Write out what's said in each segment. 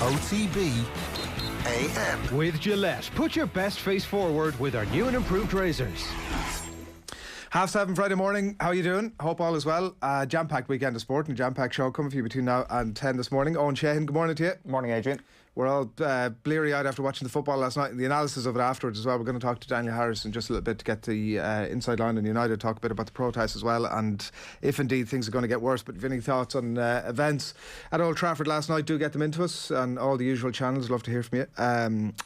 OTB AM. With Gillette, put your best face forward with our new and improved razors. 7:30 Friday morning, how are you doing? Hope all is well. Jam-packed weekend of sport and jam-packed show coming for you between now and 10 this morning. Eoin, Sheahan, good morning to you. Morning, Adrian. We're all bleary-eyed after watching the football last night and the analysis of it afterwards as well. We're going to talk to Daniel Harris in just a little bit to get the inside line on United, talk a bit about the protests as well, and if indeed things are going to get worse. But if you have any thoughts on events at Old Trafford last night, do get them into us on all the usual channels. Love to hear from you.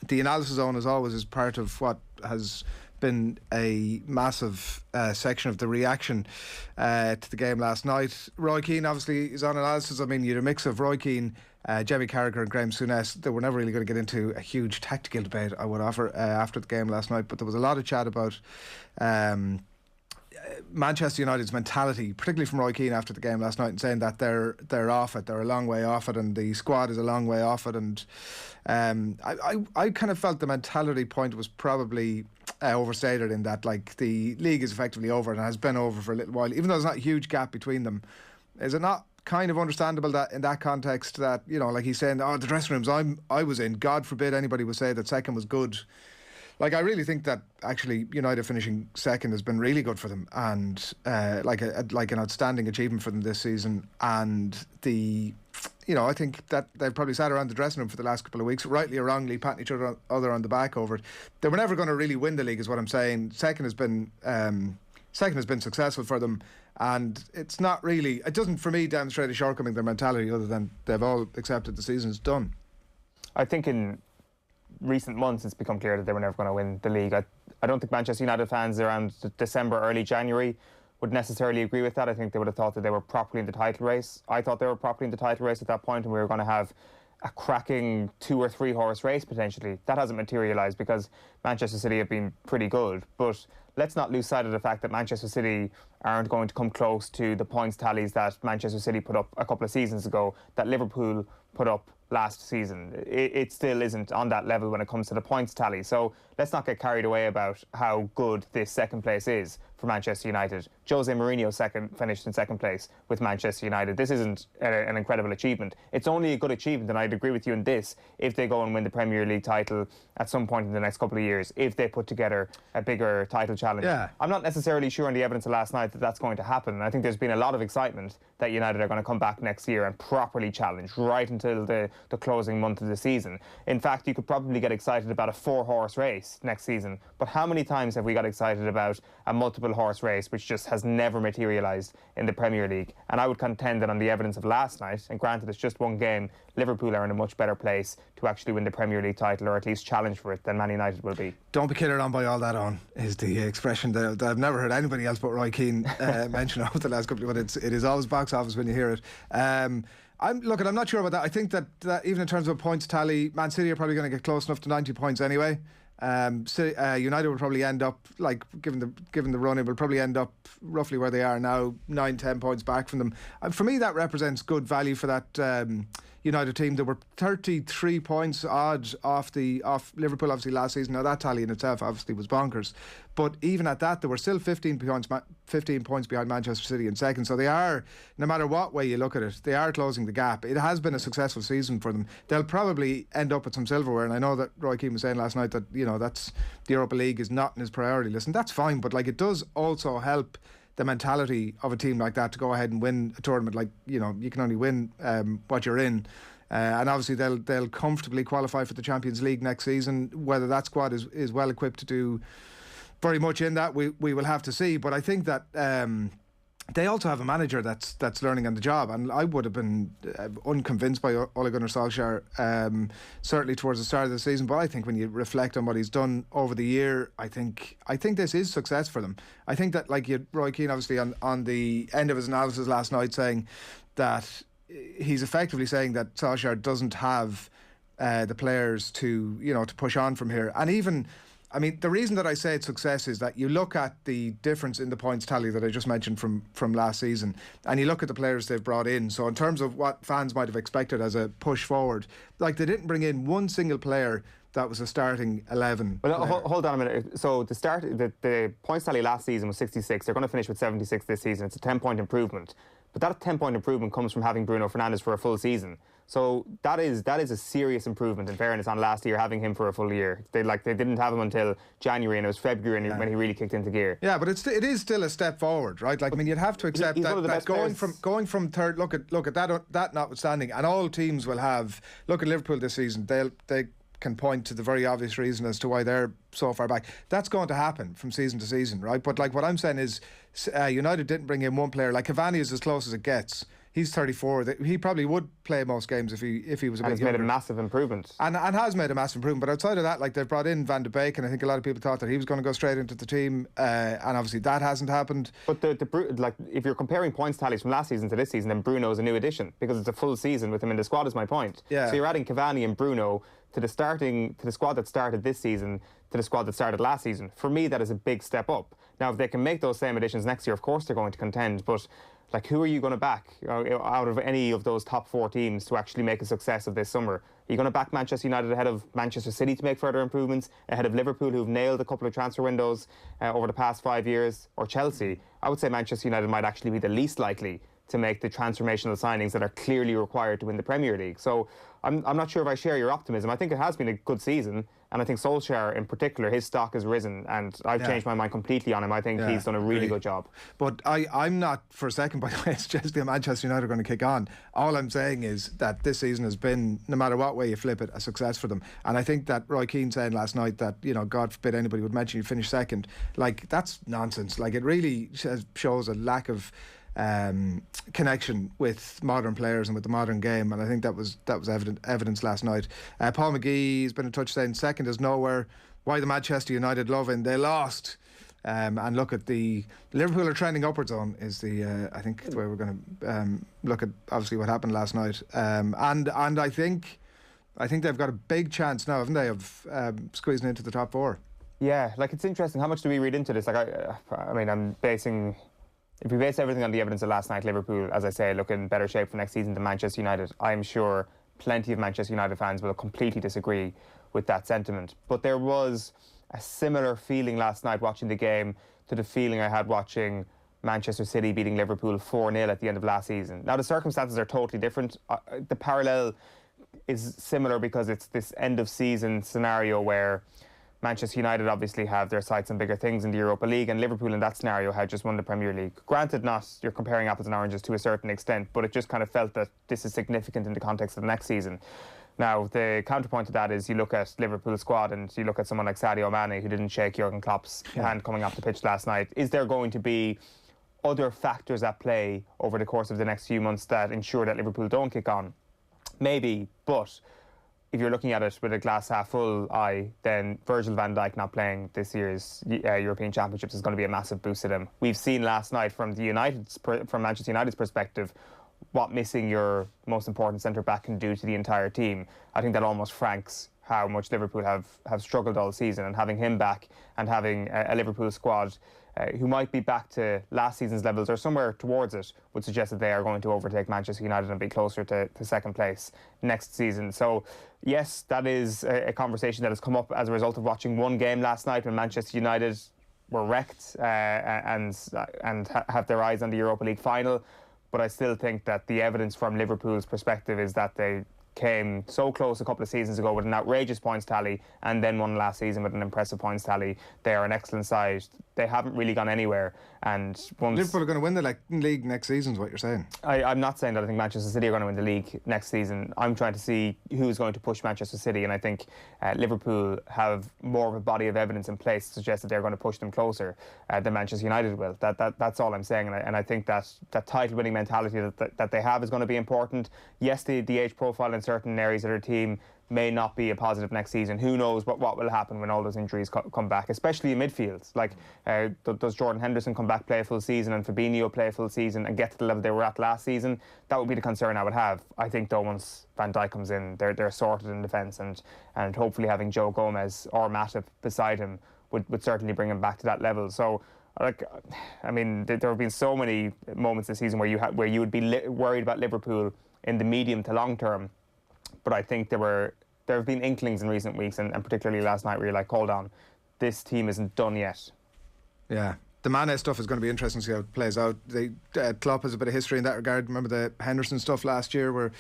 The analysis zone, as always, is part of what has been a massive section of the reaction to the game last night. Roy Keane obviously is on analysis. I mean, you had a mix of Roy Keane, Jamie Carragher and Graham Souness. They were never really going to get into a huge tactical debate, I would offer, after the game last night, but there was a lot of chat about Manchester United's mentality, particularly from Roy Keane after the game last night, and saying that they're off it, they're a long way off it, and the squad is a long way off it. And I kind of felt the mentality point was probably overstated, in that, like, the league is effectively over and has been over for a little while, even though there's not a huge gap between them. Is it not kind of understandable that in that context, that, you know, like he's saying, the dressing rooms I was in, God forbid anybody would say that second was good. Like, I really think that actually United finishing second has been really good for them, and like an outstanding achievement for them this season. And I think that they've probably sat around the dressing room for the last couple of weeks, rightly or wrongly, patting each other on the back over it. They were never going to really win the league, is what I'm saying. Second has been successful for them, and it doesn't for me demonstrate a shortcoming in their mentality, other than they've all accepted the season's done. I think in recent months it's become clear that they were never going to win the league. I don't think Manchester United fans around December, early January would necessarily agree with that. I think they would have thought that they were properly in the title race. I thought they were properly in the title race at that point, and we were going to have a cracking 2 or 3 horse race potentially. That hasn't materialised because Manchester City have been pretty good. But let's not lose sight of the fact that Manchester City aren't going to come close to the points tallies that Manchester City put up a couple of seasons ago, that Liverpool put up last season. It still isn't on that level when it comes to the points tally. So let's not get carried away about how good this second place is for Manchester United. Jose Mourinho finished in second place with Manchester United. This isn't an incredible achievement. It's only a good achievement, and I'd agree with you in this, if they go and win the Premier League title at some point in the next couple of years, if they put together a bigger title challenge. Yeah. I'm not necessarily sure on the evidence of last night that that's going to happen. I think there's been a lot of excitement that United are going to come back next year and properly challenge right until the closing month of the season. In fact, you could probably get excited about a 4-horse race next season, but how many times have we got excited about a multiple horse race which just has never materialised in the Premier League? And I would contend that on the evidence of last night, and granted it's just one game, Liverpool are in a much better place to actually win the Premier League title, or at least challenge for it, than Man United will be. Don't be kidded on by all that, on is the expression that I've never heard anybody else but Roy Keane mention over the last couple of minutes. It is always box office when you hear it. I'm not sure about that. I think that even in terms of a points tally, Man City are probably going to get close enough to 90 points anyway. United will probably end up, like, given the run, it will probably end up roughly where they are now, 9-10 points back from them. For me, that represents good value for that United team. There were 33 points odd off Liverpool obviously last season. Now that tally in itself obviously was bonkers, but even at that there were still 15 points behind Manchester City in second. So they are, no matter what way you look at it, they are closing the gap. It has been a successful season for them. They'll probably end up with some silverware, and I know that Roy Keane was saying last night that, you know, that's the Europa League is not in his priority list, and that's fine, but like, it does also help the mentality of a team like that to go ahead and win a tournament. Like, you know, you can only win what you're in, and obviously they'll comfortably qualify for the Champions League next season. Whether that squad is well equipped to do very much in that, we will have to see. But I think that they also have a manager that's learning on the job, and I would have been unconvinced by Ole Gunnar Solskjaer certainly towards the start of the season. But I think when you reflect on what he's done over the year, I think this is success for them. I think that, like, Roy Keane obviously on the end of his analysis last night saying that he's effectively saying that Solskjaer doesn't have the players to push on from here. And even, I mean, the reason that I say it's success is that you look at the difference in the points tally that I just mentioned from last season, and you look at the players they've brought in. So in terms of what fans might have expected as a push forward, like, they didn't bring in one single player that was a starting 11. Well, hold on a minute. So the points tally last season was 66. They're going to finish with 76 this season. It's a 10-point improvement. But that 10-point improvement comes from having Bruno Fernandes for a full season. So that is a serious improvement, in fairness, on last year, having him for a full year. They didn't have him until January, and it was February when he really kicked into gear. Yeah, but it is still a step forward, right? Like, I mean, you'd have to accept that going from third. Look at that notwithstanding, and all teams will have. Look at Liverpool this season. They can point to the very obvious reason as to why they're so far back. That's going to happen from season to season, right? But like what I'm saying is, United didn't bring in one player. Like Cavani is as close as it gets. He's 34. He probably would play most games if he was a bit younger. And he's made a massive improvement. And has made a massive improvement. But outside of that, like, they've brought in Van de Beek, and I think a lot of people thought that he was going to go straight into the team, and obviously that hasn't happened. But if you're comparing points tallies from last season to this season, then Bruno's a new addition because it's a full season with him in the squad. Is my point. Yeah. So you're adding Cavani and Bruno to the squad that started this season to the squad that started last season. For me, that is a big step up. Now, if they can make those same additions next year, of course they're going to contend. But like, who are you going to back out of any of those top 4 teams to actually make a success of this summer? Are you going to back Manchester United ahead of Manchester City to make further improvements, ahead of Liverpool, who've nailed a couple of transfer windows over the past 5 years, or Chelsea? I would say Manchester United might actually be the least likely to make the transformational signings that are clearly required to win the Premier League. So I'm not sure if I share your optimism. I think it has been a good season, and I think Solskjaer in particular, his stock has risen, and I've changed my mind completely on him. I think he's done a really good job. But I'm not for a second, by the way, suggesting Manchester United are going to kick on. All I'm saying is that this season has been, no matter what way you flip it, a success for them. And I think that Roy Keane saying last night that, God forbid anybody would mention you finish second, like, that's nonsense. Like, it really shows a lack of connection with modern players and with the modern game, and I think that was evidence last night. Paul McGee's been in touch saying second is nowhere. Why the Manchester United loving? They lost. And look at the Liverpool are trending upwards on is the I think the way we're going to look at obviously what happened last night. And I think they've got a big chance now, haven't they, of squeezing into the top 4. Yeah, like, it's interesting. How much do we read into this? Like, I mean, if we base everything on the evidence of last night, Liverpool, as I say, look in better shape for next season than Manchester United. I'm sure plenty of Manchester United fans will completely disagree with that sentiment. But there was a similar feeling last night watching the game to the feeling I had watching Manchester City beating Liverpool 4-0 at the end of last season. Now, the circumstances are totally different. The parallel is similar because it's this end-of-season scenario where Manchester United obviously have their sights on bigger things in the Europa League, and Liverpool in that scenario had just won the Premier League. Granted, you're comparing apples and oranges to a certain extent, but it just kind of felt that this is significant in the context of the next season. Now, the counterpoint to that is you look at Liverpool's squad and you look at someone like Sadio Mane, who didn't shake Jurgen Klopp's hand coming off the pitch last night. Is there going to be other factors at play over the course of the next few months that ensure that Liverpool don't kick on? Maybe, but if you're looking at it with a glass half full eye, then Virgil van Dijk not playing this year's European Championships is going to be a massive boost to them. We've seen last night from Manchester United's perspective what missing your most important centre-back can do to the entire team. I think that almost franks how much Liverpool have struggled all season, and having him back and having a Liverpool squad who might be back to last season's levels or somewhere towards it would suggest that they are going to overtake Manchester United and be closer to second place next season. So yes, that is a conversation that has come up as a result of watching one game last night when Manchester United were wrecked and have their eyes on the Europa League final. But I still think that the evidence from Liverpool's perspective is that they came so close a couple of seasons ago with an outrageous points tally and then won last season with an impressive points tally. They are an excellent side. They haven't really gone anywhere. And Liverpool are going to win the league next season is what you're saying. I'm not saying that I think Manchester City are going to win the league next season. I'm trying to see who's going to push Manchester City, and I think Liverpool have more of a body of evidence in place to suggest that they're going to push them closer than Manchester United will. That's all I'm saying, and I think that title-winning mentality that they have is going to be important. Yes, the age profile in certain areas of their team may not be a positive next season. Who knows what will happen when all those injuries come back, especially in midfield. Like, does Jordan Henderson come back, play a full season, and Fabinho play a full season and get to the level they were at last season? That would be the concern I would have. I think, though, once Van Dijk comes in, they're sorted in defence, and hopefully having Joe Gomez or Matip beside him would certainly bring him back to that level. So, I mean, there have been so many moments this season where you would be worried about Liverpool in the medium to long term. But I think there have been inklings in recent weeks, and particularly last night, where you're like, hold on, this team isn't done yet. Yeah. the Mane stuff is going to be interesting to see how it plays out. Klopp has a bit of history in that regard. Remember the Henderson stuff last year, where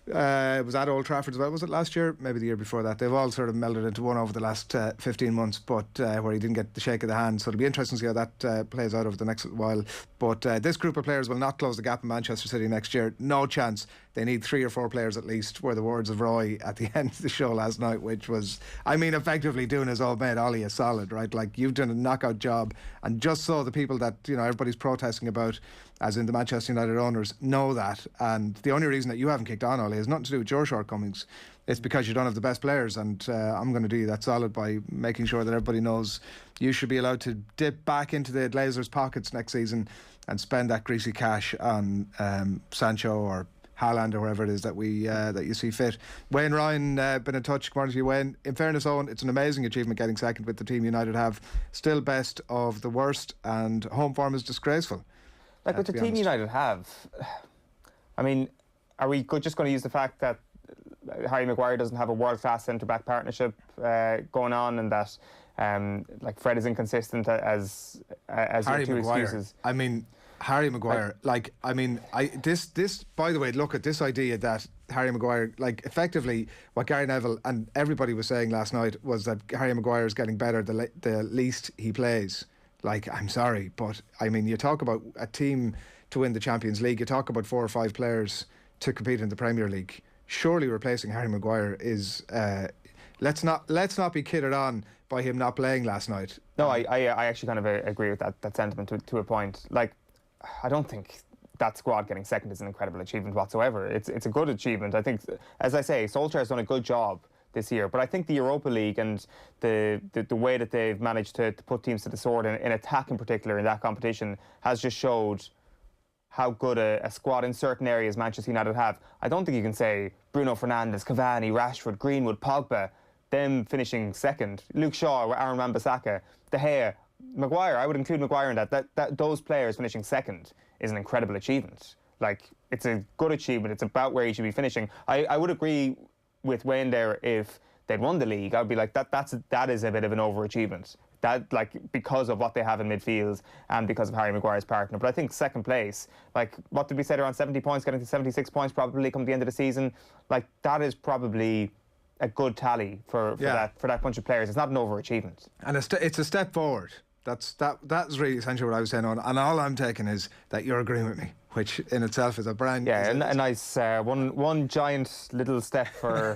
it was at Old Trafford as well. Was it last year? Maybe the year before that. They've all sort of melded into one over the last 15 months, but where he didn't get the shake of the hand. So it'll be interesting to see how that plays out over the next little while. But this group of players will not close the gap in Manchester City next year. No chance. They need 3 or 4 players at least, were the words of Roy at the end of the show last night, which was, I mean, effectively doing his old mate Ollie a solid, right? Like, you've done a knockout job, and just so the people that, you know, everybody's protesting about, as in the Manchester United owners, know that. And the only reason that you haven't kicked on, Ollie, has nothing to do with your shortcomings. It's because you don't have the best players, and I'm going to do you that solid by making sure that everybody knows you should be allowed to dip back into the Glazers' pockets next season and spend that greasy cash on Sancho or Haaland or wherever it is that we that you see fit. Wayne Ryan been in touch. Good morning to you, Wayne. In fairness, Owen, it's an amazing achievement getting second with the team United have. Still best of the worst, and home form is disgraceful. Like with the team United have, I mean, are we just going to use the fact that Harry Maguire doesn't have a world-class centre-back partnership going on, and that like Fred is inconsistent as Harry your two Maguire. excuses? I mean, Harry Maguire, this by the way, look at this idea that Harry Maguire, like, effectively what Gary Neville and everybody was saying last night was that Harry Maguire is getting better the least he plays. Like, I'm sorry, but I mean, you talk about a team to win the Champions League, you talk about 4 or 5 players to compete in the Premier League. Surely replacing Harry Maguire is let's not be kidded on by him not playing last night. No, I actually kind of agree with that sentiment to a point. Like, I don't think that squad getting second is an incredible achievement whatsoever. It's a good achievement. I think, as I say, Solskjaer's done a good job this year, but I think the Europa League and the way that they've managed to put teams to the sword in attack in particular in that competition has just showed how good a squad in certain areas Manchester United have. I don't think you can say Bruno Fernandes, Cavani, Rashford, Greenwood, Pogba, them finishing second, Luke Shaw, Aaron Wan-Bissaka, De Gea, Maguire. I would include Maguire in that those players finishing second is an incredible achievement. Like, it's a good achievement. It's about where he should be finishing. I would agree with Wayne there. If they'd won the league, I'd be like, that is a bit of an overachievement. That, like, because of what they have in midfield and because of Harry Maguire's partner. But I think second place, like, what did we say, around 70 points, getting to 76 points probably come the end of the season? Like, that is probably a good tally for that bunch of players. It's not an overachievement. And it's a step forward. That's really essentially what I was saying on. And all I'm taking is that you're agreeing with me, which in itself is a brand. Yeah, a nice one giant little step for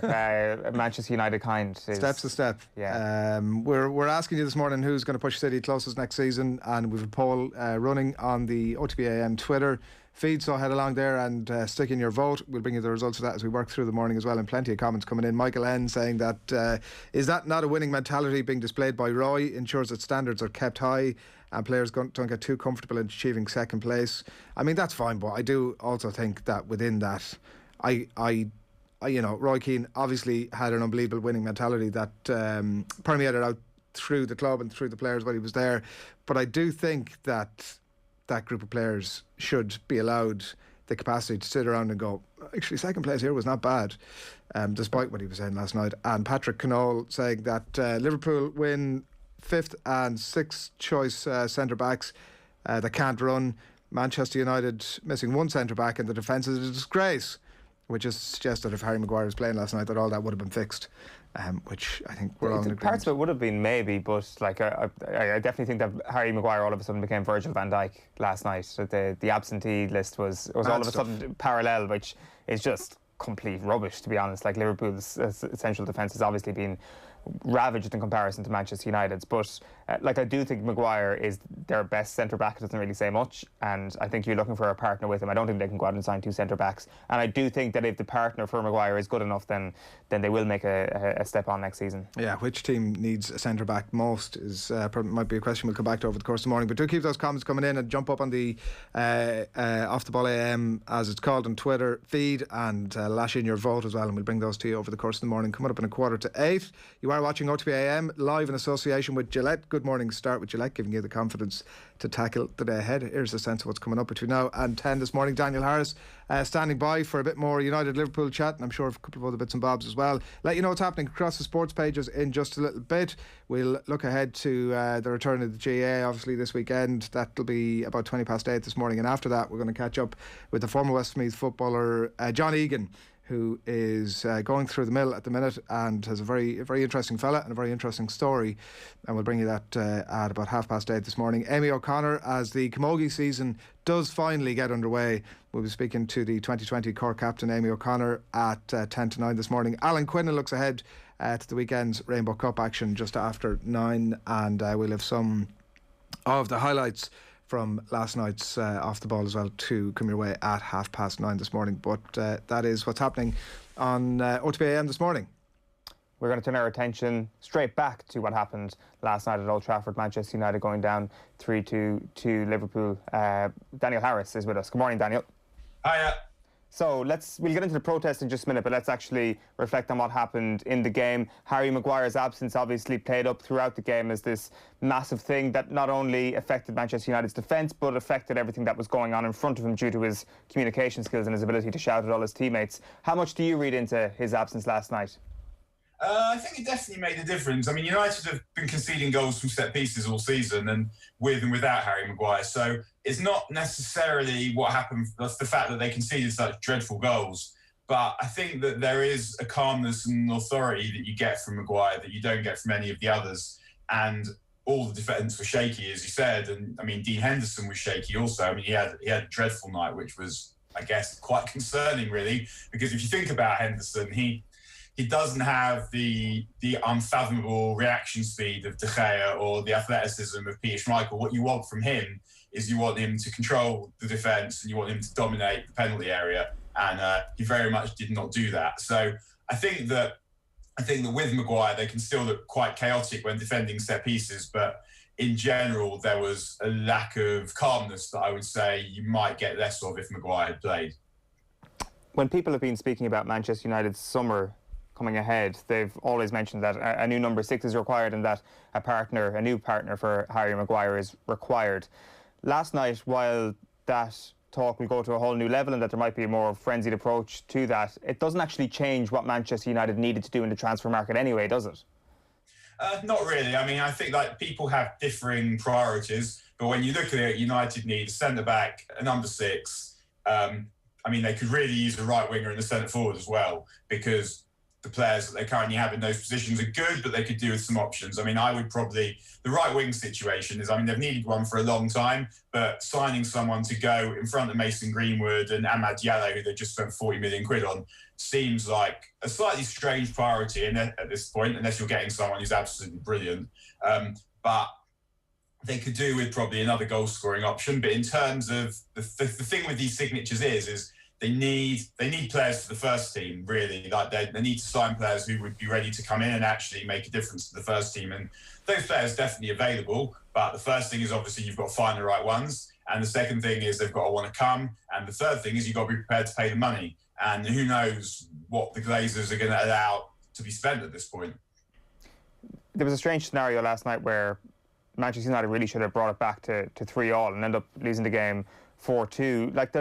Manchester United kind. Step's a step. Yeah. We're asking you this morning who's going to push City closest next season, and we've a poll running on the OTB AM Twitter feed, so head along there and stick in your vote. We'll bring you the results of that as we work through the morning as well, and plenty of comments coming in. Michael N saying that is that not a winning mentality being displayed by Roy? Ensures that standards are kept high and players don't get too comfortable in achieving second place. I mean, that's fine, but I do also think that within that, I you know, Roy Keane obviously had an unbelievable winning mentality that permeated out through the club and through the players while he was there. But I do think that that group of players should be allowed the capacity to sit around and go, actually, second place here was not bad, despite what he was saying last night. And Patrick Knoll saying that Liverpool win 5th and 6th choice centre-backs that can't run. Manchester United missing 1 centre-back, and the defence is a disgrace, which is suggested if Harry Maguire was playing last night that all that would have been fixed. Which I think we're all in agreement. Parts of it would have been maybe, but like I definitely think that Harry Maguire all of a sudden became Virgil van Dijk last night. So the absentee list was all of a sudden parallel, which is just complete rubbish, to be honest. Like, Liverpool's essential defence has obviously been ravaged in comparison to Manchester United's, but like, I do think Maguire is their best centre-back. It doesn't really say much, and I think you're looking for a partner with him. I don't think they can go out and sign 2 centre-backs, and I do think that if the partner for Maguire is good enough, then they will make a step on next season. Yeah, which team needs a centre-back most is probably might be a question we'll come back to over the course of the morning, but do keep those comments coming in and jump up on the Off the Ball AM, as it's called, on Twitter feed, and lash in your vote as well, and we'll bring those to you over the course of the morning. Coming up in 7:45, you are are watching OTB AM live in association with Gillette. Good morning start with Gillette, giving you the confidence to tackle the day ahead. Here's a sense of what's coming up between now and 10 this morning. Daniel Harris standing by for a bit more United Liverpool chat, and I'm sure a couple of other bits and bobs as well. Let you know what's happening across the sports pages in just a little bit. We'll look ahead to the return of the GAA, obviously this weekend. That'll be about 20 past 8 this morning, and after that we're going to catch up with the former Westmeath footballer John Egan, who is going through the mill at the minute and has a very interesting fella and a very interesting story, and we'll bring you that at about 8:30 this morning. Amy O'Connor, as the camogie season does finally get underway, we'll be speaking to the 2020 Cork captain Amy O'Connor at 10 to 9 this morning. Alan Quinlan looks ahead to the weekend's Rainbow Cup action just after 9, and we'll have some of the highlights from last night's Off the Ball as well to come your way at 9:30 this morning. But that is what's happening on OTB AM this morning. We're going to turn our attention straight back to what happened last night at Old Trafford. Manchester United going down 3-2 to Liverpool. Daniel Harris is with us. Good morning, Daniel. Hiya. So we'll get into the protest in just a minute, but let's actually reflect on what happened in the game. Harry Maguire's absence obviously played up throughout the game as this massive thing that not only affected Manchester United's defence, but affected everything that was going on in front of him due to his communication skills and his ability to shout at all his teammates. How much do you read into his absence last night? I think it definitely made a difference. I mean, United have been conceding goals from set pieces all season, and with and without Harry Maguire. So it's not necessarily what happened. That's the fact that they conceded such dreadful goals. But I think that there is a calmness and authority that you get from Maguire that you don't get from any of the others. And all the defence was shaky, as you said. And I mean, Dean Henderson was shaky also. I mean, he had a dreadful night, which was, I guess, quite concerning, really, because if you think about Henderson, he doesn't have the unfathomable reaction speed of De Gea or the athleticism of Peter Schmeichel. What you want from him is you want him to control the defence and you want him to dominate the penalty area, and he very much did not do that. So I think that with Maguire they can still look quite chaotic when defending set pieces, but in general there was a lack of calmness that I would say you might get less of if Maguire had played. When people have been speaking about Manchester United's summer coming ahead, they've always mentioned that a new number 6 is required and that a new partner for Harry Maguire is required. Last night, while that talk will go to a whole new level and that there might be a more frenzied approach to that, it doesn't actually change what Manchester United needed to do in the transfer market anyway, does it? Not really. I mean, I think like people have differing priorities, but when you look at it, United need a centre-back, a number 6. I mean, they could really use a right winger and a centre forward as well, because the players that they currently have in those positions are good, but they could do with some options. I mean, the right wing situation is, I mean, they've needed one for a long time, but signing someone to go in front of Mason Greenwood and Amad Diallo, who they just spent 40 million quid on, seems like a slightly strange priority at this point, unless you're getting someone who's absolutely brilliant. But they could do with probably another goal scoring option. But in terms of the thing with these signatures is they need players for the first team, really. Like they need to sign players who would be ready to come in and actually make a difference to the first team. And those players are definitely available. But the first thing is obviously you've got to find the right ones. And the second thing is they've got to want to come. And the third thing is you've got to be prepared to pay the money. And who knows what the Glazers are going to allow to be spent at this point. There was a strange scenario last night where Manchester United really should have brought it back to 3-3 and end up losing the game 4-2. Like,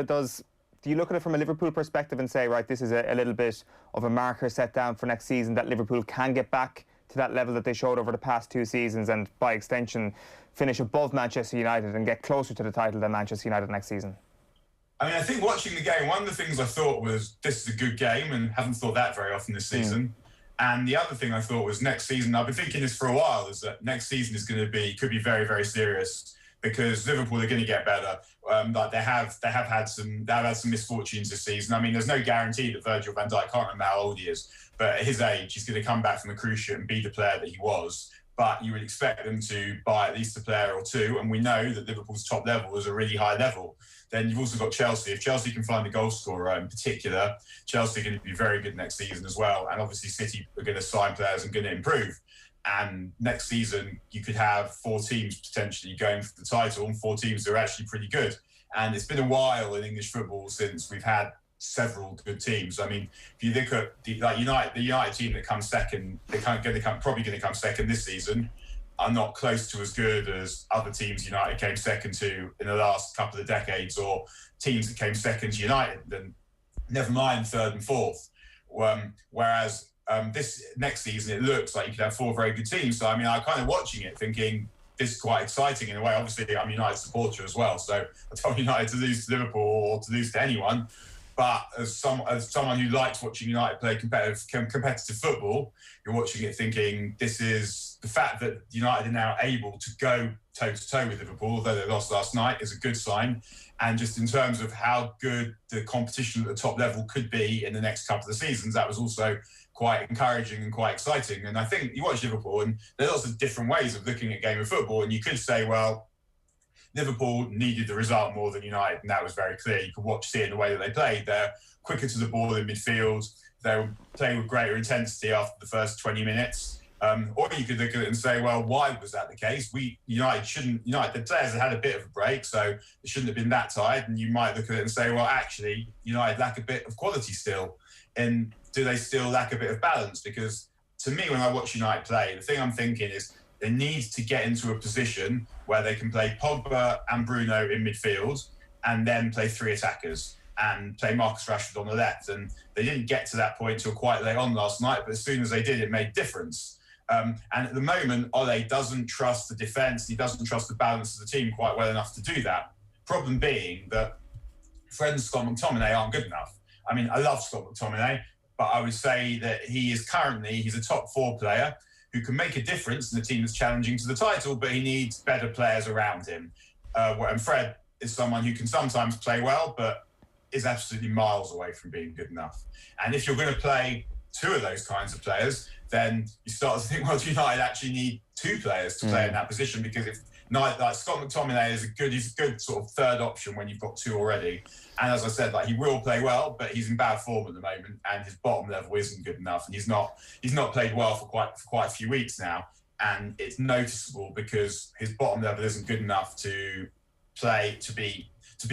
do you look at it from a Liverpool perspective and say, right, this is a little bit of a marker set down for next season, that Liverpool can get back to that level that they showed over the past 2 seasons and, by extension, finish above Manchester United and get closer to the title than Manchester United next season? I mean, I think watching the game, one of the things I thought was this is a good game, and haven't thought that very often this season. And the other thing I thought was next season, I've been thinking this for a while, is that next season is could be very, very serious, because Liverpool are going to get better. Like they have had some misfortunes this season. I mean, there's no guarantee that Virgil van Dijk, can't remember how old he is, but at his age, he's going to come back from a cruise ship and be the player that he was. But you would expect them to buy at least a player or two, and we know that Liverpool's top level is a really high level. Then you've also got Chelsea. If Chelsea can find a goal scorer in particular, Chelsea are going to be very good next season as well. And obviously City are going to sign players and going to improve. And next season, you could have 4 teams potentially going for the title, and 4 teams that are actually pretty good. And it's been a while in English football since we've had several good teams. I mean, if you look at the United team that comes second, probably going to come second this season, are not close to as good as other teams United came second to in the last couple of decades, or teams that came second to United, then never mind third and fourth. Whereas this next season, it looks like you could have 4 very good teams. So, I mean, I'm kind of watching it thinking this is quite exciting in a way. Obviously, I'm a United supporter as well, so I don't want United to lose to Liverpool or to lose to anyone. But as someone who likes watching United play competitive football, you're watching it thinking this is the fact that United are now able to go toe-to-toe with Liverpool, although they lost last night, is a good sign. And just in terms of how good the competition at the top level could be in the next couple of seasons, that was also quite encouraging and quite exciting. And I think you watch Liverpool, and there are lots of different ways of looking at game of football. And you could say, well, Liverpool needed the result more than United, and that was very clear. You could see it in the way that they played. They're quicker to the ball in midfield. They were playing with greater intensity after the first 20 minutes. Or you could look at it and say, well, why was that the case? The players had a bit of a break, so they shouldn't have been that tired. And you might look at it and say, well, actually, United lack a bit of quality still. And do they still lack a bit of balance? Because to me, when I watch United play, the thing I'm thinking is they need to get into a position where they can play Pogba and Bruno in midfield and then play 3 attackers and play Marcus Rashford on the left. And they didn't get to that point till quite late on last night, but as soon as they did, it made a difference. And at the moment, Ole doesn't trust the defence. He doesn't trust the balance of the team quite well enough to do that. Problem being that Fred and Scott McTominay aren't good enough. I mean, I love Scott McTominay, but I would say that he's a top 4 player who can make a difference in the team that's challenging to the title, but he needs better players around him. And Fred is someone who can sometimes play well, but is absolutely miles away from being good enough. And if you're going to play 2 of those kinds of players, then you start to think, well, United actually need 2 players to play in that position, because if Scott McTominay is he's a good sort of third option when you've got 2 already. And as I said, he will play well, but he's in bad form at the moment, and his bottom level isn't good enough. And he's not played well for quite a few weeks now, and it's noticeable because his bottom level isn't good enough to be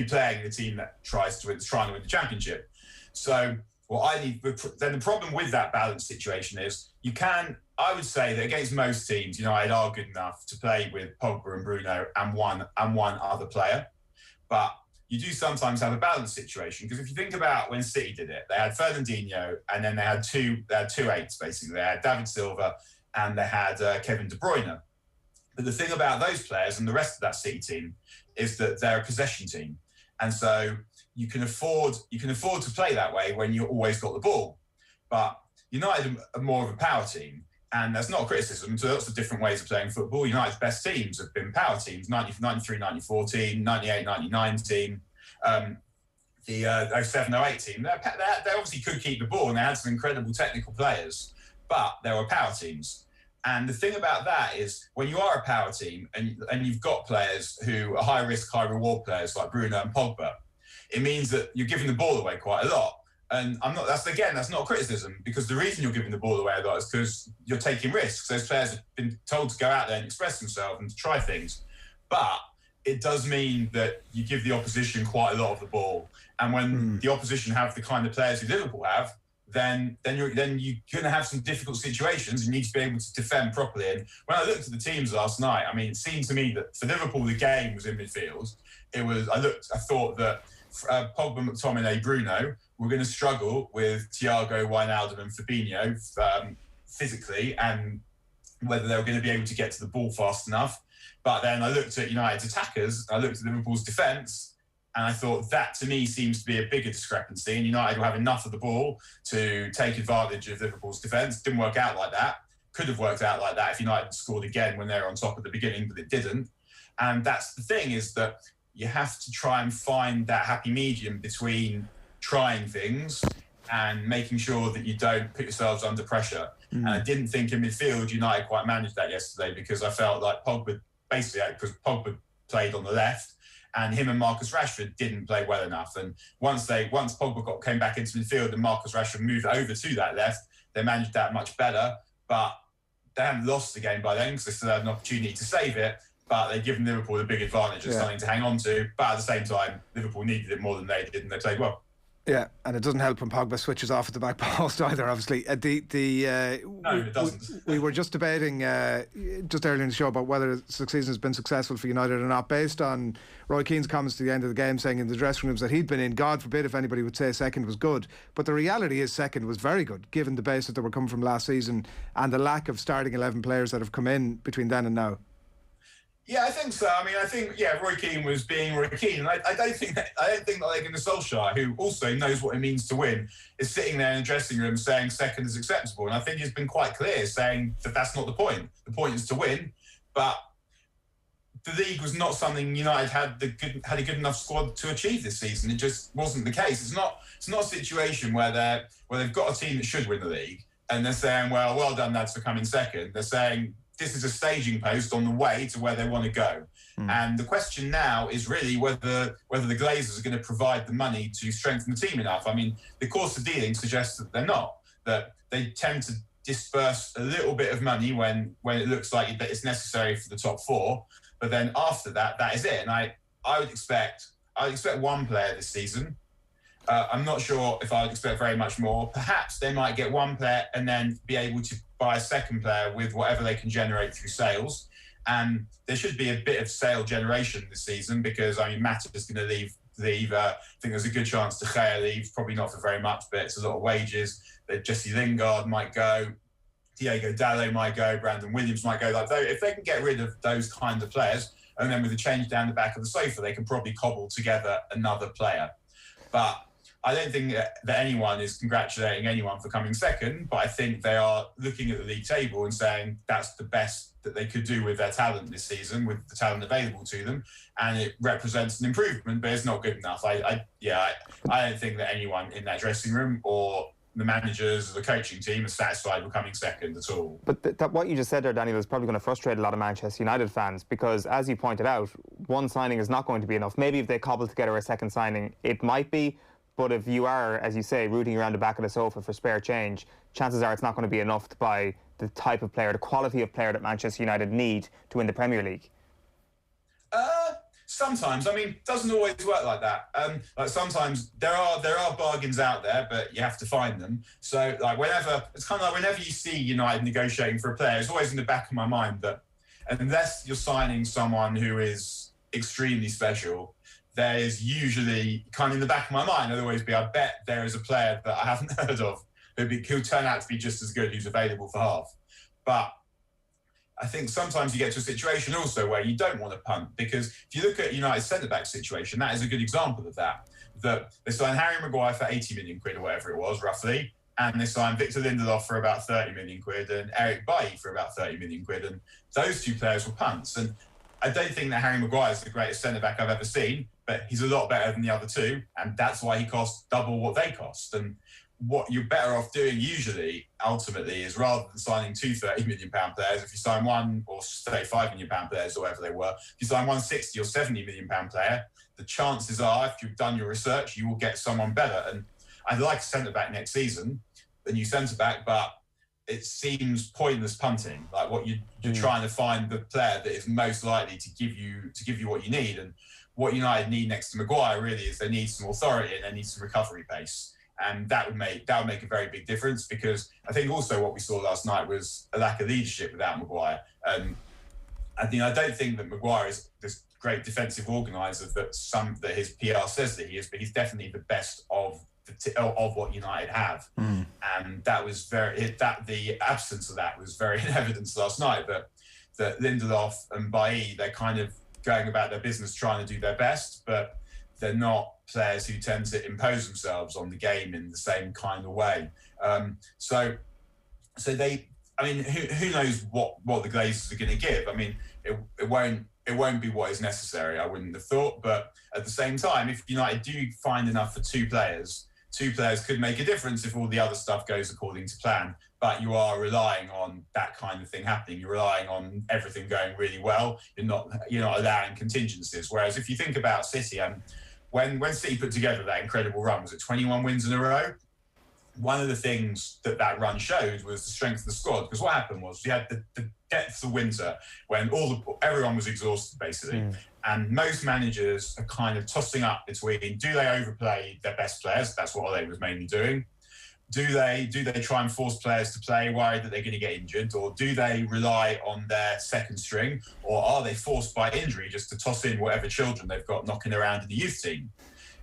playing in a team that trying to win the championship. So then the problem with that balance situation is I would say that against most teams, United are good enough to play with Pogba and Bruno and one other player. But you do sometimes have a balance situation, because if you think about when City did it, they had Fernandinho, and then they had two eights basically. They had David Silva and they had Kevin De Bruyne. But the thing about those players and the rest of that City team is that they're a possession team, and so you can afford to play that way when you've always got the ball. But United are more of a power team, and that's not a criticism. So lots of different ways of playing football. United's best teams have been power teams: 93, 94 team, 98, 99 team, the 07, 08 team. They obviously could keep the ball, and they had some incredible technical players, but they were power teams. And the thing about that is, when you are a power team and you've got players who are high risk, high reward players like Bruno and Pogba, it means that you're giving the ball away quite a lot. And that's not a criticism, because the reason you're giving the ball away a lot is because you're taking risks. Those players have been told to go out there and express themselves and to try things. But it does mean that you give the opposition quite a lot of the ball. And when the opposition have the kind of players who Liverpool have, then you're going to have some difficult situations. You need to be able to defend properly. And when I looked at the teams last night, I mean, it seemed to me that for Liverpool, the game was in midfield. I thought that Pogba, McTominay, Bruno were going to struggle with Thiago, Wijnaldum and Fabinho physically, and whether they were going to be able to get to the ball fast enough. But then I looked at United's attackers, I looked at Liverpool's defence, and I thought that, to me, seems to be a bigger discrepancy. And United will have enough of the ball to take advantage of Liverpool's defence. Didn't work out like that. Could have worked out like that if United scored again when they were on top at the beginning, but it didn't. And that's the thing, is that you have to try and find that happy medium between trying things and making sure that you don't put yourselves under pressure. And I didn't think in midfield United quite managed that yesterday, because I felt like Pogba played on the left, and him and Marcus Rashford didn't play well enough. And once Pogba came back into midfield and Marcus Rashford moved over to that left, they managed that much better. But they hadn't lost the game by then, because they still had an opportunity to save it. But they'd given Liverpool a big advantage of something to hang on to. But at the same time, Liverpool needed it more than they did, and they played well. Yeah, and it doesn't help when Pogba switches off at the back post either, obviously. No, it doesn't. We were just debating just earlier in the show about whether the season has been successful for United or not, based on Roy Keane's comments at the end of the game saying in the dressing rooms that he'd been in. God forbid if anybody would say second was good. But the reality is second was very good, given the base that they were coming from last season and the lack of starting 11 players that have come in between then and now. Yeah, I think so. I mean, I think Roy Keane was being Roy Keane. I don't think that Egan Solskjaer, who also knows what it means to win, is sitting there in the dressing room saying second is acceptable. And I think he's been quite clear, saying that that's not the point. The point is to win. But the league was not something United had a good enough squad to achieve this season. It just wasn't the case. It's not a situation where they've got a team that should win the league and they're saying, well done lads for coming second. They're saying this is a staging post on the way to where they want to go. And the question now is really whether the Glazers are going to provide the money to strengthen the team enough. I mean, the course of dealing suggests that they're not, that they tend to disperse a little bit of money when it looks like that it's necessary for the top four. But then after that is it. And I would expect one player this season. I'm not sure if I would expect very much more. Perhaps they might get one player and then be able to buy a second player with whatever they can generate through sales. And there should be a bit of sale generation this season because, I mean, Mata is going to leave. I think there's a good chance De Gea leaves, probably not for very much, but it's a lot of wages. That Jesse Lingard might go, Diego Dallo might go, Brandon Williams might go. Like, if they can get rid of those kind of players, and then with a change down the back of the sofa, they can probably cobble together another player. But I don't think that anyone is congratulating anyone for coming second, but I think they are looking at the league table and saying that's the best that they could do with their talent this season, with the talent available to them, and it represents an improvement, but it's not good enough. I don't think that anyone in that dressing room or the managers or the coaching team are satisfied with coming second at all. But what you just said there, Daniel, is probably going to frustrate a lot of Manchester United fans because, as you pointed out, one signing is not going to be enough. Maybe if they cobble together a second signing, it might be. But if you are, as you say, rooting around the back of the sofa for spare change, chances are it's not going to be enough to buy the type of player, the quality of player that Manchester United need to win the Premier League. Sometimes, I mean, it doesn't always work like that. Like sometimes there are bargains out there, but you have to find them. So like it's kind of like whenever you see United negotiating for a player, it's always in the back of my mind that unless you're signing someone who is extremely special, there is usually kind of in the back of my mind, there'll always be, I bet there is a player that I haven't heard of who'll turn out to be just as good, who's available for half. But I think sometimes you get to a situation also where you don't want to punt, because if you look at United's centre-back situation, that is a good example of that. That they signed Harry Maguire for 80 million quid or whatever it was, roughly, and they signed Victor Lindelof for about 30 million quid and Eric Bailly for about 30 million quid, and those two players were punts. And I don't think that Harry Maguire is the greatest centre-back I've ever seen, but he's a lot better than the other two, and that's why he costs double what they cost. And what you're better off doing usually, ultimately, is rather than signing two £30 million players, if you sign one, or £35 million players, or whatever they were, if you sign one £60 or £70 million player, the chances are, if you've done your research, you will get someone better. And I'd like a centre-back next season, a new centre-back, but it seems pointless punting. Like you're trying to find the player that is most likely to give you what you need. And what United need next to Maguire really is they need some authority and they need some recovery pace. And that would make a very big difference, because I think also what we saw last night was a lack of leadership without Maguire. I don't think that Maguire is this great defensive organiser that his PR says that he is, but he's definitely the best of what United have. And that was the absence of that was very in evidence last night. That Lindelof and Bailly, they're kind of going about their business trying to do their best, but they're not players who tend to impose themselves on the game in the same kind of way. So they, I mean, who knows what the Glazers are going to give? I mean, it won't be what is necessary, I wouldn't have thought. But at the same time, if United do find enough for two players could make a difference if all the other stuff goes according to plan. But you are relying on that kind of thing happening. You're relying on everything going really well. You're not allowing contingencies. Whereas if you think about City, when City put together that incredible run, was it 21 wins in a row? One of the things that run showed was the strength of the squad. Because what happened was you had the depth of winter when everyone was exhausted, basically. And most managers are kind of tossing up between, do they overplay their best players? That's what Ole was mainly doing. Do they try and force players to play, worried that they're going to get injured? Or do they rely on their second string? Or are they forced by injury just to toss in whatever children they've got knocking around in the youth team?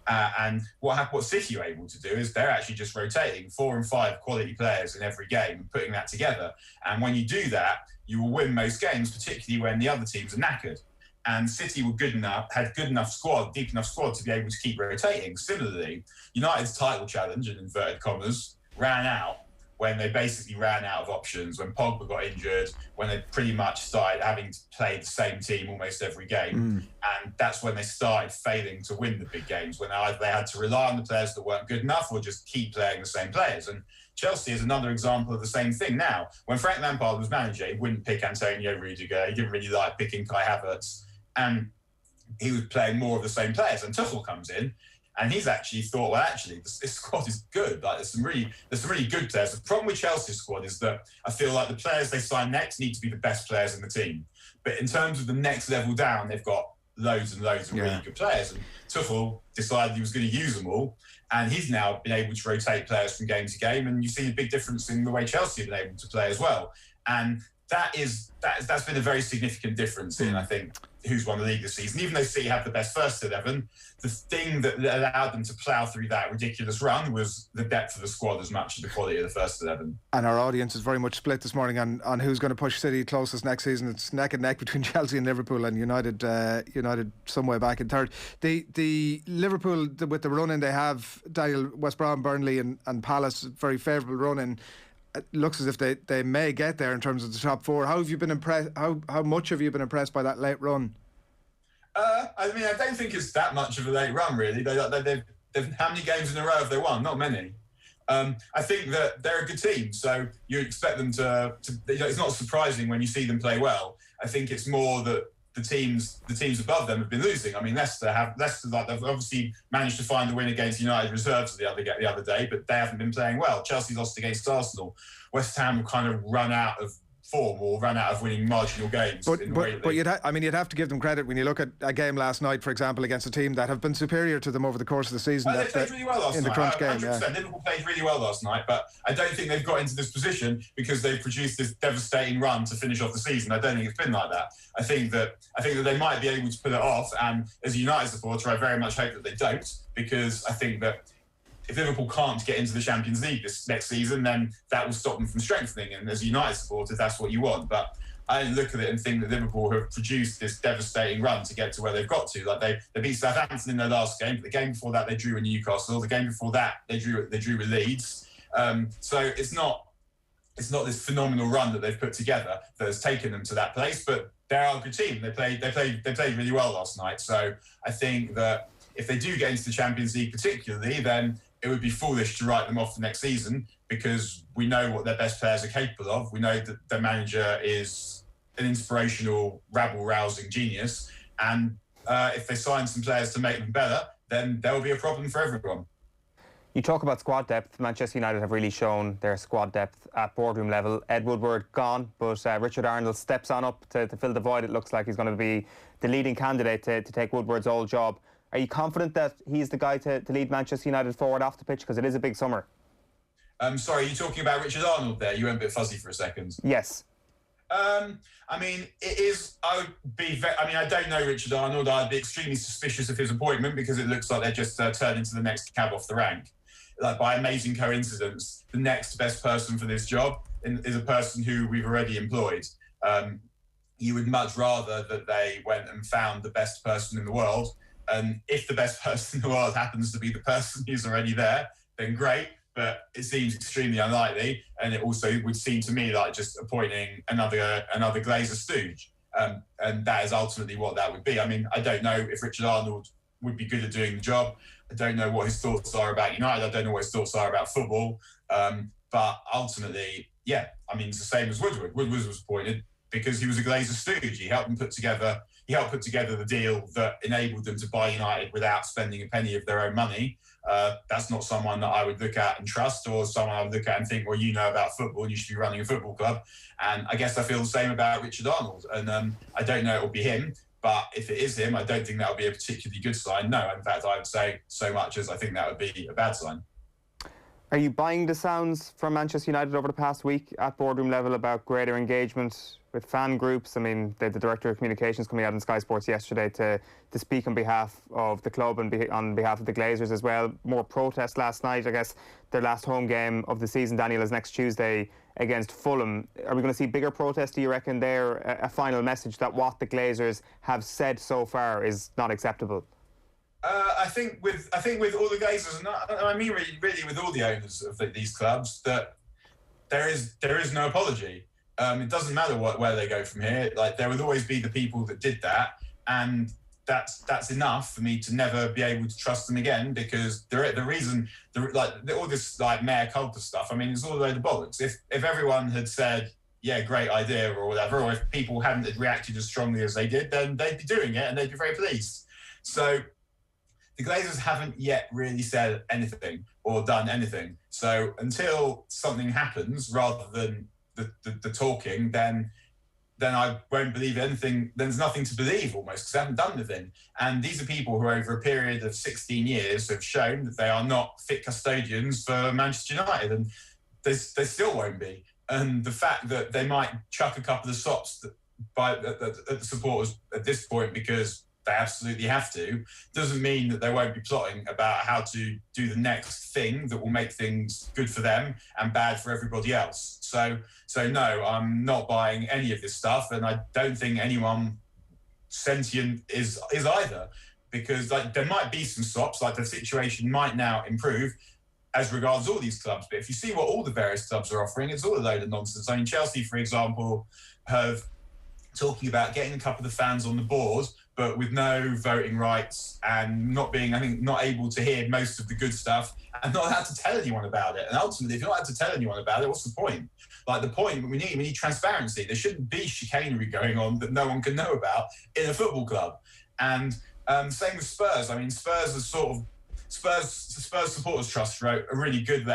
And what City are able to do is they're actually just rotating 4 and 5 quality players in every game and putting that together. And when you do that, you will win most games, particularly when the other teams are knackered. And City were deep enough squad to be able to keep rotating. Similarly, United's title challenge, in inverted commas, ran out when they basically ran out of options, when Pogba got injured, when they pretty much started having to play the same team almost every game. And that's when they started failing to win the big games, when either they had to rely on the players that weren't good enough or just keep playing the same players. And Chelsea is another example of the same thing now. When Frank Lampard was manager, he wouldn't pick Antonio Rudiger. He didn't really like picking Kai Havertz. And he was playing more of the same players. And Tuchel comes in, and he's actually thought, well, actually, this squad is good. Like, there's some really good players. The problem with Chelsea's squad is that I feel like the players they sign next need to be the best players in the team. But in terms of the next level down, they've got loads and loads of really good players. And Tuchel decided he was going to use them all. And he's now been able to rotate players from game to game. And you see a big difference in the way Chelsea have been able to play as well. And that's been a very significant difference in, I think, who's won the league this season. Even though City had the best first 11, the thing that allowed them to plough through that ridiculous run was the depth of the squad as much as the quality of the first 11. And our audience is very much split this morning on who's going to push City closest next season. It's neck and neck between Chelsea and Liverpool, and United some way back in third. The Liverpool, with the run-in they have, Daniel, West Brom, Burnley and Palace, very favourable run-in. It looks as if they may get there in terms of the top 4. How have you been impressed? How much have you been impressed by that late run? I mean, I don't think it's that much of a late run, really. They've how many games in a row have they won? Not many. I think that they're a good team, so you expect them to it's not surprising when you see them play well. I think it's more that the teams above them have been losing. I mean, Leicester they've obviously managed to find the win against United reserves the other day, but they haven't been playing well. Chelsea lost against Arsenal. West Ham have kind of run out of form or run out of winning marginal games. But you'd have to give them credit when you look at a game last night, for example, against a team that have been superior to them over the course of the season. They played really well last night. In the crunch game, 100%. Liverpool played really well last night, but I don't think they've got into this position because they've produced this devastating run to finish off the season. I don't think it's been like that. I think that they might be able to pull it off, and as a United supporter, I very much hope that they don't, because I think that if Liverpool can't get into the Champions League this next season, then that will stop them from strengthening. And as a United supporter, that's what you want. But I look at it and think that Liverpool have produced this devastating run to get to where they've got to. Like they beat Southampton in their last game. But the game before that, they drew with Newcastle. The game before that, they drew with Leeds. So it's not this phenomenal run that they've put together that has taken them to that place. But they are a good team. They played really well last night. So I think that if they do get into the Champions League particularly, then it would be foolish to write them off the next season, because we know what their best players are capable of. We know that their manager is an inspirational, rabble-rousing genius. And if they sign some players to make them better, then there will be a problem for everyone. You talk about squad depth. Manchester United have really shown their squad depth at boardroom level. Ed Woodward gone, but Richard Arnold steps on up to fill the void. It looks like he's going to be the leading candidate to take Woodward's old job. Are you confident that he's the guy to lead Manchester United forward off the pitch? Because it is a big summer. Sorry, you're talking about Richard Arnold there? You went a bit fuzzy for a second. Yes. I mean, it is. I don't know Richard Arnold. I'd be extremely suspicious of his appointment, because it looks like they're just turned into the next cab off the rank. Like, by amazing coincidence, the next best person for this job is a person who we've already employed. You would much rather that they went and found the best person in the world. And if the best person in the world happens to be the person who's already there, then great. But it seems extremely unlikely. And it also would seem to me like just appointing another Glazer stooge. And that is ultimately what that would be. I mean, I don't know if Richard Arnold would be good at doing the job. I don't know what his thoughts are about United. I don't know what his thoughts are about football. But ultimately, yeah, I mean, it's the same as Woodward. Woodward was appointed because he was a Glazer stooge. He helped put together the deal that enabled them to buy United without spending a penny of their own money. That's not someone that I would look at and trust, or someone I would look at and think, well, you know about football and you should be running a football club. And I guess I feel the same about Richard Arnold. And I don't know it will be him, But if it is him, I don't think that would be a particularly good sign. No, in fact, I would say so much as I think that would be a bad sign. Are you buying the sounds from Manchester United over the past week at boardroom level about greater engagement with fan groups? I mean, the Director of Communications coming out on Sky Sports yesterday to speak on behalf of the club and on behalf of the Glazers as well. More protests last night. I guess their last home game of the season, Daniel, is next Tuesday against Fulham. Are we going to see bigger protests, do you reckon, there? A final message that what the Glazers have said so far is not acceptable? I think with all the Glazers, and I mean really with all the owners of these clubs, that there is no apology. It doesn't matter where they go from here. Like, there would always be the people that did that, and that's enough for me to never be able to trust them again, because all this like mea culpa stuff, I mean, it's all a load of bollocks. If everyone had said, yeah, great idea or whatever, or if people hadn't reacted as strongly as they did, then they'd be doing it and they'd be very pleased. So the Glazers haven't yet really said anything or done anything. So until something happens, rather than the talking, then I won't believe anything. There's nothing to believe almost, because they haven't done anything. And these are people who over a period of 16 years have shown that they are not fit custodians for Manchester United, and they still won't be. And the fact that they might chuck a couple of sops at the supporters at this point because they absolutely have to, doesn't mean that they won't be plotting about how to do the next thing that will make things good for them and bad for everybody else. So no, I'm not buying any of this stuff, and I don't think anyone sentient is either, because like there might be some stops, like the situation might now improve as regards all these clubs, but if you see what all the various clubs are offering, it's all a load of nonsense. I mean, Chelsea, for example, have talking about getting a couple of the fans on the board, but with no voting rights and not being, I think, not able to hear most of the good stuff and not allowed to tell anyone about it. And ultimately, if you're not allowed to tell anyone about it, what's the point? Like, the point we need transparency. There shouldn't be chicanery going on that no one can know about in a football club. And same with Spurs. I mean, Spurs are sort of Spurs Supporters Trust wrote a really good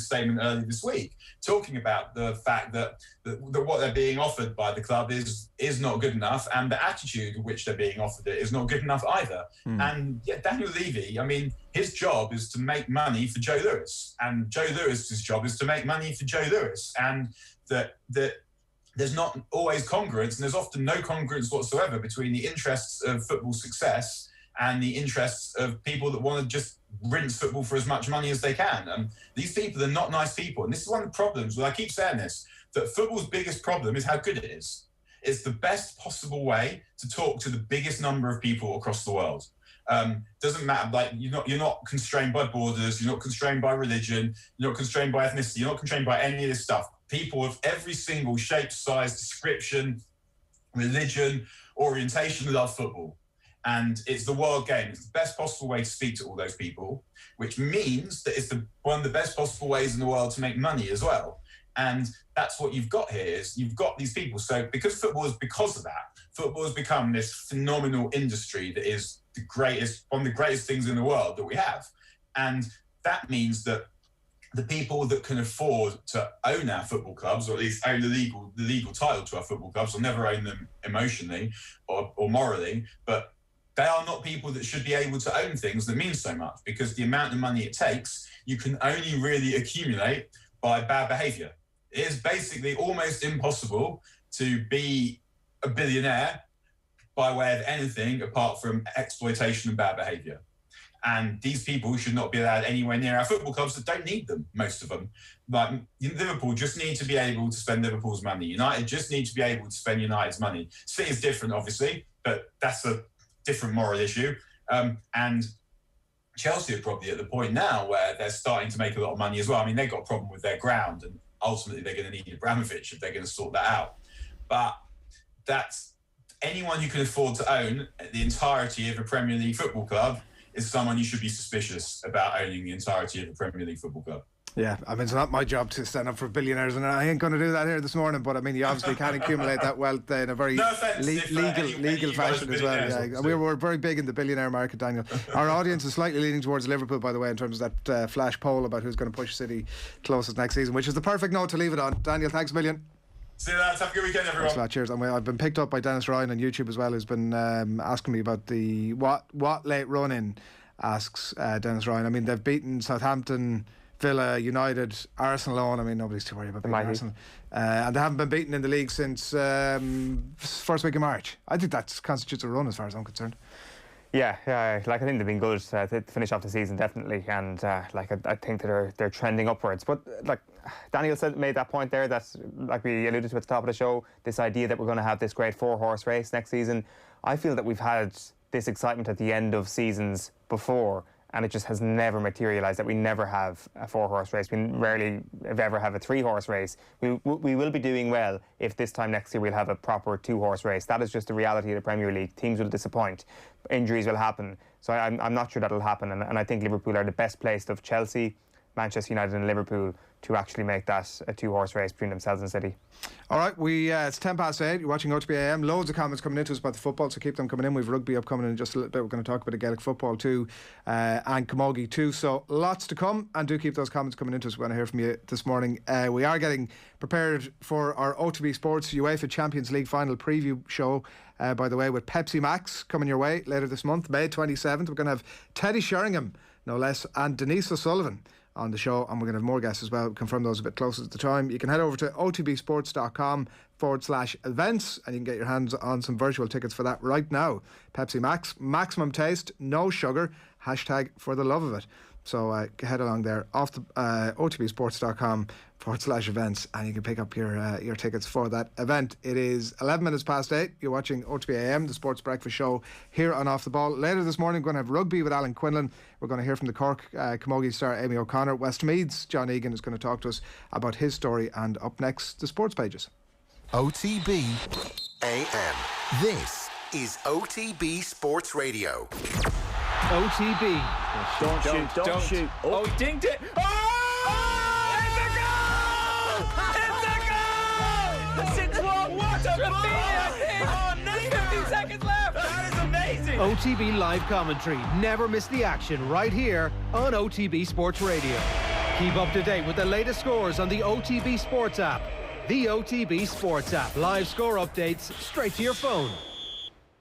statement early this week, talking about the fact that what they're being offered by the club is not good enough, and the attitude in which they're being offered it is not good enough either. And yeah, Daniel Levy, I mean, his job is to make money for Joe Lewis, and Joe Lewis's job is to make money for Joe Lewis, and that there's not always congruence, and there's often no congruence whatsoever between the interests of football success and the interests of people that want to just rinse football for as much money as they can. And these people are not nice people. And this is one of the problems, I keep saying this, that football's biggest problem is how good it is. It's the best possible way to talk to the biggest number of people across the world. Doesn't matter, like, you're not constrained by borders, you're not constrained by religion, you're not constrained by ethnicity, you're not constrained by any of this stuff. People of every single shape, size, description, religion, orientation love football. And it's the world game. It's the best possible way to speak to all those people, which means that it's one of the best possible ways in the world to make money as well. And that's what you've got here, is you've got these people. So because of that, football has become this phenomenal industry that is one of the greatest things in the world that we have. And that means that the people that can afford to own our football clubs, or at least own the legal title to our football clubs, will never own them emotionally or morally, but they are not people that should be able to own things that mean so much, because the amount of money it takes, you can only really accumulate by bad behaviour. It is basically almost impossible to be a billionaire by way of anything apart from exploitation and bad behaviour. And these people should not be allowed anywhere near our football clubs that don't need them, most of them. Like, Liverpool just need to be able to spend Liverpool's money. United just need to be able to spend United's money. City is different, obviously, but that's a different moral issue. And Chelsea are probably at the point now where they're starting to make a lot of money as well. I mean, they've got a problem with their ground, and ultimately they're going to need Abramovich if they're going to sort that out. But that's anyone you can afford to own the entirety of a Premier League football club is someone you should be suspicious about owning the entirety of a Premier League football club. Yeah, I mean, it's not my job to stand up for billionaires, and I ain't going to do that here this morning, but I mean, you obviously can accumulate that wealth in a very legal fashion as well. Yeah. We're very big in the billionaire market, Daniel. Our audience is slightly leaning towards Liverpool, by the way, in terms of that flash poll about who's going to push City closest next season, which is the perfect note to leave it on. Daniel, thanks a million. See you lads. Have a good weekend, everyone. Thanks a lot, cheers. And I've been picked up by Dennis Ryan on YouTube as well, who's been asking me about the what late run in. Asks Dennis Ryan. I mean, they've beaten Southampton, Villa, United, Arsenal alone. I mean, nobody's too worried about beating Arsenal. And they haven't been beaten in the league since first week of March. I think that constitutes a run as far as I'm concerned. Yeah, like I think they've been good to finish off the season, definitely, and I think that they're trending upwards. But like Daniel made that point there, that like we alluded to at the top of the show, this idea that we're going to have this great 4-horse race next season. I feel that we've had this excitement at the end of seasons before, and it just has never materialised, that we never have a 4-horse race. We rarely, if ever, have a 3-horse race. We will be doing well if this time next year we'll have a proper 2-horse race. That is just the reality of the Premier League. Teams will disappoint. Injuries will happen. So I'm not sure that'll happen. And I think Liverpool are the best placed of Chelsea, Manchester United and Liverpool to actually make that a 2-horse race between themselves and City. All right, it's 8:10. You're watching OTB AM. Loads of comments coming into us about the football, so keep them coming in. We've rugby upcoming in just a little bit. We're going to talk about the Gaelic football too, and camogie too. So lots to come, and do keep those comments coming into us. We're going to hear from you this morning. We are getting prepared for our OTB Sports UEFA Champions League final preview show, by the way, with Pepsi Max coming your way later this month, May 27th. We're going to have Teddy Sheringham, no less, and Denise O'Sullivan on the show, and we're going to have more guests as well. We'll confirm those a bit closer to the time. You can head over to otbsports.com/events and you can get your hands on some virtual tickets for that right now. Pepsi Max, maximum taste, no sugar, hashtag for the love of it. So head along there, off the otbsports.com/events, and you can pick up your tickets for that event. It is 11 minutes past 8. You're watching OTB AM, the Sports Breakfast Show here on Off the Ball. Later this morning, we're going to have rugby with Alan Quinlan. We're going to hear from the Cork camogie star Amy O'Connor. Westmeath's John Egan is going to talk to us about his story. And up next, the sports pages. OTB AM. This is OTB Sports Radio. OTB. Don't shoot. Oh, he dinged it. Oh! It's a goal! It's a goal! 6-1. What a ball! Oh, no! 15 seconds left. That is amazing. OTB live commentary. Never miss the action right here on OTB Sports Radio. Keep up to date with the latest scores on the OTB Sports app. The OTB Sports app. Live score updates straight to your phone.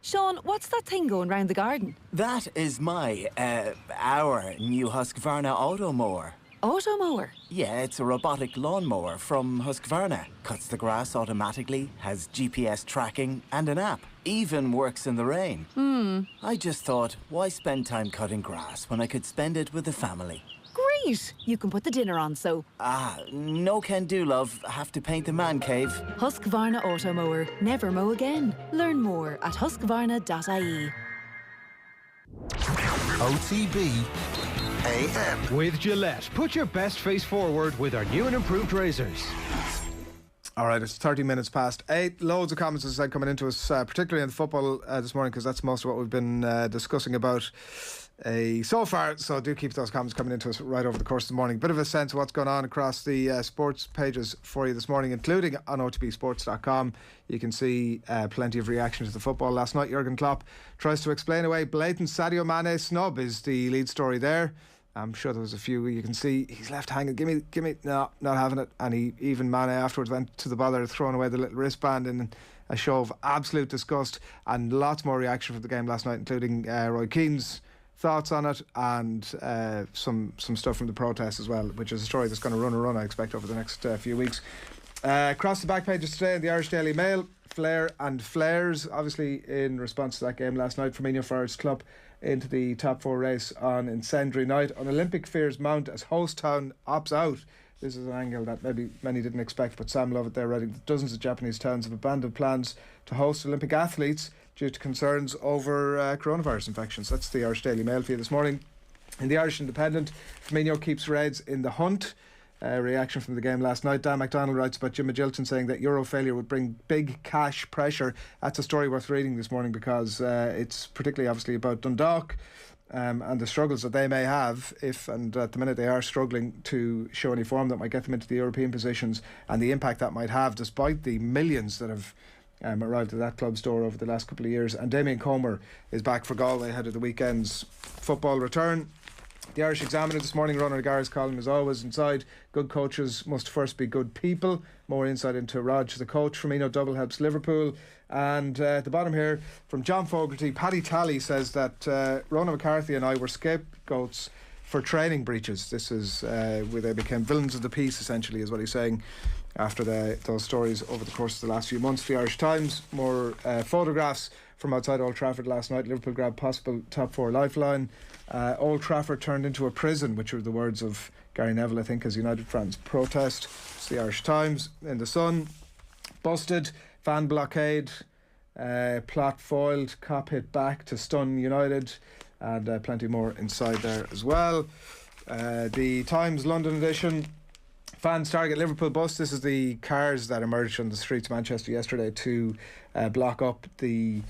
Sean, what's that thing going round the garden? That is our new Husqvarna auto mower. Auto mower? Yeah, it's a robotic lawnmower from Husqvarna. Cuts the grass automatically, has GPS tracking and an app. Even works in the rain. I just thought, why spend time cutting grass when I could spend it with the family? Great! You can put the dinner on, so... No can do, love. Have to paint the man cave. Husqvarna auto mower. Never mow again. Learn more at husqvarna.ie. OTB AM. With Gillette, put your best face forward with our new and improved razors. All right, it's 30 minutes past 8. Loads of comments, as I said, coming into us, particularly on football this morning, because that's most of what we've been discussing about so far. So do keep those comments coming into us right over the course of the morning. Bit of a sense of what's going on across the sports pages for you this morning, including on otbsports.com. You can see plenty of reaction to the football last night. Jurgen Klopp tries to explain away blatant Sadio Mane snub is the lead story there. I'm sure there was a few you can see he's left hanging. Give me, no, not having it. And even Mane afterwards went to the bother of throwing away the little wristband in a show of absolute disgust. And lots more reaction for the game last night, including Roy Keane's thoughts on it and some stuff from the protest as well, which is a story that's going to run, I expect, over the next few weeks. Across the back pages today in the Irish Daily Mail, Flair and Flares, obviously in response to that game last night. Firmino Forest Club into the top 4 race on incendiary night. On Olympic fears mount as host town opts out. This is an angle that maybe many didn't expect, but Sam Lovett there writing that dozens of Japanese towns have abandoned plans to host Olympic athletes due to concerns over coronavirus infections. That's the Irish Daily Mail for you this morning. In the Irish Independent, Firmino keeps Reds in the hunt. Reaction from the game last night. Dan MacDonald writes about Jim Magilton saying that Euro failure would bring big cash pressure. That's a story worth reading this morning because it's particularly obviously about Dundalk and the struggles that they may have if, and at the minute they are struggling to show any form that might get them into the European positions, and the impact that might have despite the millions that have arrived at that club's door over the last couple of years. And Damien Comer is back for Galway ahead of the weekend's football return. The Irish Examiner this morning, Ronald Garrett's column as always inside. Good coaches must first be good people. More insight into Rog the coach. Firmino double helps Liverpool. And at the bottom here, from John Fogarty, Paddy Talley says that Rona McCarthy and I were scapegoats for training breaches. This is where they became villains of the peace, essentially, is what he's saying after those stories over the course of the last few months. The Irish Times, more photographs from outside Old Trafford last night. Liverpool grabbed possible top 4 lifeline. Old Trafford turned into a prison, which are the words of Gary Neville, I think, as United fans protest. It's the Irish Times. In the Sun, busted, fan blockade, plot foiled, cop hit back to stun United, and plenty more inside there as well. The Times London edition, fans target Liverpool bus. This is the cars that emerged on the streets of Manchester yesterday to block up the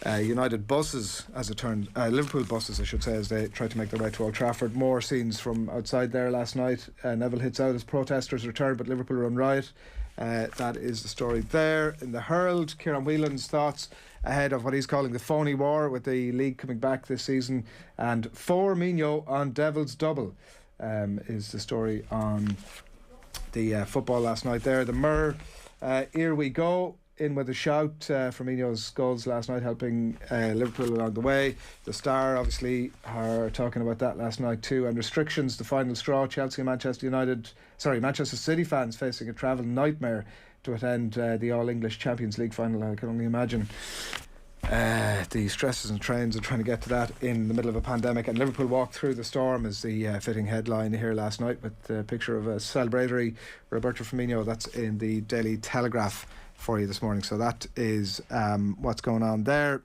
United buses, as it turned, Liverpool buses I should say, as they tried to make their way to Old Trafford. More scenes from outside there last night. Neville hits out as protesters return, but Liverpool run riot. That is the story there. In the Herald, Kieran Whelan's thoughts ahead of what he's calling the phony war, with the league coming back this season, and Firmino on Devil's double is the story on the football last night there. The Mirror, here we go, in with a shout. Firmino's goals last night helping Liverpool along the way. The Star obviously are talking about that last night too. And restrictions, the final straw. Chelsea and Manchester City fans facing a travel nightmare to attend the All-English Champions League final. I can only imagine the stresses and trains of trying to get to that in the middle of a pandemic. And Liverpool walked through the storm is the fitting headline here last night, with the picture of a celebratory Roberto Firmino. That's in the Daily Telegraph for you this morning. So that is what's going on there.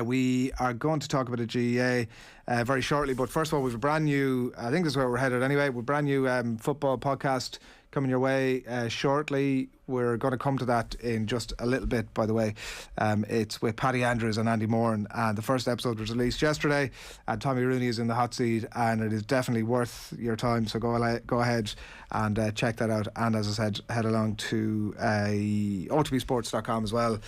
We are going to talk about a GAA very shortly, but first of all, we've a brand new, I think this is where we're headed anyway, we've a brand new football podcast coming your way shortly. We're going to come to that in just a little bit, by the way. It's with Paddy Andrews and Andy Moran, and the first episode was released yesterday, and Tommy Rooney is in the hot seat, and it is definitely worth your time, so go ahead and check that out. And as I said, head along to OTBsports.com as well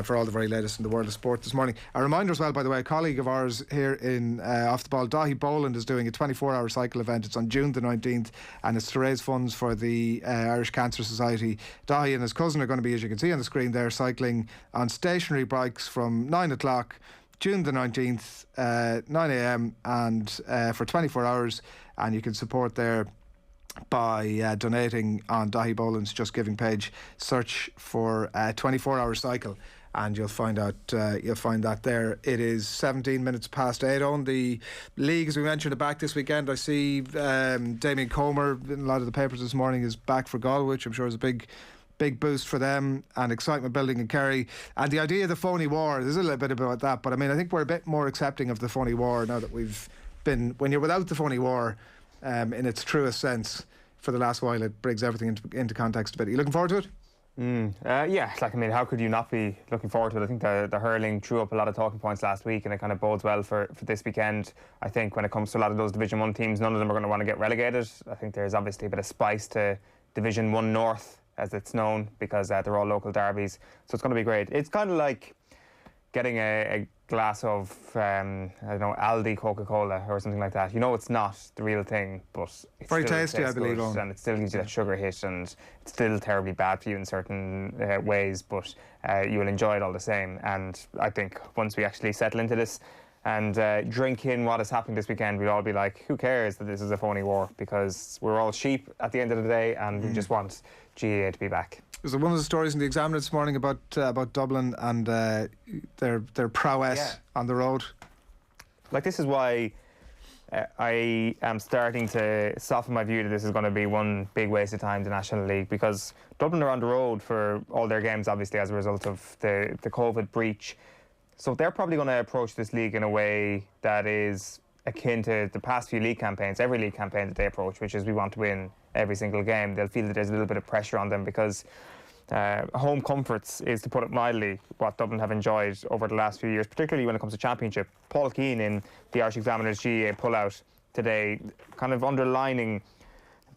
for all the very latest in the world of sport this morning. A reminder as well, by the way, a colleague of ours here in Off the Ball, Dahi Boland, is doing a 24-hour cycle event. It's on June the 19th, and it's to raise funds for the Irish Cancer Society. Dahi and his cousin are going to be, as you can see on the screen there, cycling on stationary bikes from 9 o'clock June the 19th, 9 a.m. and for 24 hours, and you can support there by donating on Dahi Boland's Just Giving page. Search for 24-hour cycle and you'll find that there. It is 17 minutes past 8 on the league, as we mentioned, back this weekend. I see Damien Comer in a lot of the papers this morning is back for Galway, which I'm sure is a big boost for them, and excitement building in Kerry. And the idea of the phony war, there's a little bit about that, but I mean, I think we're a bit more accepting of the phony war now that we've been, when you're without the phony war in its truest sense for the last while, it brings everything into context a bit. Are you looking forward to it? Yeah, like, I mean, how could you not be looking forward to it? I think the hurling threw up a lot of talking points last week, and it kind of bodes well for this weekend. I think when it comes to a lot of those Division 1 teams, none of them are going to want to get relegated. I think there's obviously a bit of spice to Division 1 North, as it's known, because they're all local derbies. So it's going to be great. It's kind of like getting a glass of, I don't know, Aldi Coca-Cola or something like that. You know, it's not the real thing, but it's very still tasty, I believe, good, and it still gives you that sugar hit, and it's still terribly bad for you in certain ways, but you will enjoy it all the same. And I think once we actually settle into this and drink in what is happening this weekend, we'll all be like, who cares that this is a phony war, because we're all sheep at the end of the day, and we just want GAA to be back. Was one of the stories in the Examiner this morning about Dublin and their prowess on the road? Like, this is why I am starting to soften my view that this is going to be one big waste of time, the National League, because Dublin are on the road for all their games, obviously, as a result of the COVID breach. So they're probably going to approach this league in a way that is akin to the past few league campaigns, every league campaign that they approach, which is we want to win every single game. They'll feel that there's a little bit of pressure on them because home comforts is, to put it mildly, what Dublin have enjoyed over the last few years, particularly when it comes to championship. Paul Keane in the Irish Examiner's GAA pullout today, kind of underlining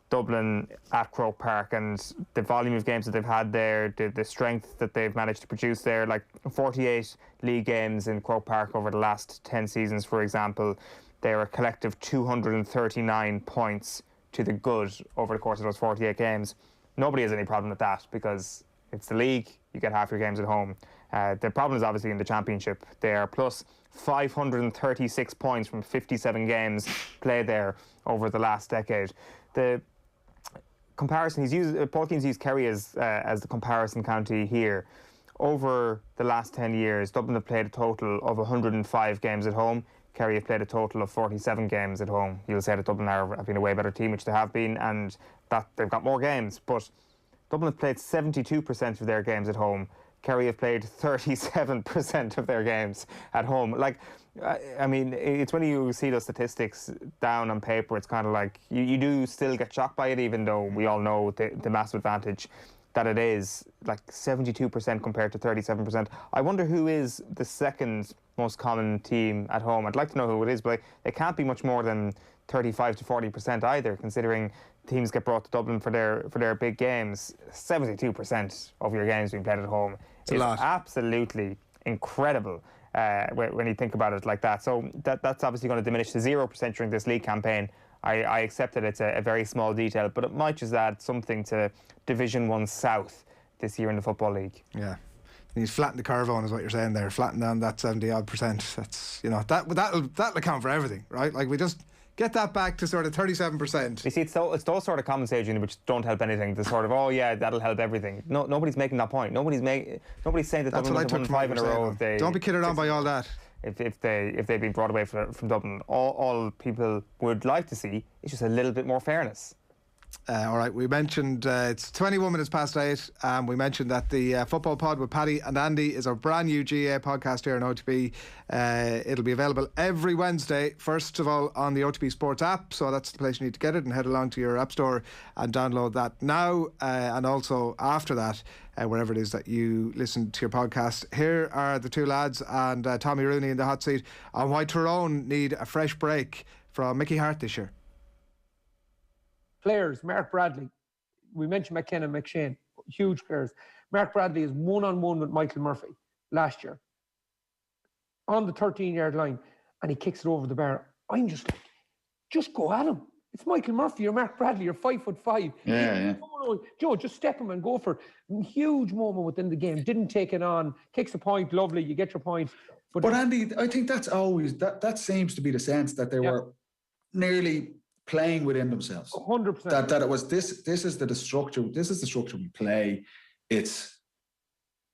Dublin at Croke Park and the volume of games that they've had there, the strength that they've managed to produce there, like 48 league games in Croke Park over the last 10 seasons, for example. They're a collective 239 points to the good over the course of those 48 games. Nobody has any problem with that because it's the league, you get half your games at home. The problem is obviously in the championship. They are plus 536 points from 57 games played there over the last decade. The comparison, Paul Keane's used Kerry as the comparison county here. Over the last 10 years, Dublin have played a total of 105 games at home. Kerry have played a total of 47 games at home. You'll say that Dublin have been a way better team, which they have been, and that they've got more games. But Dublin have played 72% of their games at home. Kerry have played 37% of their games at home. Like, I mean, it's when you see those statistics down on paper, it's kind of like you do still get shocked by it, even though we all know the massive advantage that it is, like 72% compared to 37%. I wonder who is the second most common team at home. I'd like to know who it is, but it can't be much more than 35 to 40% either, considering teams get brought to Dublin for their big games. 72% of your games being played at home is absolutely incredible when you think about it like that. So that's obviously going to diminish to 0% during this league campaign. I accept that it's a very small detail, but it might just add something to Division 1 South this year in the Football League. Yeah. You need to flatten the curve on, is what you're saying there. Flatten down that 70-odd%. That's, you know, that'll account for everything, right? Like, we just get that back to sort of 37%. You see, it's those sort of comments, Adrian, which don't help anything. The sort of, oh yeah, that'll help everything. No, nobody's making that point. Nobody's saying that Dublin would have won 5 in a row. Don't be kidded on by all that. If they've been brought away from Dublin, all people would like to see is just a little bit more fairness. All right, we mentioned it's 21 minutes past 8, and we mentioned that the Football Pod with Paddy and Andy is our brand new GAA podcast here on OTB. It'll be available every Wednesday, first of all on the OTB Sports app, so that's the place you need to get it, and head along to your app store and download that now, and also after that, wherever it is that you listen to your podcast. Here are the two lads and Tommy Rooney in the hot seat on why Tyrone need a fresh break from Mickey Hart this year. Players, Mark Bradley, we mentioned McKenna, McShane, huge players. Mark Bradley is one-on-one with Michael Murphy last year on the 13-yard line, and he kicks it over the bar. I'm just like, just go at him. It's Michael Murphy, you're Mark Bradley, you're 5'5". Yeah. Joe, just step him and go for it. Huge moment within the game. Didn't take it on. Kicks a point, lovely, you get your point. But Andy, I think that's always, that seems to be the sense that they were nearly playing within themselves. 100%. That it was this is the structure. This is the structure we play. It's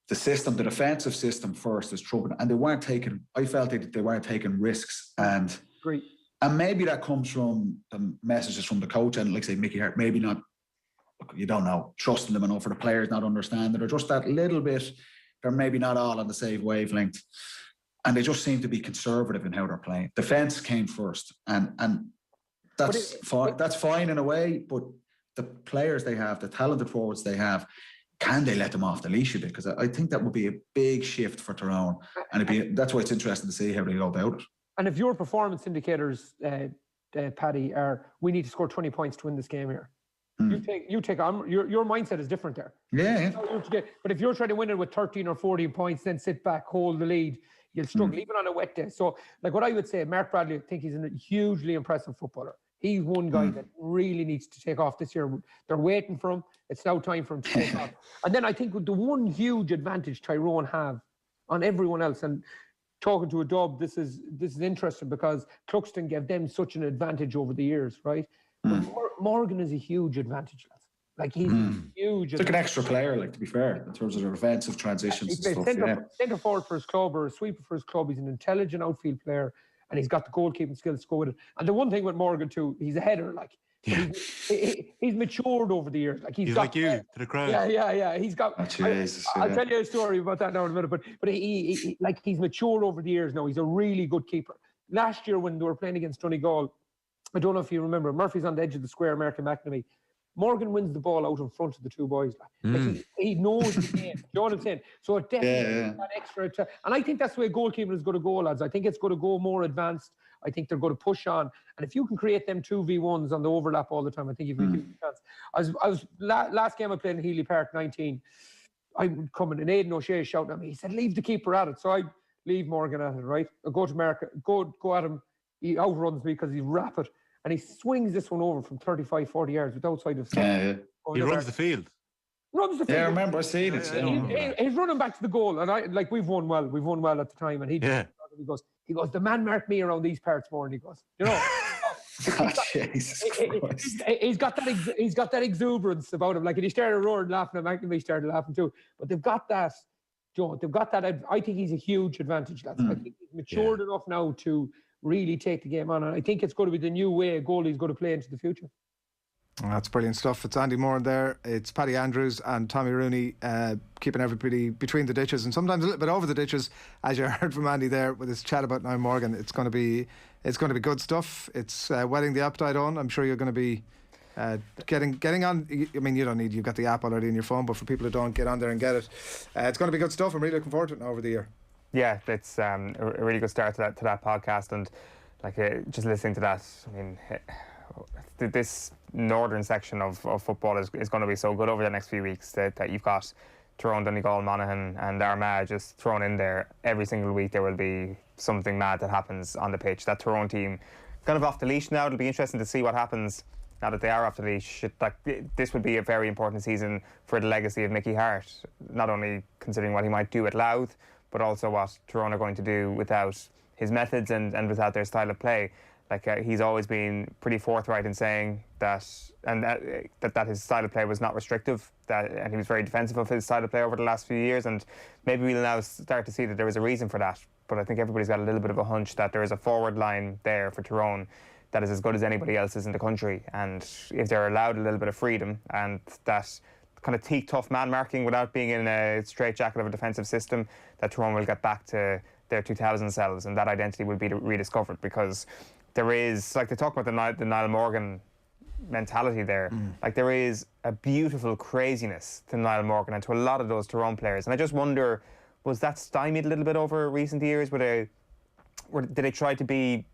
the system, the defensive system first is trouble, and they weren't taking. I felt they weren't taking risks, and great. And maybe that comes from the messages from the coach and, like say, Mickey Hart. Maybe not. You don't know, trusting them enough for the players not understanding, or just that little bit. They're maybe not all on the same wavelength, and they just seem to be conservative in how they're playing. Defense came first, and. That's fine. That's fine in a way, but the players they have, the talented forwards they have, can they let them off the leash a bit? Because I think that would be a big shift for Tyrone, and that's why it's interesting to see how they go about it. And if your performance indicators, Paddy, are we need to score 20 points to win this game here, you take on your mindset is different there. Yeah. But if you're trying to win it with 13 or 14 points, then sit back, hold the lead, you'll struggle even on a wet day. So, like what I would say, Mark Bradley, I think he's a hugely impressive footballer. He's one guy that really needs to take off this year. They're waiting for him. It's now time for him to take off. And then I think the one huge advantage Tyrone have on everyone else, and talking to a Dub, this is interesting because Cluxton gave them such an advantage over the years, right? But Morgan is a huge advantage, lads. Like he's huge. It's like an extra player, like, to be fair, in terms of the defensive transitions and stuff. Centre forward for his club or a sweeper for his club. He's an intelligent outfield player. And he's got the goalkeeping skills to go with it. And the one thing with Morgan too, he's a header. Like he's matured over the years. Like he's got, like you to the crowd. Yeah. He's got. I'll tell you a story about that now in a minute. But he like he's matured over the years now. He's a really good keeper. Last year when they were playing against Donegal, I don't know if you remember, Murphy's on the edge of the square, American McNamee. Morgan wins the ball out in front of the two boys. Like he knows the game. You know what I'm saying? So it definitely that extra. And I think that's the way goalkeeping is going to go, lads. I think it's going to go more advanced. I think they're going to push on. And if you can create them 2v1s on the overlap all the time, I think you've a huge chance. I was last game I played in Healy Park 19. I'm coming and Aidan O'Shea shouting at me. He said, leave the keeper at it. So I leave Morgan at it, right? I go to America, go at him. he outruns me because he's rapid, and he swings this one over from 35, 40 yards without side of stop. Yeah. He runs the field. Runs the field. Yeah, I remember I seen it. He's running back to the goal, and we've won well. We've won well at the time, and he goes, the man marked me around these parts more, and he goes, you know. Jesus Christ. He's got that exuberance about him. Like, and he started roaring, laughing, and McNamee started laughing too. But they've got that, Joe. They've got that. I think he's a huge advantage. I think he's matured enough now to really take the game on, and I think it's going to be the new way a goalie's going to play into the future. That's brilliant stuff. It's Andy Moran there. It's Paddy Andrews and Tommy Rooney keeping everybody between the ditches and sometimes a little bit over the ditches, as you heard from Andy there with his chat about Niall Morgan. It's going to be good stuff. It's whetting the appetite on. I'm sure you're going to be getting on. I mean, you've got the app already in your phone, but for people who don't, get on there and get it. It's going to be good stuff. I'm really looking forward to it now over the year. Yeah, it's a really good start to that podcast, and just listening to that, I mean, this northern section of football is going to be so good over the next few weeks that you've got Tyrone, Donegal, Monaghan and Armagh just thrown in there. Every single week there will be something mad that happens on the pitch. That Tyrone team kind of off the leash now. It'll be interesting to see what happens now that they are off the leash. This would be a very important season for the legacy of Mickey Hart, not only considering what he might do at Louth, but also what Tyrone are going to do without his methods and without their style of play. He's always been pretty forthright in saying that his style of play was not restrictive, and he was very defensive of his style of play over the last few years, and maybe we'll now start to see that there is a reason for that. But I think everybody's got a little bit of a hunch that there is a forward line there for Tyrone that is as good as anybody else's in the country, and if they're allowed a little bit of freedom and that kind of teak tough man marking without being in a straitjacket of a defensive system, that Tyrone will get back to their 2000 selves, and that identity will be rediscovered, because there is, they talk about the Niall Morgan mentality there. There is a beautiful craziness to Niall Morgan and to a lot of those Tyrone players. And I just wonder, was that stymied a little bit over recent years? Did they try to be,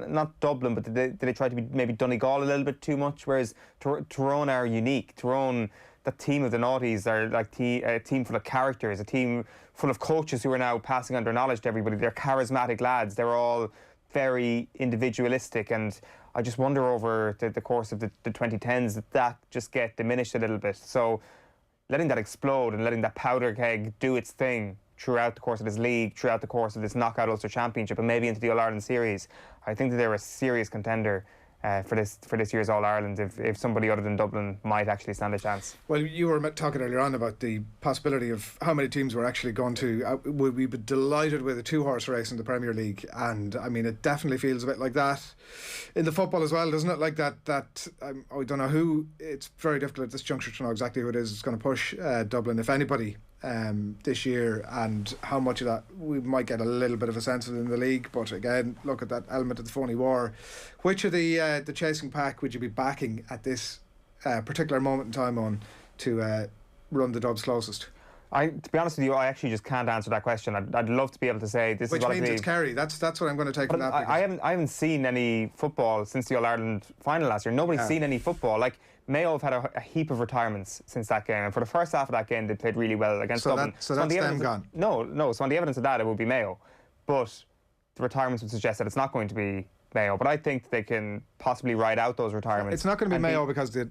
not Dublin, but did they try to be maybe Donegal a little bit too much? Whereas Tyrone are unique. Tyrone, the team of the noughties, are a team full of characters, a team full of coaches who are now passing on their knowledge to everybody. They're charismatic lads. They're all very individualistic, and I just wonder over the course of the 2010s that just get diminished a little bit. So letting that explode and letting that powder keg do its thing throughout the course of this league, throughout the course of this Knockout Ulster Championship, and maybe into the All-Ireland Series, I think that they're a serious contender for this year's All-Ireland if somebody other than Dublin might actually stand a chance. Well, you were talking earlier on about the possibility of how many teams were actually going to. Would we be delighted with a 2-horse race in the Premier League? And I mean, it definitely feels a bit like that in the football as well, doesn't it? Like that I don't know who. It's very difficult at this juncture to know exactly who it is that's going to push Dublin, if anybody, this year, and how much of that we might get a little bit of a sense of in the league. But again, look at that element of the phony war. Which of the chasing pack would you be backing at this particular moment in time on to run the Dubs closest? To be honest with you, I actually just can't answer that question. I'd love to be able to say this Which is what means it's Kerry. That's what I'm going to take from that. I haven't seen any football since the All-Ireland final last year. Nobody's seen any football. Mayo have had a heap of retirements since that game, and for the first half of that game they played really well against Dublin. So that's them gone? No. So on the evidence of that, it would be Mayo. But the retirements would suggest that it's not going to be Mayo. But I think they can possibly ride out those retirements. It's not going to be Mayo because the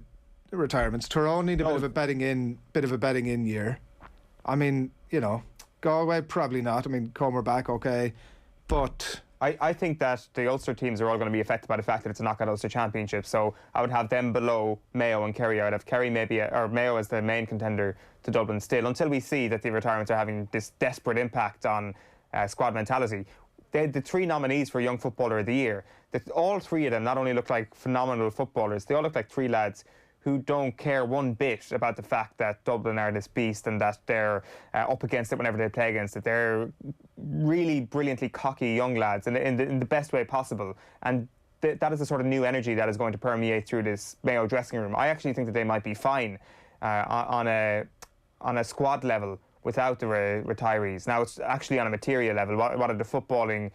retirements. Tyrone need a bit of a betting in year. I mean, Galway probably not. I mean, Comer back, okay, but I think that the Ulster teams are all going to be affected by the fact that it's a Knockout Ulster Championship. So I would have them below Mayo and Kerry. I'd have Kerry or Mayo as the main contender to Dublin still, until we see that the retirements are having this desperate impact on squad mentality. The 3 nominees for Young Footballer of the Year, all 3 of them not only look like phenomenal footballers, they all look like 3 lads who don't care one bit about the fact that Dublin are this beast and that they're up against it whenever they play against it. They're really brilliantly cocky young lads in the best way possible. And that is the sort of new energy that is going to permeate through this Mayo dressing room. I actually think that they might be fine on a squad level without the retirees. Now, it's actually on a material level. What are the footballing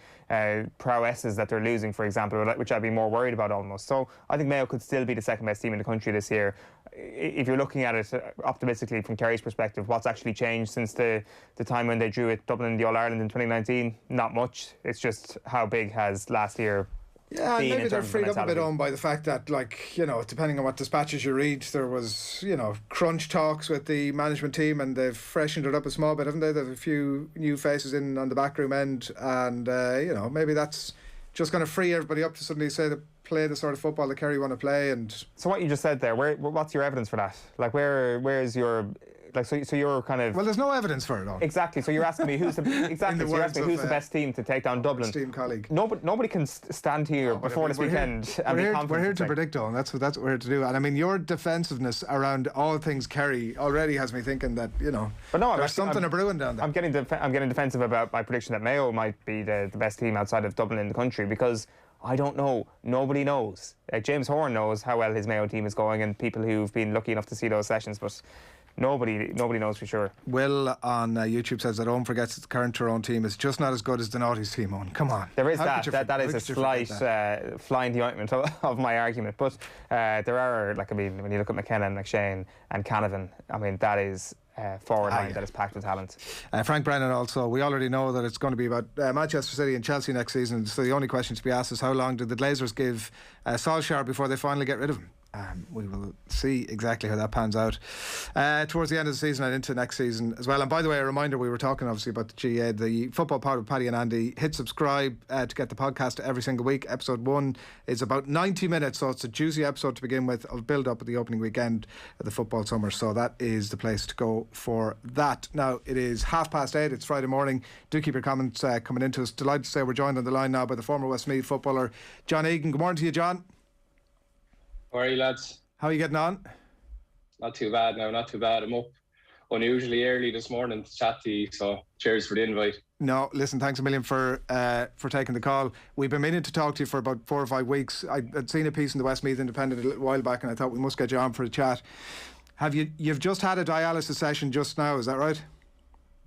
prowesses that they're losing, for example, which I'd be more worried about almost. So I think Mayo could still be the second best team in the country this year. If you're looking at it optimistically from Kerry's perspective, what's actually changed since the time when they drew at Dublin in the All-Ireland in 2019? Not much. It's just how big has last year Yeah, and seen maybe in they're terms of freed up a bit mentality. on by the fact that, like, you know, depending on what dispatches you read, there was, you know, crunch talks with the management team, and they've freshened it up a small bit, haven't they? There's a few new faces in on the backroom end, and you know, maybe that's just going to free everybody up to suddenly say to play the sort of football that Kerry want to play. And So what you just said there, what's your evidence for that? Like, where is your, like, so you're kind of... well, there's no evidence for it all. Exactly. So you're asking me who's the exactly. So you're asking me who's the best team to take down Dublin. Esteemed colleague. Nobody can stand here before this weekend and be confident. We're here and to say- predict, Owen. That's what we're here to do. And I mean, your defensiveness around all things Kerry already has me thinking that, you know, But no, there's something brewing down there. I'm getting defensive about my prediction that Mayo might be the best team outside of Dublin in the country, because I don't know. Nobody knows. James Horan knows how well his Mayo team is going, and people who've been lucky enough to see those sessions, but nobody knows for sure. Will on YouTube says that Owen forgets that the current Tyrone team is just not as good as the Naughties team, Owen. Come on. There is How that. could you That is how a could you forget slight that? fly in the ointment of my argument. But there are, like, I mean, when you look at McKenna and McShane and Canavan, I mean, that is forward line that is packed with talent. Frank Brennan also, we already know that it's going to be about Manchester City and Chelsea next season, so the only question to be asked is how long did the Glazers give Solskjaer before they finally get rid of him? We will see exactly how that pans out towards the end of the season and into next season as well. And by the way, a reminder, we were talking obviously about the GAA, the football pod with Paddy and Andy. Hit subscribe to get the podcast every single week. Episode 1 is about 90 minutes, so it's a juicy episode to begin with of build up at the opening weekend of the football summer, so that is the place to go for that. Now it is 8:30, it's Friday morning. Do keep your comments coming into us. Delighted to say we're joined on the line now by the former Westmeath footballer John Egan. Good morning to you, John. How are you, lads? How are you getting on? Not too bad now, not too bad. I'm up unusually early this morning to chat to you, so cheers for the invite. No, listen, thanks a million for taking the call. We've been meaning to talk to you for about 4 or 5 weeks. I'd seen a piece in the Westmeath Independent a little while back, and I thought we must get you on for a chat. You've just had a dialysis session just now, is that right?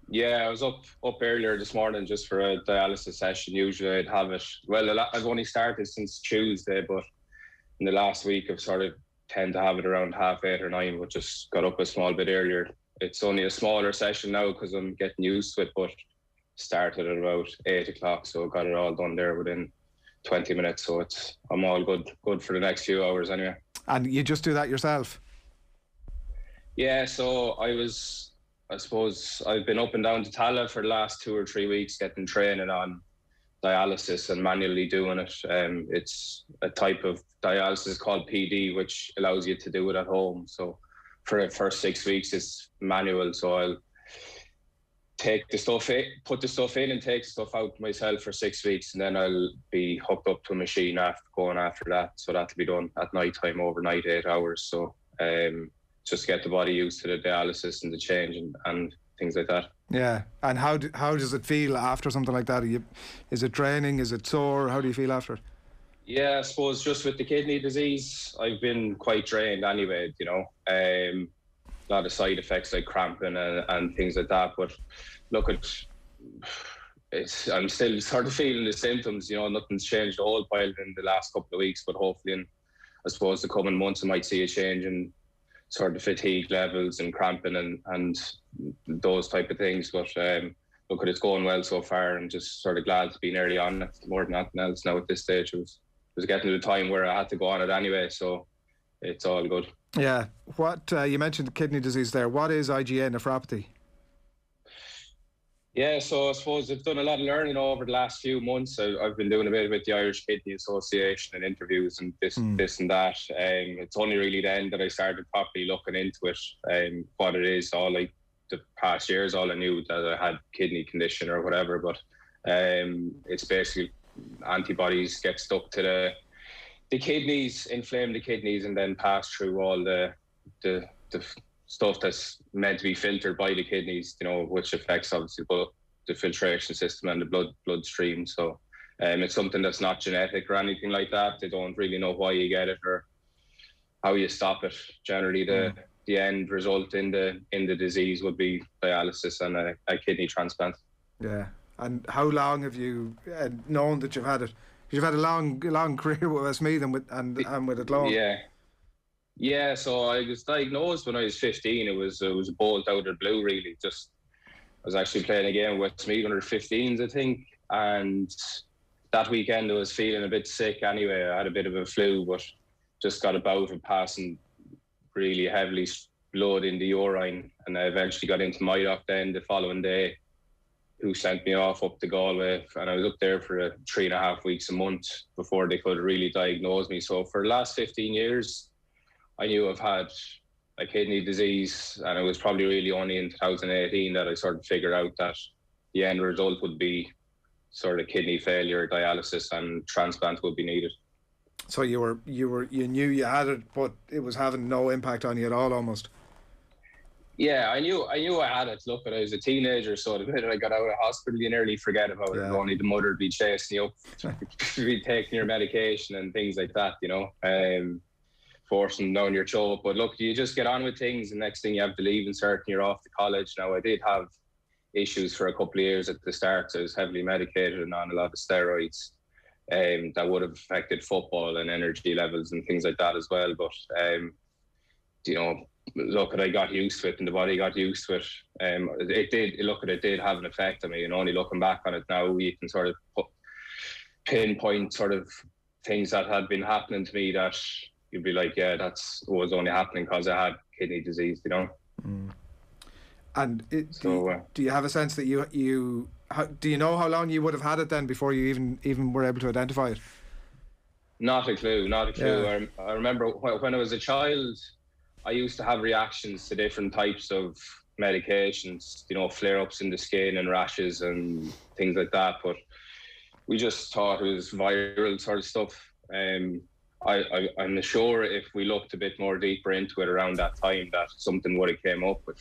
Yeah, I was up earlier this morning just for a dialysis session. Usually I'd have it, well, I've only started since Tuesday, but in the last week I've sort of tend to have it around 8:30 or 9, but just got up a small bit earlier. It's only a smaller session now because I'm getting used to it, but started at about 8 o'clock, so got it all done there within 20 minutes. So I'm all good for the next few hours anyway. And you just do that yourself? Yeah, so I suppose I've been up and down to Tala for the last 2 or 3 weeks getting training on dialysis and manually doing it. It's a type of dialysis called PD, which allows you to do it at home. So for the first 6 weeks, it's manual. So I'll take the stuff in, put the stuff in and take the stuff out myself for 6 weeks. And then I'll be hooked up to a machine after that. So that'll be done at night time, overnight, 8 hours. So just get the body used to the dialysis and the change and things like that. Yeah, and how does it feel after something like that? Is it draining? Is it sore? How do you feel after it? Yeah, I suppose just with the kidney disease, I've been quite drained anyway, you know. A lot of side effects like cramping and things like that. But look, I'm still sort of feeling the symptoms, you know. Nothing's changed a whole pile in the last couple of weeks, but hopefully in, I suppose, the coming months I might see a change in sort of fatigue levels and cramping and those type of things. But look, it's going well so far. I'm just sort of glad to be nearly on it more than anything else now at this stage. It was getting to the time where I had to go on it anyway, so it's all good. Yeah. What you mentioned the kidney disease there. What is IgA nephropathy? Yeah, so I suppose I've done a lot of learning over the last few months. I've been doing a bit with the Irish Kidney Association and interviews and this and that. It's only really then that I started properly looking into it, what it is. All like the past years, all I knew that I had kidney condition or whatever. But it's basically antibodies get stuck to the kidneys, inflame the kidneys, and then pass through all the stuff that's meant to be filtered by the kidneys, you know, which affects obviously both the filtration system and the bloodstream. So it's something that's not genetic or anything like that. They don't really know why you get it or how you stop it. Generally, the end result in the disease would be dialysis and a kidney transplant. Yeah. And how long have you known that you've had it? You've had a long career with Westmeath and with it long. Yeah, so I was diagnosed when I was 15. It was a bolt out of the blue, really. Just I was actually playing a game with Westmeath under 15s, I think, and that weekend I was feeling a bit sick anyway. I had a bit of a flu, but just got a bout of passing really heavily blood in the urine, and I eventually got into Mydock then the following day, who sent me off up to Galway, and I was up there for 3.5 weeks, a month before they could really diagnose me. So for the last 15 years, I knew I've had a kidney disease, and it was probably really only in 2018 that I sort of figured out that the end result would be sort of kidney failure, dialysis, and transplant would be needed. So you knew you had it, but it was having no impact on you at all, almost. Yeah, I knew I had it. Look, I was a teenager, so the minute I got out of hospital, you nearly forget about it. Only the mother would be chasing you up, be taking your medication and things like that, you know, forcing down your throat. But look, you just get on with things, and next thing you have to leave and start, and you're off to college. Now, I did have issues for a couple of years at the start. So I was heavily medicated and on a lot of steroids. That would have affected football and energy levels and things like that as well. But, you know, look, I got used to it, and the body got used to it. It did have an effect on me, and only looking back on it now, you can sort of pinpoint sort of things that had been happening to me that you'd be like, yeah, was only happening because I had kidney disease, you know. And do you have a sense that do you know how long you would have had it then before you even were able to identify it? Not a clue. Yeah. I remember when I was a child, I used to have reactions to different types of medications, you know, flare-ups in the skin and rashes and things like that. But we just thought it was viral sort of stuff. I'm sure if we looked a bit more deeper into it around that time, that something would have came up. But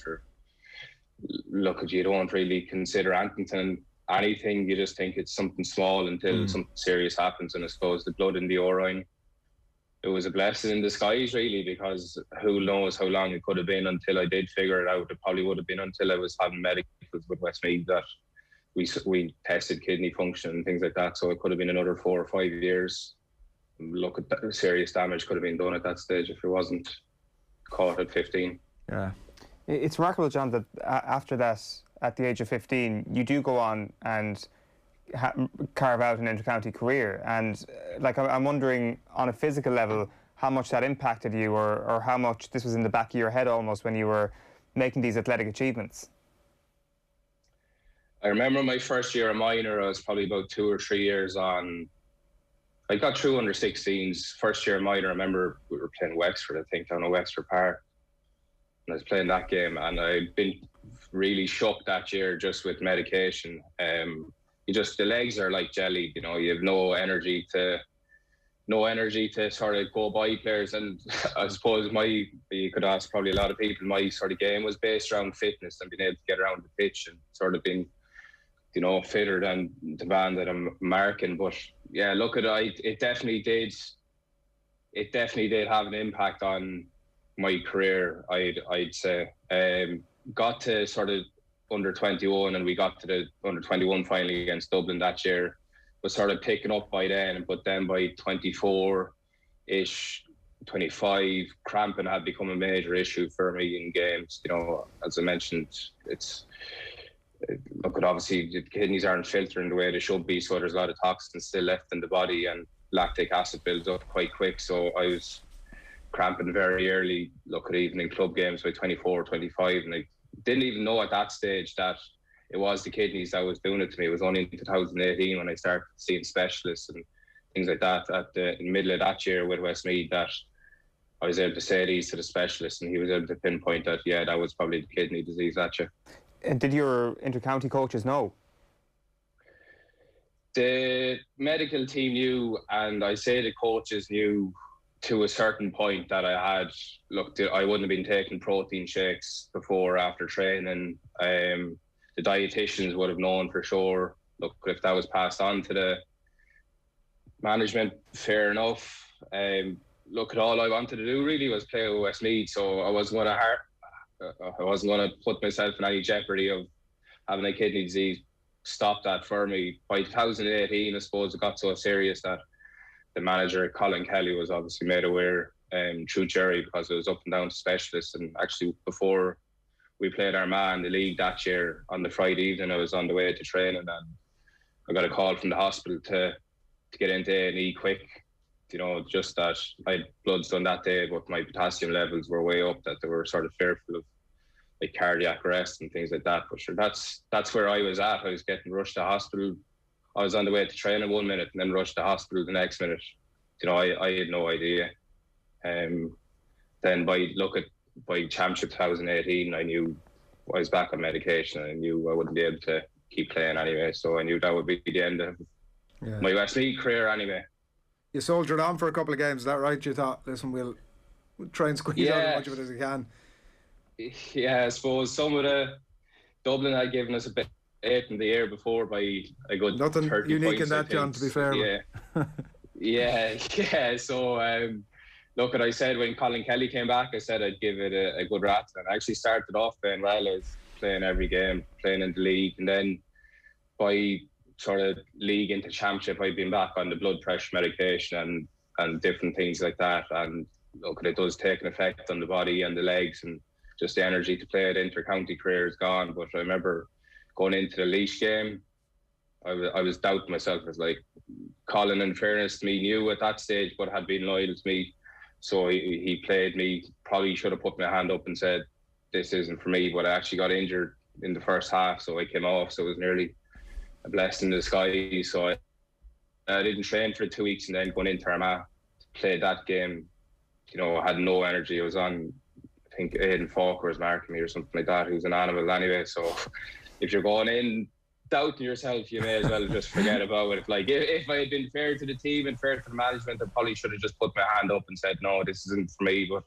look, you don't really consider anything. You just think it's something small until something serious happens. And I suppose the blood in the urine, it was a blessing in disguise, really, because who knows how long it could have been until I did figure it out. It probably would have been until I was having medicals with Westmeath that we tested kidney function and things like that. So it could have been another 4 or 5 years. Look, at that, serious damage could have been done at that stage if it wasn't caught at 15. Yeah. It's remarkable, John, that after that, at the age of 15, you do go on and carve out an inter-county career. And I'm wondering, on a physical level, how much that impacted you, or how much this was in the back of your head almost when you were making these athletic achievements. I remember my first year of minor, I was probably about 2 or 3 years on. I got through under 16s. First year of minor, I remember we were playing Wexford, I think, down at Wexford Park. And I was playing that game, and I'd been really shocked that year just with medication. The legs are like jelly, you know, you have no energy to sort of go by players. And I suppose you could ask probably a lot of people, my sort of game was based around fitness and being able to get around the pitch and sort of being, you know, fitter than the man that I'm marking. But yeah, look at it, it definitely did have an impact on my career, I'd say. Got to sort of under 21, and we got to the under 21 final against Dublin that year. Was sort of picking up by then, but then by 24-ish, 25, cramping had become a major issue for me in games. You know, as I mentioned, obviously the kidneys aren't filtering the way they should be, so there's a lot of toxins still left in the body, and lactic acid builds up quite quick. So I was cramping very early, even in club games by 24, 25, and I didn't even know at that stage that it was the kidneys that was doing it to me. It was only in 2018 when I started seeing specialists and things like that in the middle of that year with Westmeath that I was able to say these to the specialist, and he was able to pinpoint that, yeah, that was probably the kidney disease that year. And did your inter-county coaches know? The medical team knew, and I say the coaches knew to a certain point that I had, I wouldn't have been taking protein shakes before or after training. The dietitians would have known for sure. Look, if that was passed on to the management, fair enough. All I wanted to do really was play with Westmeath, so I wasn't going to put myself in any jeopardy of having a kidney disease. Stop that for me. By 2018, I suppose it got so serious that the manager, Colin Kelly, was obviously made aware through Jerry, because it was up and down to specialists. And actually, before we played Armagh in the league that year, on the Friday evening, I was on the way to training, and I got a call from the hospital to to get into A&E quick. You know, just that I had bloods done that day, but my potassium levels were way up, that they were sort of fearful of like cardiac arrest and things like that. But sure, that's where I was at. I was getting rushed to hospital. I was on the way to training 1 minute and then rushed to hospital the next minute. You know, I had no idea. Then by Championship 2018, I knew I was back on medication and I knew I wouldn't be able to keep playing anyway. So I knew that would be the end of my Westmeath career anyway. You soldiered on for a couple of games, is that right? You thought, listen, we'll try and squeeze out as much of it as we can. Yeah, I suppose some of the Dublin had given us a bit in the year before by a good nothing 30 unique points, in that, John, to be fair. Yeah. So look, I said when Colin Kelly came back, I said I'd give it a good rat, and I actually started off playing well. I was playing every game, playing in the league, and then by sort of league into championship, I've been back on the blood pressure medication and different things like that. And look, it does take an effect on the body and the legs, and just the energy to play. The inter-county career is gone. But I remember going into the Laois game, I was doubting myself. I was like, Colin, in fairness to me, knew at that stage but had been loyal to me. So he played me. Probably should have put my hand up and said, this isn't for me. But I actually got injured in the first half, so I came off. So it was nearly a blessing in disguise. So I didn't train for 2 weeks, and then going into Armagh, played that game. You know, I had no energy. I was on, I think Aidan Falker was marking me or something like that, who's an animal anyway. So if you're going in doubting yourself, you may as well just forget about it. Like, if I had been fair to the team and fair to the management, I probably should have just put my hand up and said, no, this isn't for me. But,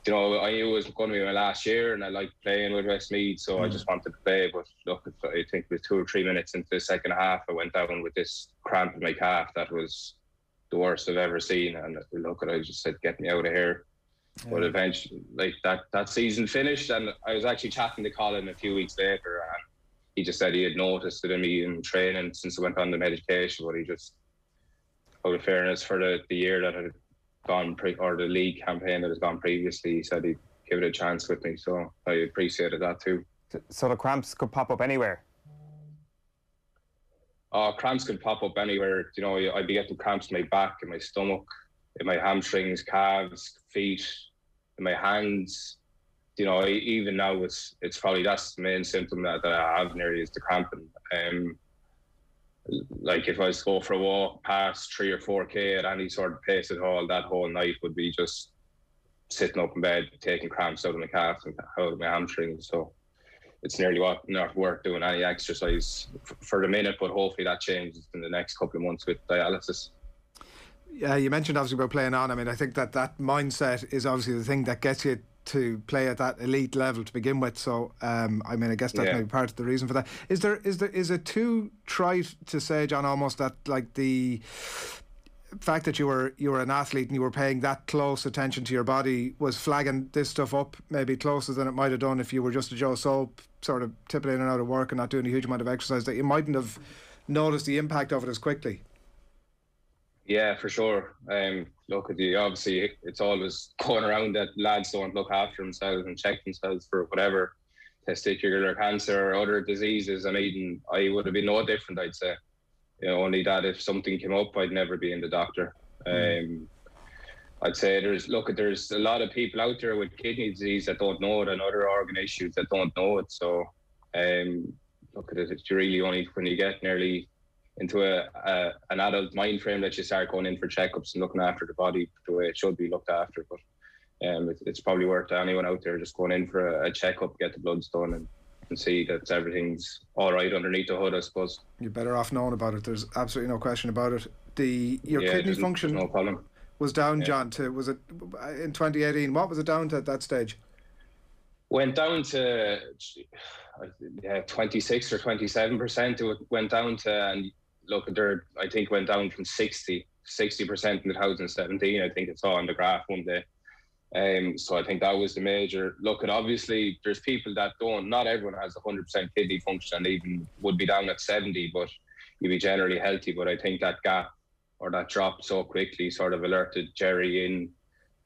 you know, I knew it was going to be my last year, and I liked playing with Westmeath, so I just wanted to play. But look, I think it was 2 or 3 minutes into the second half, I went down with this cramp in my calf that was the worst I've ever seen. And look, I just said, get me out of here. Yeah. But eventually, like that season finished, and I was actually chatting to Colin a few weeks later, and he just said he had noticed it in me in training since I went on the medication. But he just, out of fairness for the year that had gone or the league campaign that has gone previously, he said he'd give it a chance with me. So I appreciated that too. So the cramps could pop up anywhere? Oh, cramps could pop up anywhere. You know, I'd be getting cramps in my back, in my stomach, in my hamstrings, calves, feet, in my hands. You know, even now it's probably that's the main symptom that I have nearly is the cramping. Like if I was to go for a walk past 3 or 4K at any sort of pace at all, that whole night would be just sitting up in bed, taking cramps out of my calves and out of my hamstrings. So it's nearly not worth doing any exercise for the minute, but hopefully that changes in the next couple of months with dialysis. Yeah, you mentioned obviously about playing on. I mean, I think that mindset is obviously the thing that gets you to play at that elite level to begin with. So, I mean, I guess that's maybe part of the reason for that. Is it too trite to say, John, almost that like the fact that you were an athlete and you were paying that close attention to your body was flagging this stuff up maybe closer than it might have done if you were just a Joe Soap, sort of tipping in and out of work and not doing a huge amount of exercise, that you mightn't have noticed the impact of it as quickly? Yeah, for sure. Look, obviously it's always going around that lads don't look after themselves and check themselves for whatever testicular cancer or other diseases. I mean, I would have been no different, I'd say. You know, only that if something came up, I'd never be in the doctor. I'd say there's a lot of people out there with kidney disease that don't know it, and other organ issues that don't know it. So, look at it. It's really only when you get nearly into an adult mind frame that you start going in for checkups and looking after the body the way it should be looked after. But it's probably worth anyone out there just going in for a checkup, get the bloods done, and see that everything's all right underneath the hood, I suppose. You're better off knowing about it. There's absolutely no question about it. Your kidney function no problem. Was down, John, was it in 2018? What was it down to at that stage? Went down to 26 or 27%. It went down to, and look, I think went down from 60% in 2017. I think it's all on the graph one day. So I think that was the major. Look, and obviously there's people that not everyone has 100% kidney function and even would be down at 70, but you'd be generally healthy. But I think that gap or that drop so quickly sort of alerted Jerry in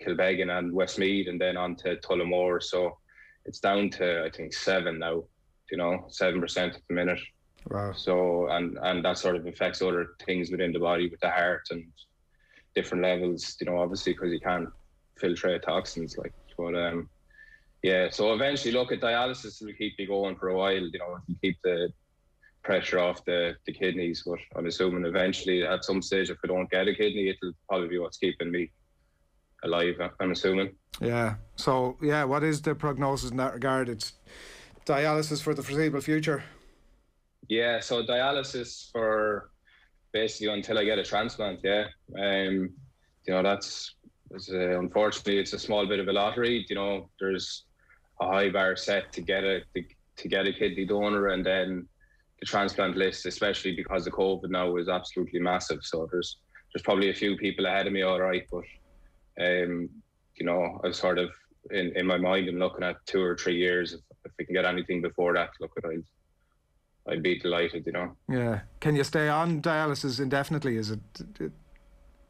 Kilbeggan and Westmeath and then on to Tullamore. So it's down to, I think, 7 now, 7% at the minute. Wow. So and that sort of affects other things within the body, with the heart and different levels, you know, obviously, because you can't filtrate toxins, like. But yeah, so eventually, look, at dialysis will keep me going for a while, you know, to keep the pressure off the kidneys. But I'm assuming eventually, at some stage, if I don't get a kidney, it'll probably be what's keeping me alive, I'm assuming. Yeah. So, yeah, what is the prognosis in that regard? It's dialysis for the foreseeable future? Yeah, so dialysis for basically until I get a transplant, yeah. You know, unfortunately, it's a small bit of a lottery. You know, there's a high bar set to get a kidney donor, and then the transplant list, especially because of COVID now, is absolutely massive. So there's probably a few people ahead of me, all right, but you know, I sort of in my mind, I'm looking at 2 or 3 years. If we can get anything before that, look, I'd be delighted, you know. Yeah. Can you stay on dialysis indefinitely? Is it?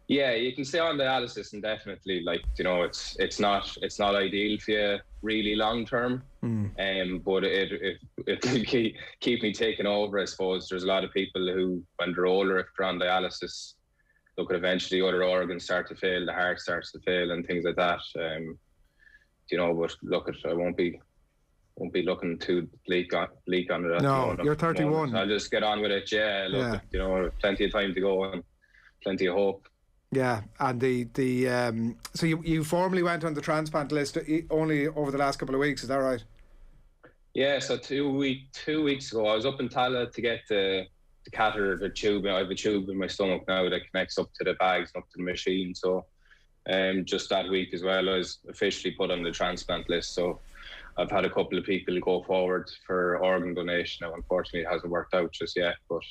Yeah, you can stay on dialysis indefinitely. Like, you know, it's not ideal for you really long term. But it can keep me taking over, I suppose. There's a lot of people who, when they're older, if they're on dialysis, look, eventually other organs start to fail, the heart starts to fail, and things like that. You know, but look, I won't be looking too bleak on it. No, you're 31. I'll just get on with it. Yeah, look, you know, plenty of time to go and plenty of hope. Yeah, and so you formally went on the transplant list only over the last couple of weeks, is that right? Yeah, so 2 weeks ago, I was up in Tala to get the catheter, the tube. I have a tube in my stomach now that connects up to the bags and up to the machine. So just that week as well, I was officially put on the transplant list. So I've had a couple of people go forward for organ donation. Now, unfortunately, it hasn't worked out just yet, but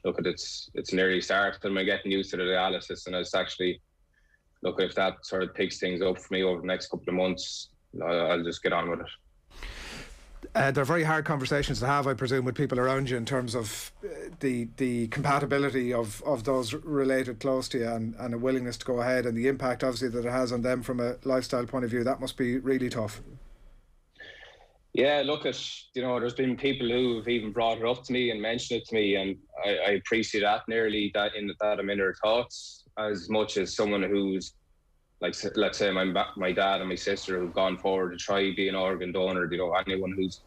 look, it's nearly started. I'm getting used to the dialysis, and it's actually, look, if that sort of picks things up for me over the next couple of months, I'll just get on with it. They're very hard conversations to have, I presume, with people around you in terms of the compatibility of those related close to you, and a willingness to go ahead, and the impact obviously that it has on them from a lifestyle point of view. That must be really tough. Yeah, look, you know, there's been people who've even brought it up to me and mentioned it to me, and I appreciate that nearly that I'm in their thoughts as much as someone who's, like, let's say my dad and my sister who've gone forward to try being an organ donor. You know, anyone who's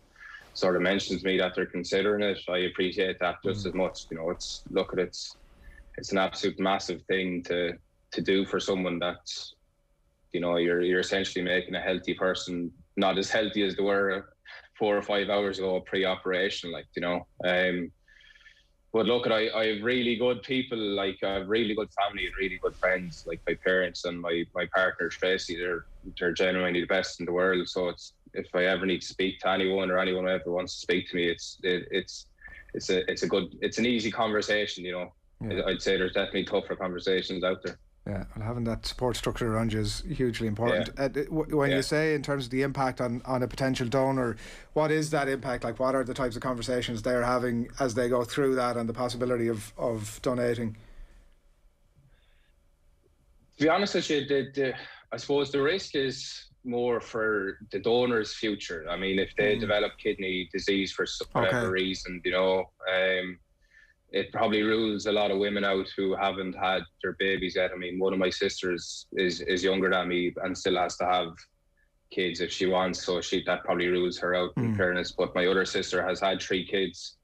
sort of mentioned to me that they're considering it, I appreciate that just as much. You know, it's an absolute massive thing to do for someone that's, you know, you're essentially making a healthy person not as healthy as they were 4 or 5 hours ago pre-operation, like, you know. But look, I have really good people, like I have really good family and really good friends, like my parents and my partner Tracy. They're genuinely the best in the world. So if I ever need to speak to anyone, or anyone ever wants to speak to me, it's an easy conversation, you know. Yeah. I'd say there's definitely tougher conversations out there. Yeah, and having that support structure around you is hugely important. Yeah. When you say in terms of the impact on a potential donor, what is that impact like? What are the types of conversations they're having as they go through that and the possibility of donating? To be honest with you, I suppose the risk is more for the donor's future. I mean, if they develop kidney disease for whatever reason, you know, it probably rules a lot of women out who haven't had their babies yet. I mean, one of my sisters is younger than me and still has to have kids if she wants, so that probably rules her out, in fairness. But my other sister has had 3 kids,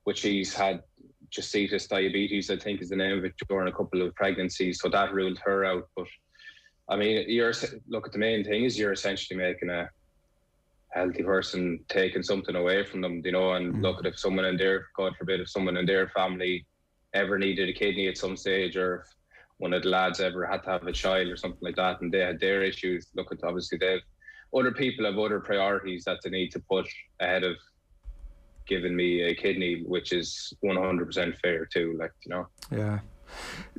which she's had gestatus diabetes, I think is the name of it, during a couple of pregnancies, so that ruled her out. But I mean, look, the main thing is you're essentially making a healthy person taking something away from them, you know. And look, if someone in their, God forbid, if someone in their family ever needed a kidney at some stage, or if one of the lads ever had to have a child or something like that, and they had their issues, look, at obviously other people have other priorities that they need to put ahead of giving me a kidney, which is 100% fair too, like, you know. Yeah.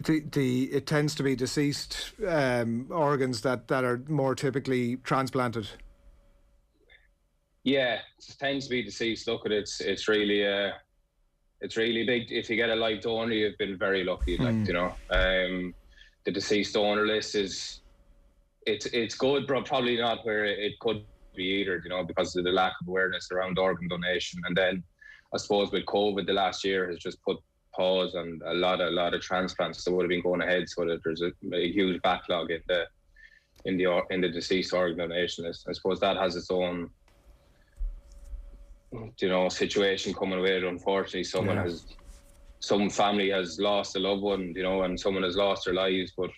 It tends to be deceased organs that are more typically transplanted. Yeah, it tends to be deceased. Look, it's really big. If you get a live donor, you've been very lucky. Like, you know, the deceased donor list it's good, but probably not where it could be either. You know, because of the lack of awareness around organ donation. And then I suppose with COVID the last year has just put pause on a lot of transplants that would have been going ahead, so that there's a huge backlog in the deceased organ donation list. I suppose that has its own, situation coming with it. Unfortunately, some family has lost a loved one, and someone has lost their lives, but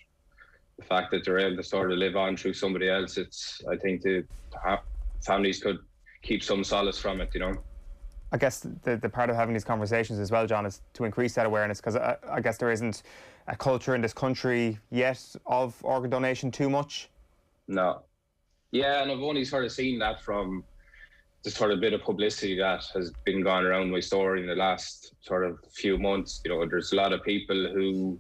the fact that they're able to sort of live on through somebody else, I think families could keep some solace from it, I guess the part of having these conversations as well, John, is to increase that awareness, because I guess there isn't a culture in this country yet of organ donation too much. No. Yeah, and I've only sort of seen that from the sort of bit of publicity that has been going around my story in the last sort of few months. There's a lot of people who,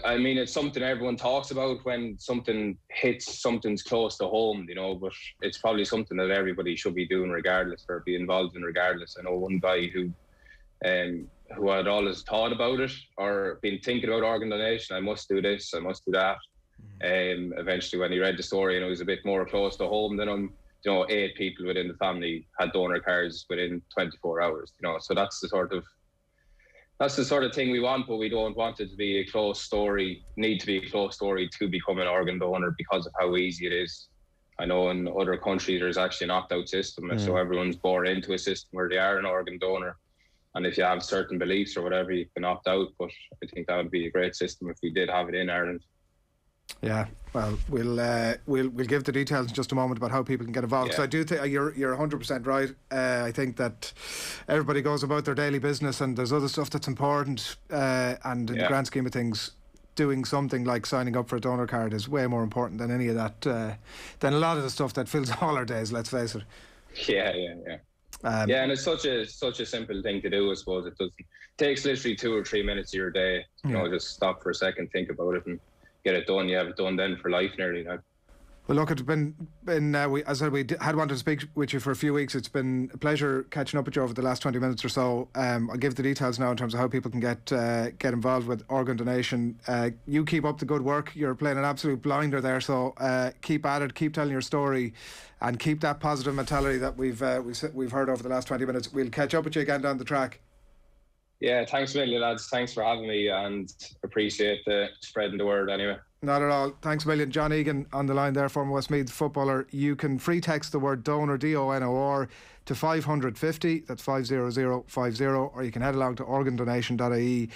I mean, it's something everyone talks about when something's close to home, but it's probably something that everybody should be doing regardless, or be involved in regardless. I know one guy who had always thought about it or been thinking about organ donation. I must do this, I must do that. Eventually, when he read the story and it was a bit more close to home than him, 8 people within the family had donor cards within 24 hours. So that's the sort of thing we want, but we don't want it to be a close story. Need to be a close story to become an organ donor because of how easy it is. I know in other countries there's actually an opt-out system, so everyone's born into a system where they are an organ donor, and if you have certain beliefs or whatever, you can opt out. But I think that would be a great system if we did have it in Ireland. Yeah, well, we'll give the details in just a moment about how people can get involved. Because I do think you're 100% right. I think that everybody goes about their daily business, and there's other stuff that's important. And in the grand scheme of things, doing something like signing up for a donor card is way more important than any of that. Than a lot of the stuff that fills all our days. Let's face it. Yeah. And it's such a simple thing to do. I suppose it takes literally 2 or 3 minutes of your day. Just stop for a second, think about it, and get it done. You have it done then for life nearly now. Well, look, it's been as I said, we had wanted to speak with you for a few weeks. It's been a pleasure catching up with you over the last 20 minutes or so. I'll give the details now in terms of how people can get involved with organ donation. You keep up the good work. You're playing an absolute blinder there, so keep at it, keep telling your story, and keep that positive mentality that we've heard over the last 20 minutes. We'll catch up with you again down the track. Yeah, thanks a million, lads. Thanks for having me, and appreciate spreading the word anyway. Not at all. Thanks a million. John Egan on the line there, former Westmeath footballer. You can free text the word donor, DONOR, to 550. That's 50050, or you can head along to organdonation.ie.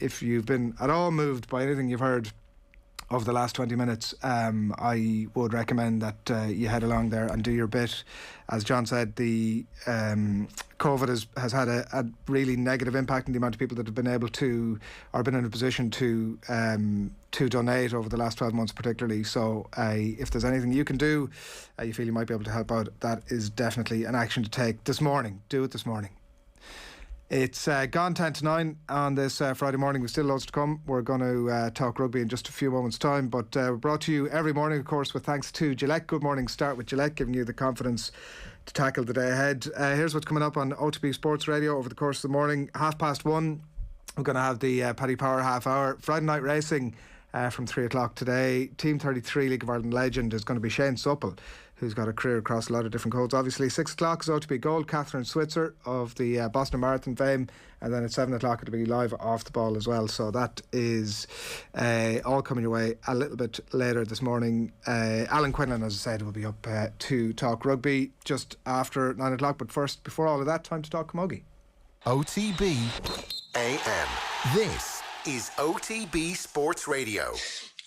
If you've been at all moved by anything you've heard over the last 20 minutes, I would recommend that you head along there and do your bit. As John said, the COVID has had a really negative impact on the amount of people that have been able to, or been in a position to donate over the last 12 months particularly. So if there's anything you can do, you feel you might be able to help out, that is definitely an action to take this morning. Do it this morning. It's gone 10 to 9 on this Friday morning. We've still loads to come. We're going to talk rugby in just a few moments' time, but we're brought to you every morning, of course, with thanks to Gillette. Good morning. Start with Gillette, giving you the confidence to tackle the day ahead. Here's what's coming up on OTB Sports Radio over the course of the morning. 1:30, we're going to have the Paddy Power half hour. Friday night racing from 3 o'clock today. Team 33 League of Ireland legend is going to be Shane Supple, who's got a career across a lot of different codes. Obviously, 6 o'clock is OTB Gold, Catherine Switzer of the Boston Marathon fame, and then at 7 o'clock it'll be live off the ball as well. So that is all coming your way a little bit later this morning. Alan Quinlan, as I said, will be up to talk rugby just after 9 o'clock. But first, before all of that, time to talk camogie. OTB AM. This is OTB Sports Radio.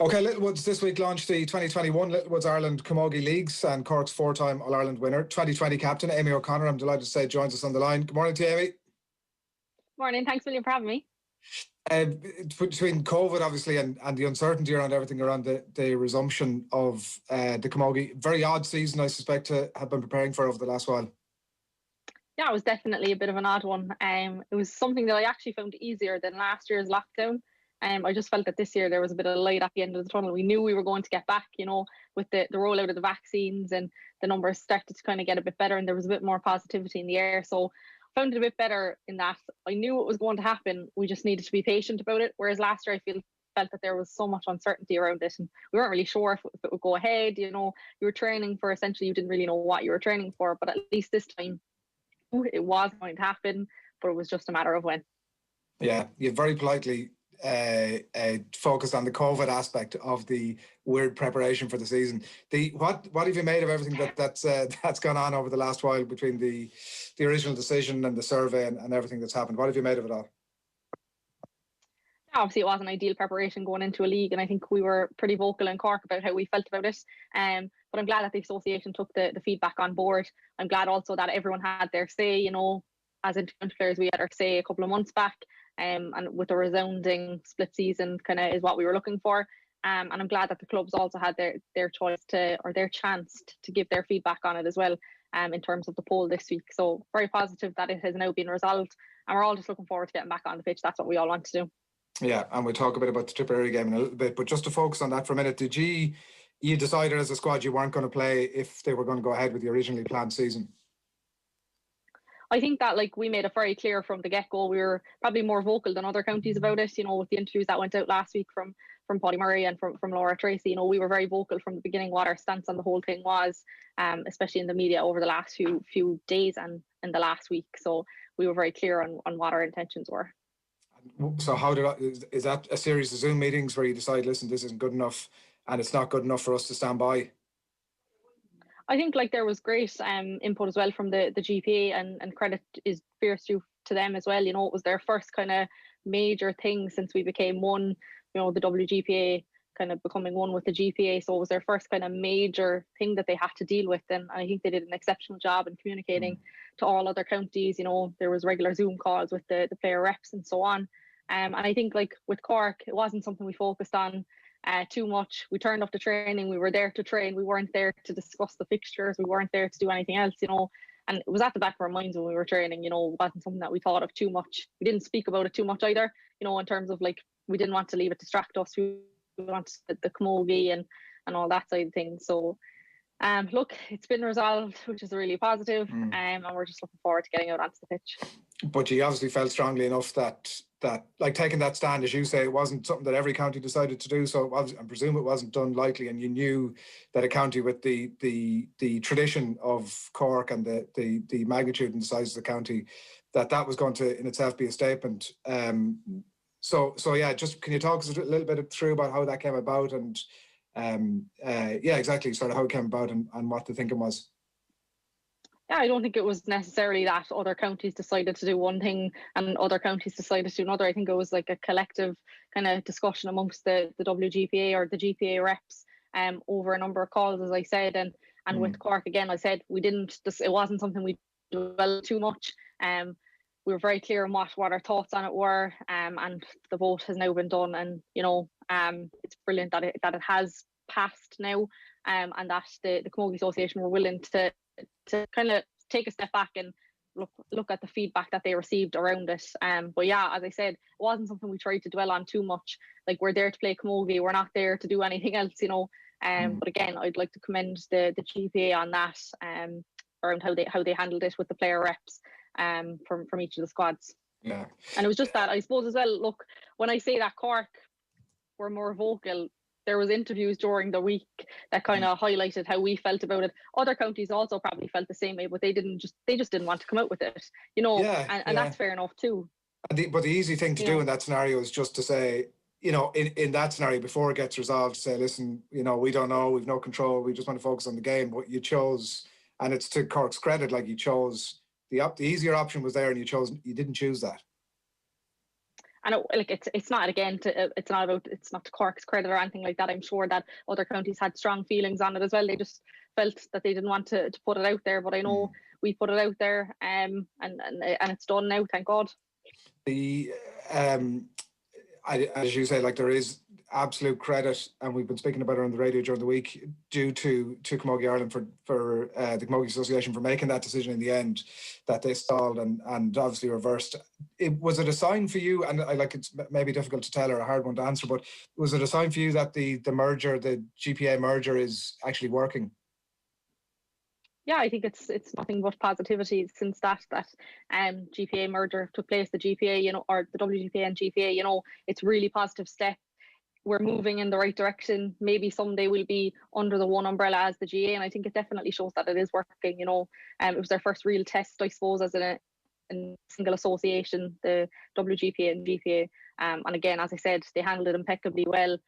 OK, Littlewoods this week launched the 2021 Littlewoods Ireland Camogie Leagues, and Cork's 4-time All-Ireland winner, 2020 captain Amy O'Connor, I'm delighted to say, joins us on the line. Good morning to you, Amy. Morning, thanks William for having me. Between COVID, obviously, and the uncertainty around everything around the resumption of the Camogie, very odd season, I suspect, to have been preparing for over the last while. Yeah, it was definitely a bit of an odd one. It was something that I actually found easier than last year's lockdown. I just felt that this year there was a bit of light at the end of the tunnel. We knew we were going to get back, with the rollout of the vaccines, and the numbers started to kind of get a bit better, and there was a bit more positivity in the air. So I found it a bit better in that I knew it was going to happen. We just needed to be patient about it. Whereas last year I felt that there was so much uncertainty around it, and we weren't really sure if it would go ahead. You were training for, essentially you didn't really know what you were training for, but at least this time it was going to happen, but it was just a matter of when. Yeah, you very politely focused on the COVID aspect of the weird preparation for the season. What have you made of everything that's gone on over the last while between the original decision and the survey and everything that's happened? What have you made of it all? Obviously, it wasn't ideal preparation going into a league, and I think we were pretty vocal in Cork about how we felt about it. But I'm glad that the association took the feedback on board. I'm glad also that everyone had their say. You know, as intercounty players, we had our say a couple of months back, and with a resounding split season, kind of is what we were looking for. And I'm glad that the clubs also had their choice or their chance to give their feedback on it as well. In terms of the poll this week, so very positive that it has now been resolved, and we're all just looking forward to getting back on the pitch. That's what we all want to do. Yeah, and we'll talk a bit about the Tipperary game in a little bit, but just to focus on that for a minute, did you decided as a squad you weren't going to play if they were going to go ahead with the originally planned season? I think that we made it very clear from the get-go. We were probably more vocal than other counties about it, you know, with the interviews that went out last week from Paddy Murray and from Laura Tracy. You know, we were very vocal from the beginning what our stance on the whole thing was, especially in the media over the last few days and in the last week. So we were very clear on what our intentions were. So is that a series of Zoom meetings where you decide, listen, this isn't good enough and it's not good enough for us to stand by? I think there was great input as well from the GPA, and credit is fierce due to them as well. You know, it was their first kind of major thing since we became one, you know, the WGPA kind of becoming one with the GPA. So it was their first kind of major thing that they had to deal with. And I think they did an exceptional job in communicating to all other counties. You know, there was regular Zoom calls with the player reps and so on. And I think with Cork, it wasn't something we focused on too much. We turned up to training. We were there to train. We weren't there to discuss the fixtures. We weren't there to do anything else, you know. And it was at the back of our minds when we were training, you know. It wasn't something that we thought of too much. We didn't speak about it too much either, you know, in terms of we didn't want to leave it distract us. We wanted the camogie and all that side of things. So look, it's been resolved, which is really positive, and we're just looking forward to getting out onto the pitch. But you obviously felt strongly enough that taking that stand, as you say, it wasn't something that every county decided to do. So I presume it wasn't done lightly, and you knew that a county with the tradition of Cork and the magnitude and the size of the county, that was going to in itself be a statement. So yeah, just can you talk us a little bit through about how that came about and yeah, exactly, sort of how it came about and what the thinking was? Yeah, I don't think it was necessarily that other counties decided to do one thing and other counties decided to do another. I think it was a collective kind of discussion amongst the WGPA or the GPA reps over a number of calls, as I said. And with Cork, again, I said it wasn't something we developed too much. We were very clear on what our thoughts on it were, and the vote has now been done. And, you know, it's brilliant that it has passed now, and that the Camogie Association were willing to kind of take a step back and look at the feedback that they received around it. But yeah, as I said, it wasn't something we tried to dwell on too much. We're there to play camogie, we're not there to do anything else, you know. But again, I'd like to commend the GPA on that, around how they handled it with the player reps from each of the squads. Yeah. And it was just that, I suppose as well, look, when I say that Cork were more vocal, there was interviews during the week that kind of highlighted how we felt about it. Other counties also probably felt the same way, but they just didn't want to come out with it, you know. And that's fair enough too. But the easy thing to do in that scenario is just to say, you know, in that scenario, before it gets resolved, say, listen, you know, we don't know, we've no control, we just want to focus on the game. But you chose, and it's to Cork's credit, you chose the easier option was there, and you didn't choose that. And it's not to Cork's credit or anything like that. I'm sure that other counties had strong feelings on it as well. They just felt that they didn't want to put it out there. But I know we put it out there, and it's done now. Thank God. As you say, there is absolute credit, and we've been speaking about it on the radio during the week, due to Camogie Ireland for the Camogie Association for making that decision in the end, that they stalled and obviously reversed. Was it a sign for you, and it's maybe difficult to tell or a hard one to answer, but was it a sign for you that the merger, the GPA merger, is actually working? Yeah, I think it's nothing but positivity since that GPA merger took place. The GPA, you know, or the WGPA and GPA, you know, it's really positive step. we're moving in the right direction. Maybe someday we'll be under the one umbrella as the GAA, and I think it definitely shows that it is working. You know, it was their first real test, I suppose, as a single association, the WGPA and GPA. And again, as I said, they handled it impeccably well.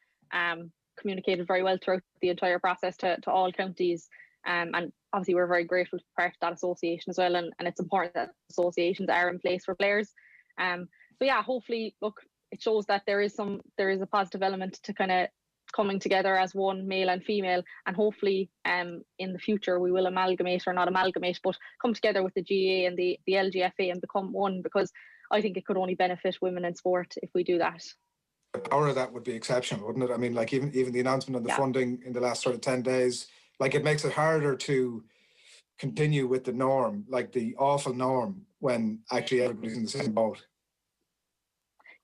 Communicated very well throughout the entire process to all counties. And obviously we're very grateful to be part of that association as well. And it's important that associations are in place for players. So yeah, hopefully, look, it shows that there is a positive element to kind of coming together as one, male and female, and hopefully in the future we will amalgamate, or not amalgamate, but come together with the GAA and the LGFA and become one, because I think it could only benefit women in sport if we do that. The power of that would be exceptional, wouldn't it? I mean, like even the announcement on the funding in the last sort of 10 days, like it makes it harder to continue with the norm, like the awful norm, when actually everybody's in the same boat.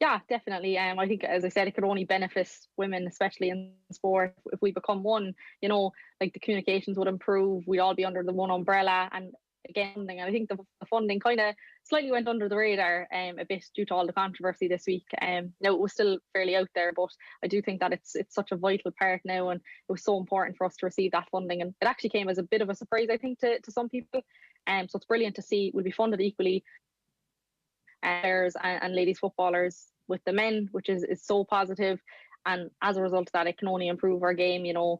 Yeah, definitely. I think, as I said, it could only benefit women, especially in sport, if we become one. You know, like the communications would improve. We'd all be under the one umbrella. And again, I think the funding kind of slightly went under the radar a bit due to all the controversy this week. Now it was still fairly out there, but I do think that it's such a vital part now, and it was so important for us to receive that funding. And it actually came as a bit of a surprise, I think, to some people. So it's brilliant to see we'll be funded equally. Players and ladies footballers with the men, which is so positive, and as a result of that, it can only improve our game. You know,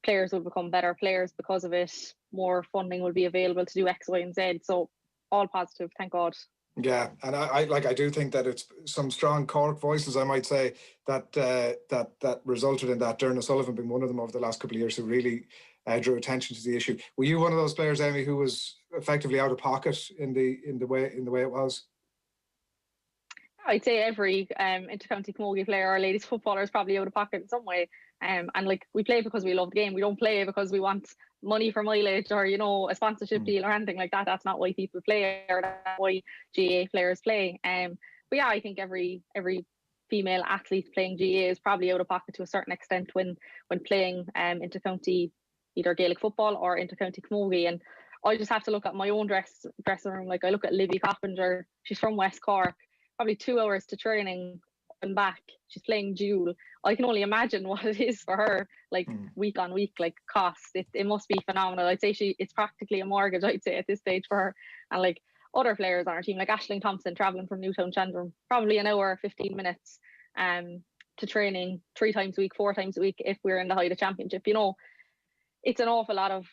players will become better players because of it. More funding will be available to do X, Y, and Z. So all positive, thank God. Yeah, and I do think that it's some strong Cork voices, I might say, that resulted in that. Derna Sullivan being one of them over the last couple of years, who really drew attention to the issue. Were you one of those players, Amy, who was effectively out of pocket in the way it was? I'd say every intercounty camogie player or ladies footballer is probably out of pocket in some way. And like, we play because we love the game. We don't play because we want money for mileage or, you know, a sponsorship deal or anything like that. That's not why people play, or that's why GAA players play. But yeah, I think every female athlete playing GAA is probably out of pocket to a certain extent when playing intercounty, either Gaelic football or intercounty camogie. And I just have to look at my own dressing room. Like, I look at Libby Coppinger. She's from West Cork. Probably 2 hours to training and back. She's playing dual. I can only imagine what it is for her, like week on week, like cost. It must be phenomenal. I'd say it's practically a mortgage, I'd say, at this stage for her. And like other players on our team, like Aisling Thompson, travelling from Newtown Chandram, probably an hour, 15 minutes to training 3 times a week, 4 times a week if we're in the Haida Championship. You know, it's an awful lot of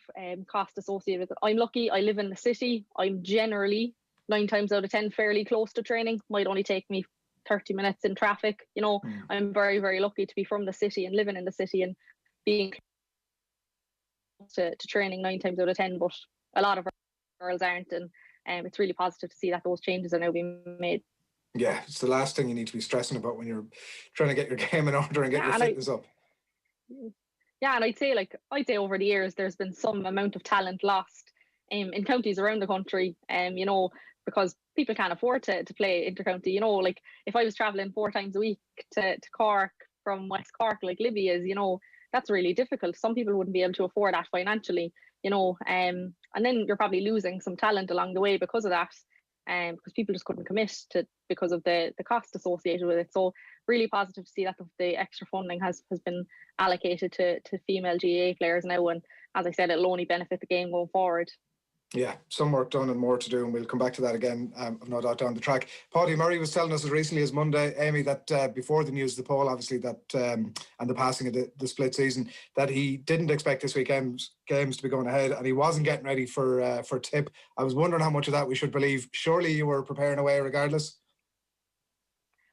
cost associated with it. I'm lucky, I live in the city. I'm generally 9 times out of 10 fairly close to training. Might only take me 30 minutes in traffic. You know, I'm very, very lucky to be from the city and living in the city and being to training 9 times out of 10, but a lot of girls aren't, and it's really positive to see that those changes are now being made. Yeah, it's the last thing you need to be stressing about when you're trying to get your game in order and get your fitness up. Yeah, and I'd say over the years there's been some amount of talent lost in counties around the country, you know, because people can't afford to play intercounty. You know, like if I was travelling 4 times a week to Cork from West Cork, like Libby is, you know, that's really difficult. Some people wouldn't be able to afford that financially, you know, and then you're probably losing some talent along the way because of that, because people just couldn't commit to because of the cost associated with it. So really positive to see that the extra funding has been allocated to female GAA players now, and as I said, it'll only benefit the game going forward. Yeah, some work done and more to do, and we'll come back to that again, I've no doubt, down the track. Paddy Murray was telling us as recently as Monday, Amy, that before the news of the poll, obviously, that and the passing of the split season, that he didn't expect this weekend's games to be going ahead, and he wasn't getting ready for tip. I was wondering how much of that we should believe. Surely you were preparing away regardless?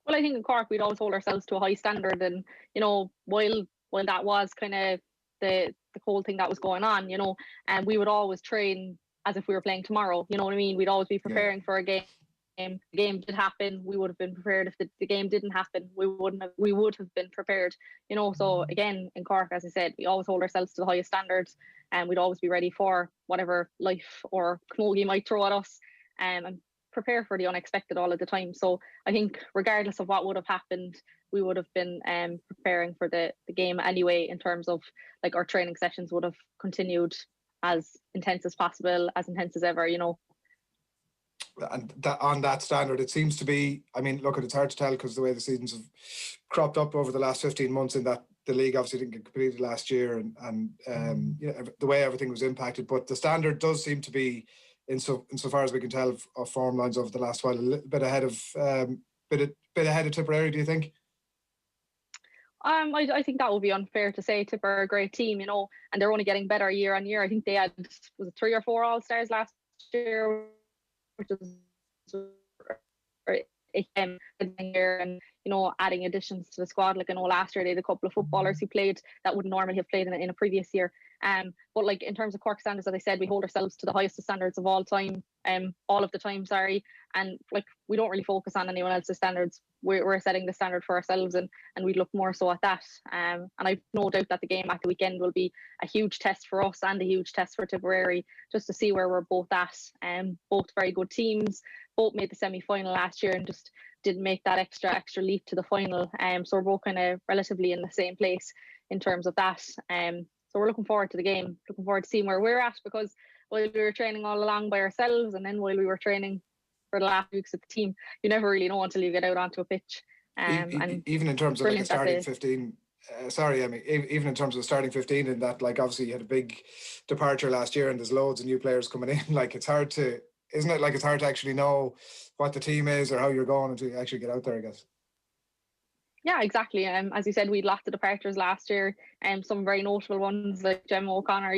Well, I think in Cork we'd always hold ourselves to a high standard, and you know, while that was kind of the whole thing that was going on, you know, and we would always train as if we were playing tomorrow. You know what I mean? We'd always be preparing for a game. The game did happen, we would have been prepared. If the game didn't happen, we would have been prepared. You know, so again, in Cork, as I said, we always hold ourselves to the highest standards, and we'd always be ready for whatever life or camogie might throw at us, and prepare for the unexpected all of the time. So I think regardless of what would have happened, we would have been preparing for the game anyway, in terms of like our training sessions would have continued as intense as possible, as intense as ever, you know. and that, on that standard, it seems to be. I mean, look, it's hard to tell because the way the seasons have cropped up over the last 15 months, in that the league obviously didn't get completed last year, and the way everything was impacted. But the standard does seem to be, insofar as we can tell of form lines over the last while, a little bit ahead of bit ahead of Tipperary. Do you think? I think that would be unfair to say. Tipper are a great team, and they're only getting better year on year. I think they had, was it 3 or 4 All-Stars last year, which was and adding additions to the squad. Like, I know last year they had a couple of footballers who played that wouldn't normally have played in a previous year. But like, in terms of Cork standards, as I said, we hold ourselves to the highest standards of all time, all of the time, sorry. And like, we don't really focus on anyone else's standards. We're setting the standard for ourselves, and we look more so at that. And I've no doubt that the game at the weekend will be a huge test for us and a huge test for Tipperary, just to see where we're both at. Both very good teams, both made the semi-final last year and just didn't make that extra leap to the final. So we're both kind of relatively in the same place in terms of that. So we're looking forward to the game, looking forward to seeing where we're at, because while we were training all along by ourselves, and then while we were training for the last weeks of the team, you never really know until you get out onto a pitch. And even in terms of like a starting 15, sorry, Emmy, even in terms of the starting 15, in that, like, obviously you had a big departure last year and there's loads of new players coming in. Like, it's hard to, isn't it, like, it's hard to actually know what the team is or how you're going until you actually get out there, I guess. Yeah, exactly. As you said, we had lots of departures last year, some very notable ones like Gemma O'Connor,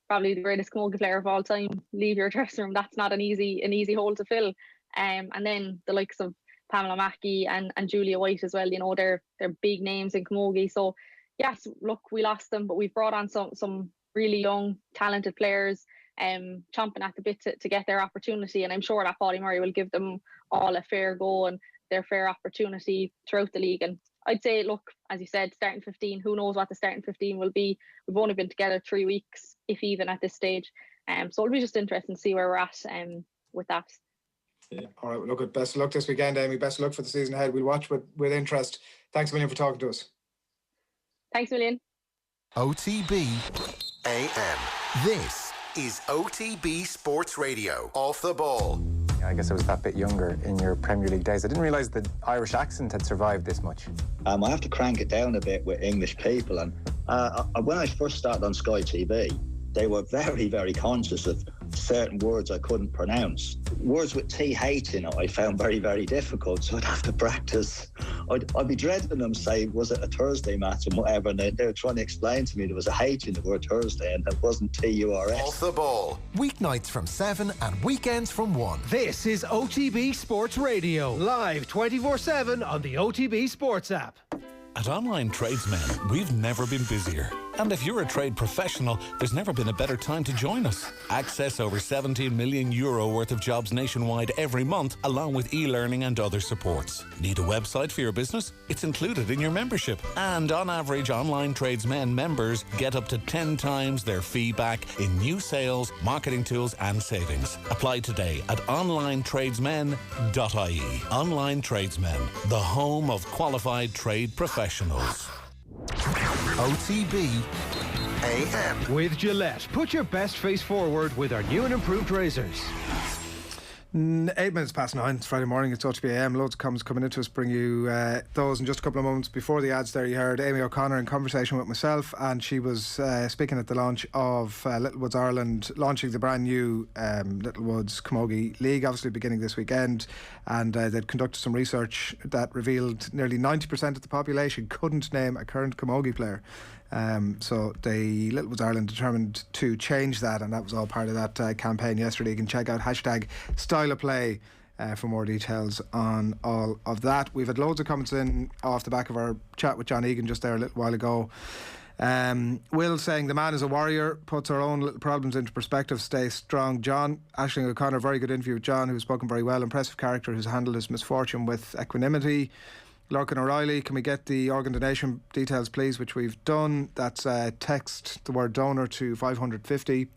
probably the greatest camogie player of all time. Leave your dressing room, that's not an easy hole to fill. And then the likes of Pamela Mackey and Julia White as well, they're big names in camogie. So yes, look, we lost them, but we've brought on some really young, talented players, chomping at the bit to get their opportunity. And I'm sure that Paddy Murray will give them all a fair go and their fair opportunity throughout the league. And I'd say, look, as you said, starting 15, who knows what the starting 15 will be. We've only been together 3 weeks, if even, at this stage. So it'll be just interesting to see where we're at with that. Yeah. All right, look, best of luck this weekend, Amy. Best of luck for the season ahead. We'll watch with interest. Thanks a million for talking to us. Thanks a million. OTB AM. This is OTB Sports Radio. Off the ball. I guess I was that bit younger in your Premier League days. I didn't realise the Irish accent had survived this much. I have to crank it down a bit with English people. And when I first started on Sky TV, they were very, very conscious of certain words I couldn't pronounce. Words with TH in it I found very, very difficult, so I'd have to practice. I'd be dreading them say, was it a Thursday match and whatever, and they were trying to explain to me there was a H in the word Thursday and it wasn't TURS. Off the ball. Weeknights from 7 and weekends from 1. This is OTB Sports Radio, live 24/7 on the OTB Sports app. At Online Tradesmen, we've never been busier. And if you're a trade professional, there's never been a better time to join us. Access over €17 million worth of jobs nationwide every month, along with e-learning and other supports. Need a website for your business? It's included in your membership. And on average, Online Tradesmen members get up to 10 times their fee back in new sales, marketing tools and savings. Apply today at onlinetradesmen.ie. Online Tradesmen, the home of qualified trade professionals. OTB AM. With Gillette, put your best face forward with our new and improved razors. 8 minutes past 9. It's Friday morning. It's OTB AM. Loads of comments coming into us. Bring you those in just a couple of moments. Before the ads there, you heard Amy O'Connor in conversation with myself, and she was speaking at the launch of Littlewoods Ireland, launching the brand new Littlewoods Camogie League, obviously beginning this weekend. And they'd conducted some research that revealed nearly 90% of the population couldn't name a current camogie player. So the Littlewoods Ireland determined to change that, and that was all part of that campaign yesterday. You can check out hashtag Style of Play for more details on all of that. We've had loads of comments in off the back of our chat with John Egan just there a little while ago. Will saying the man is a warrior, puts our own little problems into perspective, stay strong. John, Aisling O'Connor, very good interview with John, who's spoken very well, impressive character who's handled his misfortune with equanimity. Larkin O'Reilly, can we get the organ donation details please, which we've done. That's text the word donor to 550,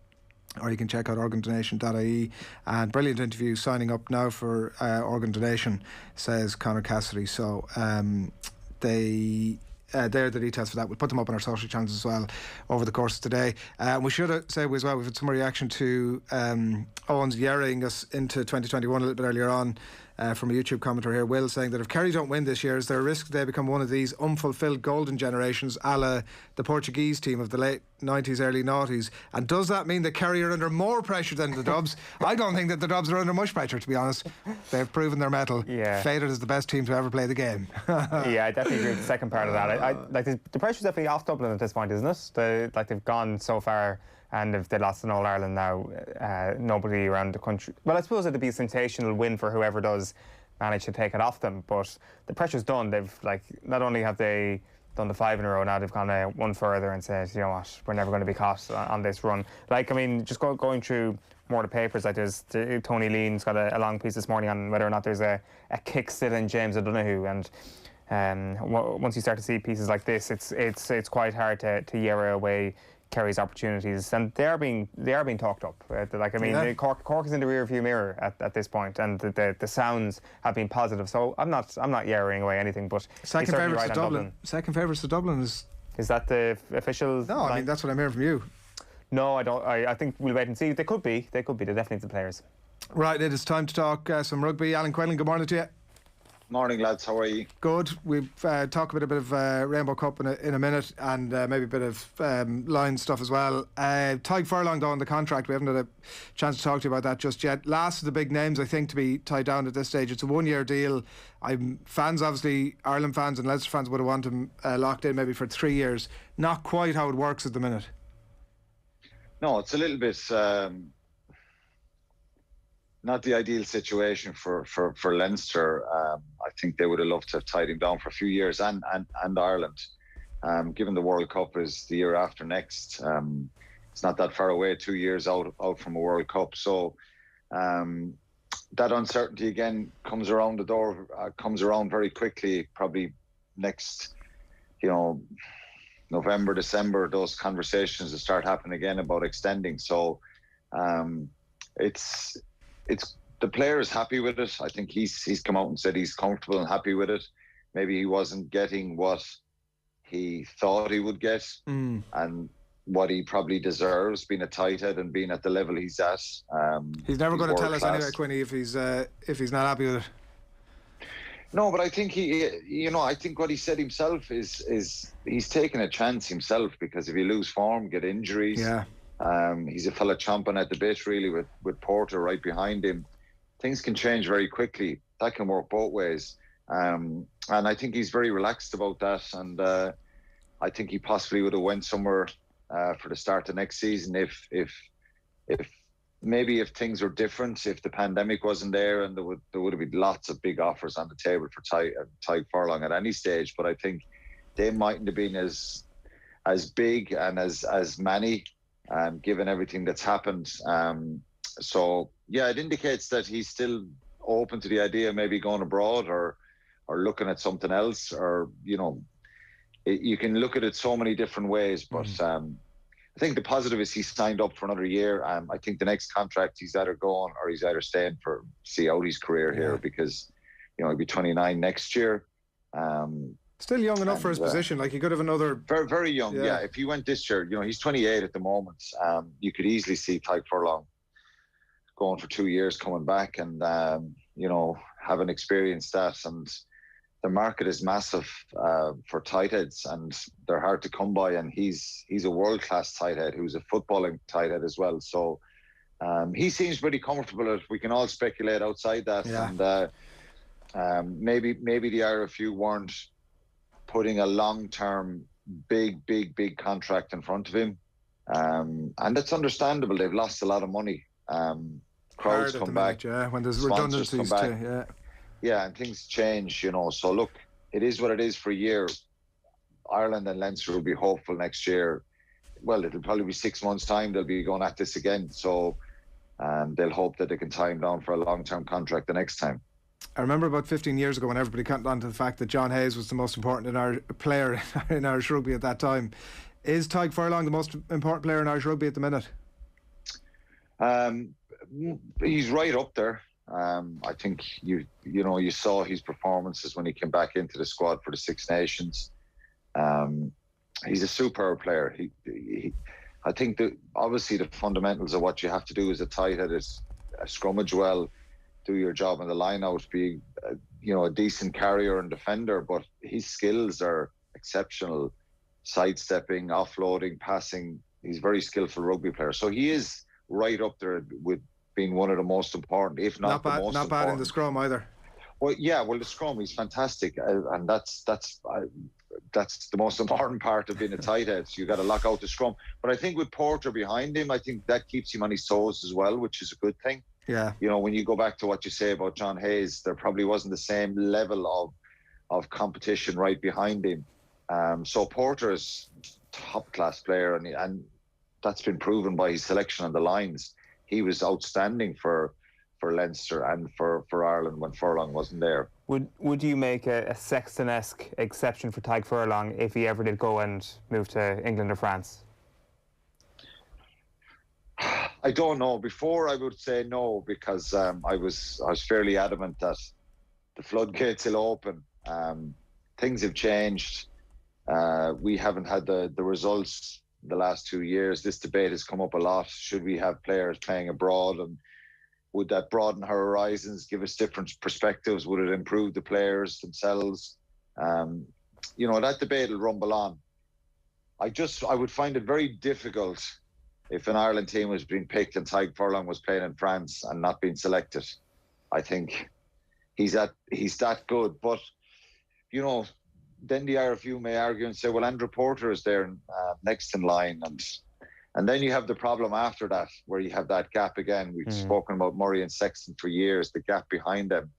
or you can check out organdonation.ie. And brilliant interview, signing up now for organ donation, says Conor Cassidy. So they there are the details for that. We'll put them up on our social channels as well over the course of today. We should say as well, we've had some reaction to Owen's yearning us into 2021 a little bit earlier on. From a YouTube commenter here, Will, saying that if Kerry don't win this year, is there a risk they become one of these unfulfilled golden generations, a la the Portuguese team of the late 90s, early 90s? And does that mean that Kerry are under more pressure than the Dubs? I don't think that the Dubs are under much pressure, to be honest. They've proven their mettle. Yeah. Faded as the best team to ever play the game. Yeah, I definitely agree with the second part of that. I like the pressure's definitely off Dublin at this point, isn't it? They've gone so far. And if they lost in All Ireland now, nobody around the country. Well, I suppose it'd be a sensational win for whoever does manage to take it off them. But the pressure's done. They've not only have they done the 5 in a row, now they've gone one further and said, you know what, we're never going to be caught on this run. Just going through more of the papers, there's Tony Lean's got a long piece this morning on whether or not there's a kick still in James O'Donoghue. And once you start to see pieces like this, it's quite hard to year away Kerry's opportunities, and they are being talked up. Cork is in the rear view mirror at this point, and the sounds have been positive. So I'm not yarring away anything, but second favourites to Dublin. Second favourites to Dublin is that the official? No, I mean that's what I'm hearing from you. No, I don't. I think we'll wait and see. They could be. They're definitely the players. Right, it is time to talk some rugby. Alan Quinlan, good morning to you. Morning, lads. How are you? Good. We'll talk a bit of Rainbow Cup in a minute, and maybe a bit of line stuff as well. Tadhg Furlong, though, on the contract, we haven't had a chance to talk to you about that just yet. Last of the big names, I think, to be tied down at this stage. It's a 1-year deal. Fans, obviously, Ireland fans and Leinster fans would have wanted him locked in maybe for 3 years. Not quite how it works at the minute. No, it's a little bit... not the ideal situation for Leinster. I think they would have loved to have tied him down for a few years, and Ireland. Given the World Cup is the year after next, it's not that far away, 2 years out from a World Cup. So that uncertainty again comes around the door, comes around very quickly. Probably next, November, December, those conversations will start happening again about extending. So it's the player is happy with it. I think he's come out and said he's comfortable and happy with it. Maybe he wasn't getting what he thought he would get, and what he probably deserves, being a tight head and being at the level he's at. He's never going to tell us anyway, Quinny, if he's not happy with it. No, but I think I think what he said himself is he's taking a chance himself, because if you lose form, get injuries. Yeah. He's a fella chomping at the bit, really, with Porter right behind him. Things can change very quickly. That can work both ways. And I think he's very relaxed about that. And I think he possibly would have went somewhere for the start of next season if things were different, if the pandemic wasn't there, and there would have been lots of big offers on the table for Tadhg Furlong at any stage. But I think they mightn't have been as big and as many, given everything that's happened. So yeah, it indicates that he's still open to the idea of maybe going abroad or looking at something else, or you can look at it so many different ways. But I think the positive is he's signed up for another year. I think the next contract he's either going or he's either staying for see out his career here, because he'll be 29 next year. Still young enough for his position. Like, he could have another... Very, very young, yeah. If he went this year, he's 28 at the moment. You could easily see Tadhg Furlong going for 2 years, coming back and, having experienced that. And the market is massive for tight heads, and they're hard to come by. And he's a world-class tight head who's a footballing tight head as well. So he seems pretty comfortable. We can all speculate outside that. Yeah. And maybe the RFU weren't putting a long-term, big contract in front of him. And it's understandable. They've lost a lot of money. Crowds come back. Yeah, when there's redundancies too. Yeah, and things change, So look, it is what it is for a year. Ireland and Leinster will be hopeful next year. Well, it'll probably be 6 months' time. They'll be going at this again. So they'll hope that they can tie him down for a long-term contract the next time. I remember about 15 years ago when everybody caught on to the fact that John Hayes was the most important player in Irish rugby at that time. Is Tadhg Furlong the most important player in Irish rugby at the minute? He's right up there. I think you saw his performances when he came back into the squad for the Six Nations. He's a superb player. I think that obviously the fundamentals of what you have to do as a tight head is scrummage well, do your job in the line out, be a decent carrier and defender, but his skills are exceptional. Sidestepping, offloading, passing. He's a very skillful rugby player. So he is right up there with being one of the most important, if not the most important. Not bad in the scrum either. Well, the scrum, he's fantastic, and that's the most important part of being a tight head. So you got to lock out the scrum. But I think with Porter behind him, I think that keeps him on his toes as well, which is a good thing. Yeah. When you go back to what you say about John Hayes, there probably wasn't the same level of competition right behind him. So Porter is a top-class player, and that's been proven by his selection on the lines. He was outstanding for Leinster and for Ireland when Furlong wasn't there. Would you make a Sexton-esque exception for Tadhg Furlong if he ever did go and move to England or France? I don't know. Before I would say no, because I was fairly adamant that the floodgates will open. Things have changed. We haven't had the results the last 2 years. This debate has come up a lot. Should we have players playing abroad, and would that broaden our horizons, give us different perspectives? Would it improve the players themselves? That debate will rumble on. I would find it very difficult if an Ireland team was being picked and Tadhg Furlong was playing in France and not being selected. I think he's that good. But, then the RFU may argue and say, well, Andrew Porter is there next in line. And then you have the problem after that, where you have that gap again. We've spoken about Murray and Sexton for years, the gap behind them.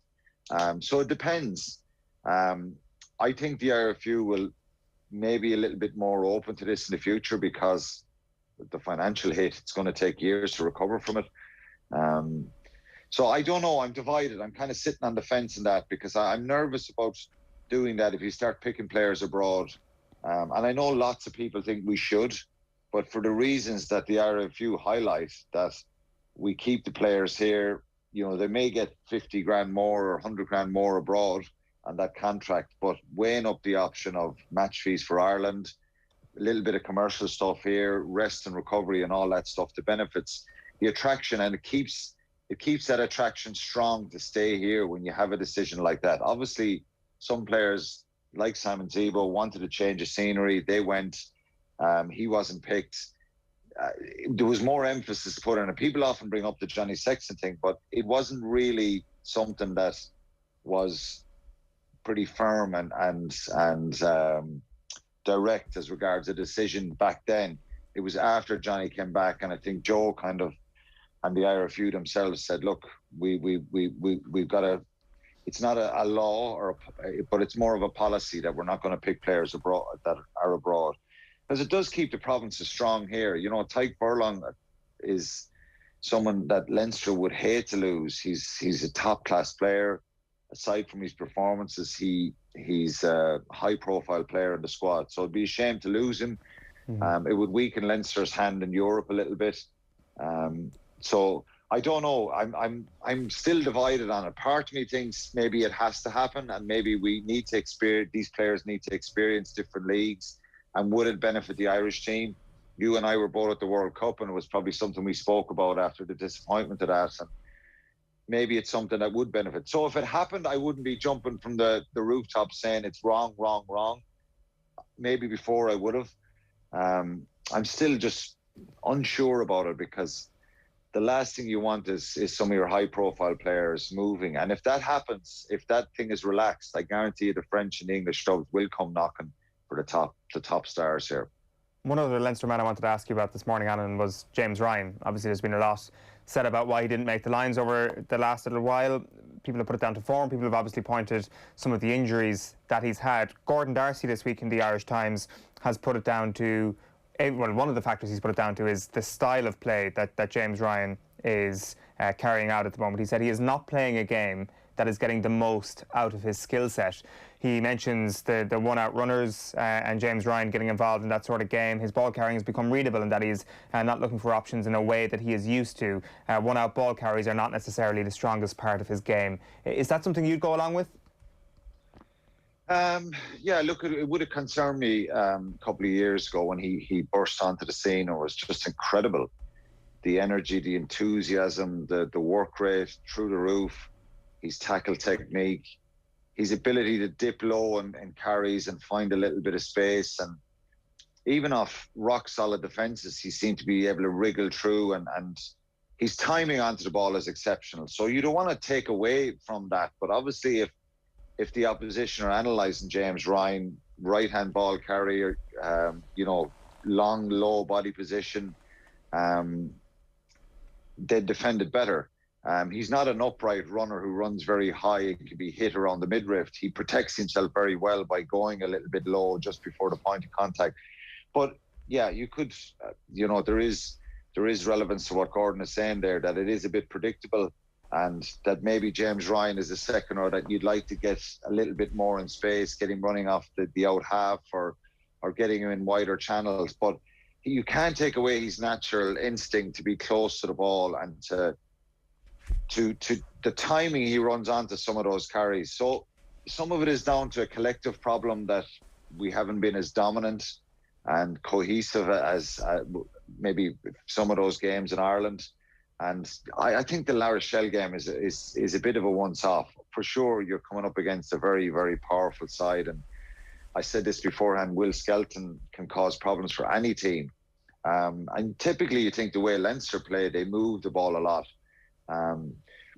So it depends. I think the RFU will maybe a little bit more open to this in the future, because the financial hit, it's going to take years to recover from it. So I don't know. I'm divided. I'm kind of sitting on the fence in that, because I'm nervous about doing that if you start picking players abroad. And I know lots of people think we should, but for the reasons that the RFU highlight, that we keep the players here, they may get 50 grand more or 100 grand more abroad on that contract, but weighing up the option of match fees for Ireland, a little bit of commercial stuff here, rest and recovery and all that stuff, the benefits, the attraction, and it keeps that attraction strong to stay here when you have a decision like that. Obviously, some players like Simon Zebo wanted to change of scenery. They went. He wasn't picked. There was more emphasis put on it. People often bring up the Johnny Sexton thing, but it wasn't really something that was pretty firm and direct as regards a decision back then. It was after Johnny came back, and I think Joe and the IRFU themselves said, look, we've got to. It's not a law, but it's more of a policy that we're not going to pick players abroad that are abroad, because it does keep the provinces strong here. Tadhg Furlong is someone that Leinster would hate to lose. He's a top class player. Aside from his performances, he's a high profile player in the squad. So it'd be a shame to lose him. It would weaken Leinster's hand in Europe a little bit. So I don't know. I'm still divided on it. Part of me thinks maybe it has to happen, and maybe we need to experience, these players need to experience different leagues. And would it benefit the Irish team? You and I were both at the World Cup, and it was probably something we spoke about after the disappointment of that. And maybe it's something that would benefit. So if it happened, I wouldn't be jumping from the rooftop saying it's wrong. Maybe before I would have. I'm still just unsure about it, because the last thing you want is some of your high-profile players moving. And if that happens, if that thing is relaxed, I guarantee you the French and the English clubs will come knocking for the top stars here. One other Leinster man I wanted to ask you about this morning, Alan, was James Ryan. Obviously, there's been a lot said about why he didn't make the lines over the last little while. People have put it down to form. People have obviously pointed some of the injuries that he's had. Gordon Darcy this week in the Irish Times has put it down to, well, one of the factors he's put it down to is the style of play that James Ryan is carrying out at the moment. He said he is not playing a game that is getting the most out of his skill set. He mentions the one-out runners and James Ryan getting involved in that sort of game. His ball carrying has become readable, and that he's not looking for options in a way that he is used to. One-out ball carries are not necessarily the strongest part of his game. Is that something you'd go along with? Yeah, look, it would have concerned me a couple of years ago when he burst onto the scene. It was just incredible. The energy, the enthusiasm, the work rate through the roof, his tackle technique, his ability to dip low and carries and find a little bit of space. And even off rock solid defences, he seemed to be able to wriggle through, and his timing onto the ball is exceptional. So you don't want to take away from that. But obviously, if the opposition are analysing James Ryan, right-hand ball carrier, long, low body position, they'd defend it better. He's not an upright runner who runs very high and can be hit around the midriff. He protects himself very well by going a little bit low just before the point of contact. But yeah, you could, there is relevance to what Gordon is saying there, that it is a bit predictable, and that maybe James Ryan is a second row that you'd like to get a little bit more in space, get him running off the out half or getting him in wider channels. But you can't take away his natural instinct to be close to the ball and to the timing he runs onto some of those carries. So some of it is down to a collective problem that we haven't been as dominant and cohesive as maybe some of those games in Ireland. And I think the La Rochelle game is a bit of a once-off. For sure, you're coming up against a very, very powerful side. And I said this beforehand, Will Skelton can cause problems for any team. And typically you think the way Leinster play, they move the ball a lot.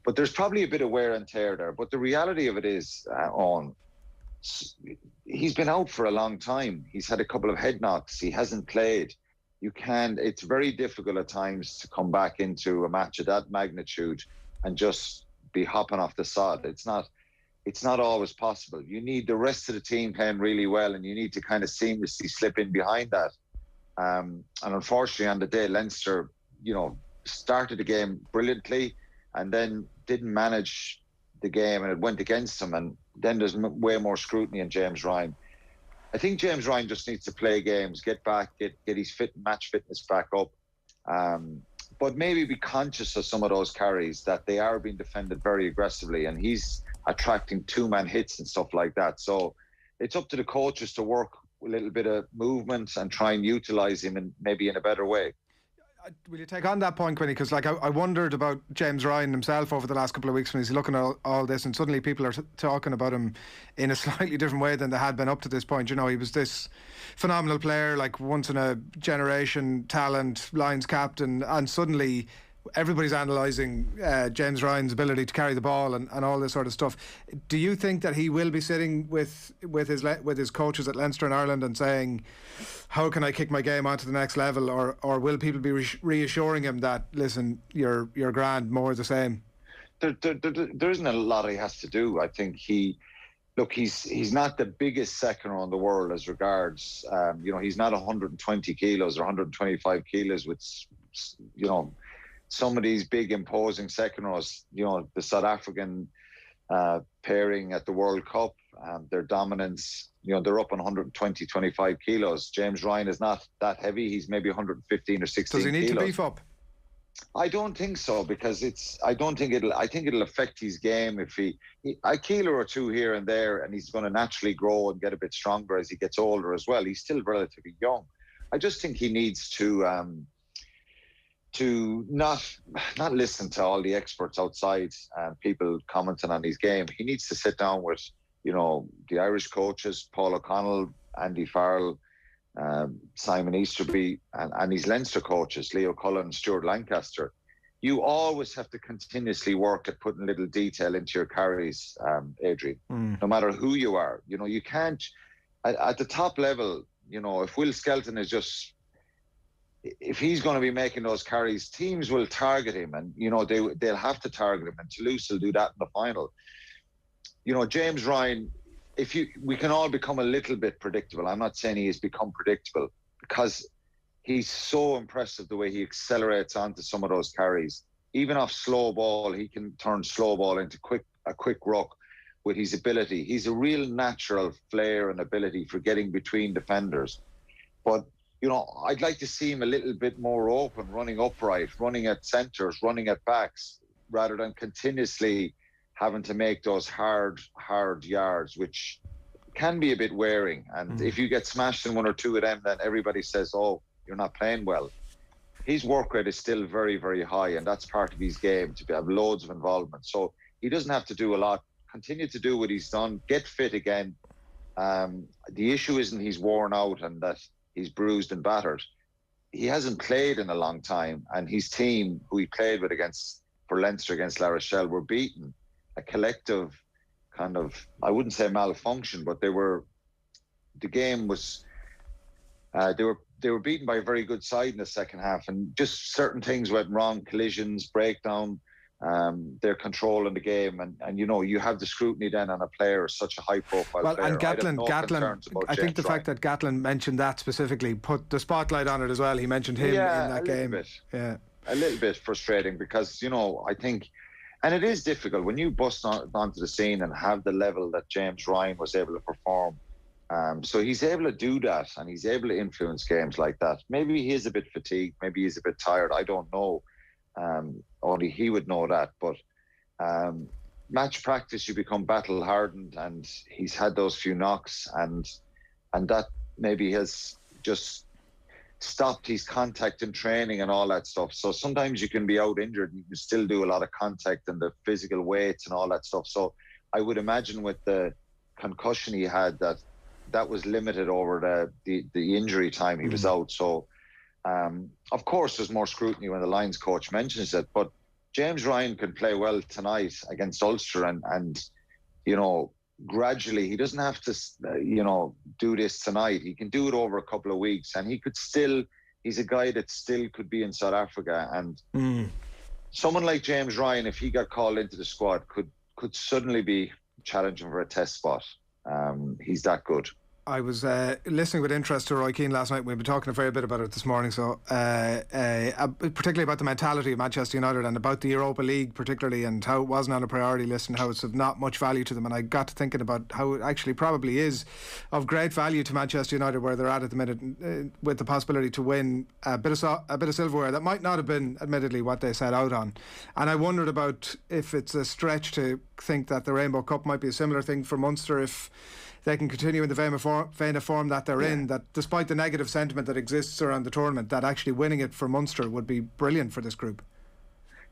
But there's probably a bit of wear and tear there. But the reality of it is, he's been out for a long time. He's had a couple of head knocks. He hasn't played. It's very difficult at times to come back into a match of that magnitude and just be hopping off the sod. It's not always possible. You need the rest of the team playing really well, and you need to kind of seamlessly slip in behind that. And unfortunately on the day, Leinster, started the game brilliantly and then didn't manage the game, and it went against them. And then there's way more scrutiny on James Ryan. I think James Ryan just needs to play games, get back, get his match fitness back up, but maybe be conscious of some of those carries that they are being defended very aggressively, and he's attracting two-man hits and stuff like that. So it's up to the coaches to work a little bit of movement and try and utilise him maybe in a better way. Will you take on that point, Quinny? Because I wondered about James Ryan himself over the last couple of weeks when he's looking at all this, and suddenly people are talking about him in a slightly different way than they had been up to this point. He was this phenomenal player, like once in a generation talent, Lions captain, and suddenly everybody's analysing James Ryan's ability to carry the ball and all this sort of stuff. Do you think that he will be sitting with his coaches at Leinster and Ireland and saying, how can I kick my game onto the next level, or will people be reassuring him that, listen, you're grand, more of the same? There isn't a lot he has to do. I think he's not the biggest second row in the world as regards, he's not 120 kilos or 125 kilos with, some of these big imposing second rows, the South African pairing at the World Cup, their dominance, they're up on 120, 25 kilos. James Ryan is not that heavy. He's maybe 115 or 16 kilos. Does he need kilos. to beef up? I don't think so, because I think it'll affect his game if a kilo or two here and there, and he's going to naturally grow and get a bit stronger as he gets older as well. He's still relatively young. I just think he needs to not listen to all the experts outside and people commenting on his game. He needs to sit down with, the Irish coaches, Paul O'Connell, Andy Farrell, Simon Easterby, and his Leinster coaches, Leo Cullen, Stuart Lancaster. You always have to continuously work at putting little detail into your carries, Adrian, no matter who you are. You can't, at the top level, if Will Skelton is just, if he's going to be making those carries, teams will target him, and they'll have to target him, and Toulouse will do that in the final. James Ryan, we can all become a little bit predictable. I'm not saying he has become predictable, because he's so impressive the way he accelerates onto some of those carries. Even off slow ball, he can turn slow ball into a quick ruck with his ability. He's a real natural flair and ability for getting between defenders. But I'd like to see him a little bit more open, running upright, running at centres, running at backs, rather than continuously having to make those hard yards, which can be a bit wearing. And if you get smashed in one or two of them, then everybody says, oh, you're not playing well. His work rate is still very, very high, and that's part of his game, to have loads of involvement. So he doesn't have to do a lot. Continue to do what he's done. Get fit again. The issue isn't he's worn out and that he's bruised and battered. He hasn't played in a long time, and his team, who he played with for Leinster against La Rochelle, were beaten. A collective kind of, I wouldn't say malfunction, but they were beaten by a very good side in the second half, and just certain things went wrong, collisions, breakdown, their control in the game, and you have the scrutiny then on a player, such a high profile player. And Gatland, I think the fact that Gatland mentioned that specifically put the spotlight on it as well. He mentioned him in that game. A little bit frustrating, because I think, and it is difficult when you bust onto the scene and have the level that James Ryan was able to perform. So he's able to do that, and he's able to influence games like that. Maybe he is a bit fatigued, maybe he's a bit tired, I don't know. Only he would know that. But match practice, you become battle hardened, and he's had those few knocks, and that maybe has just stopped his contact in training and all that stuff. So sometimes you can be out injured and you can still do a lot of contact and the physical weights and all that stuff. So I would imagine with the concussion he had, that was limited over the injury time he was out. So of course there's more scrutiny when the Lions coach mentions it, but James Ryan can play well tonight against Ulster, and gradually, he doesn't have to do this tonight. He can do it over a couple of weeks, and he's a guy that still could be in South Africa. And someone like James Ryan, if he got called into the squad, could suddenly be challenging for a test spot. He's that good. I was listening with interest to Roy Keane last night. We've been talking a fair bit about it this morning, so particularly about the mentality of Manchester United and about the Europa League particularly, and how it wasn't on a priority list and how it's of not much value to them. And I got to thinking about how it actually probably is of great value to Manchester United where they're at the minute, with the possibility to win a bit of silverware that might not have been admittedly what they set out on. And I wondered about if it's a stretch to think that the Rainbow Cup might be a similar thing for Munster if they can continue in the vein of form that they're in, that despite the negative sentiment that exists around the tournament, that actually winning it for Munster would be brilliant for this group.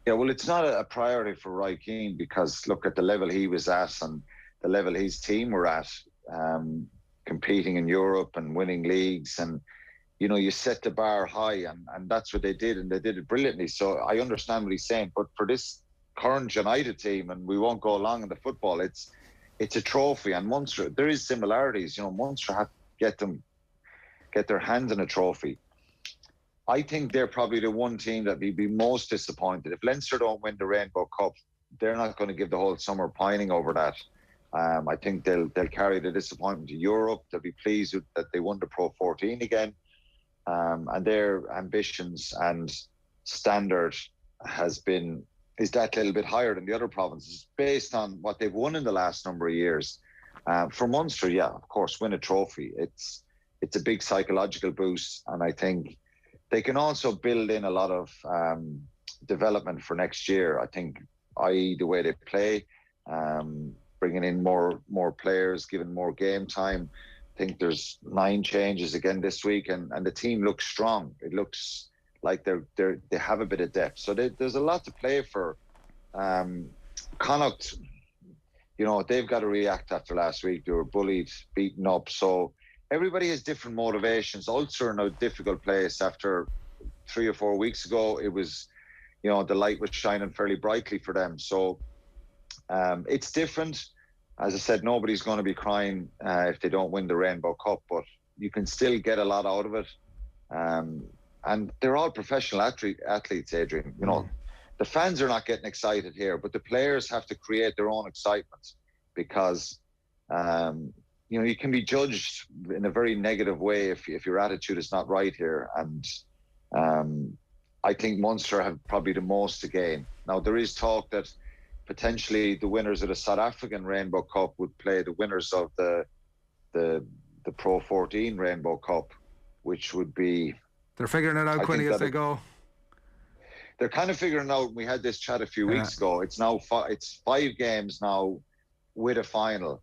Yeah, well, it's not a priority for Roy Keane, because look at the level he was at and the level his team were at, competing in Europe and winning leagues, and you set the bar high, and that's what they did, and they did it brilliantly. So I understand what he's saying, but for this current United team, and we won't go long in the football, it's a trophy, and Munster, there is similarities. Munster have to get their hands on a trophy. I think they're probably the one team that would be most disappointed. If Leinster don't win the Rainbow Cup, they're not going to give the whole summer pining over that. I think they'll carry the disappointment to Europe. They'll be pleased that they won the Pro 14 again. And their ambitions and standard is that little bit higher than the other provinces based on what they've won in the last number of years. For Munster, yeah, of course, win a trophy. It's a big psychological boost, and I think they can also build in a lot of development for next year. I think, i.e. the way they play, bringing in more players, giving more game time. I think there's 9 changes again this week, and the team looks strong. It looks like they have a bit of depth. So there's a lot to play for. Connacht, they've got to react after last week. They were bullied, beaten up. So everybody has different motivations. Ulster in a difficult place after 3 or 4 weeks ago. It was, the light was shining fairly brightly for them. So it's different. As I said, nobody's going to be crying if they don't win the Rainbow Cup, but you can still get a lot out of it. And they're all professional athletes, Adrian. The fans are not getting excited here, but the players have to create their own excitement, because, you can be judged in a very negative way if your attitude is not right here. And I think Munster have probably the most to gain. Now, there is talk that potentially the winners of the South African Rainbow Cup would play the winners of the Pro 14 Rainbow Cup, which would be... They're figuring it out, Quinny, as they go. They're kind of figuring out. We had this chat a few weeks ago. It's now it's 5 games now with a final.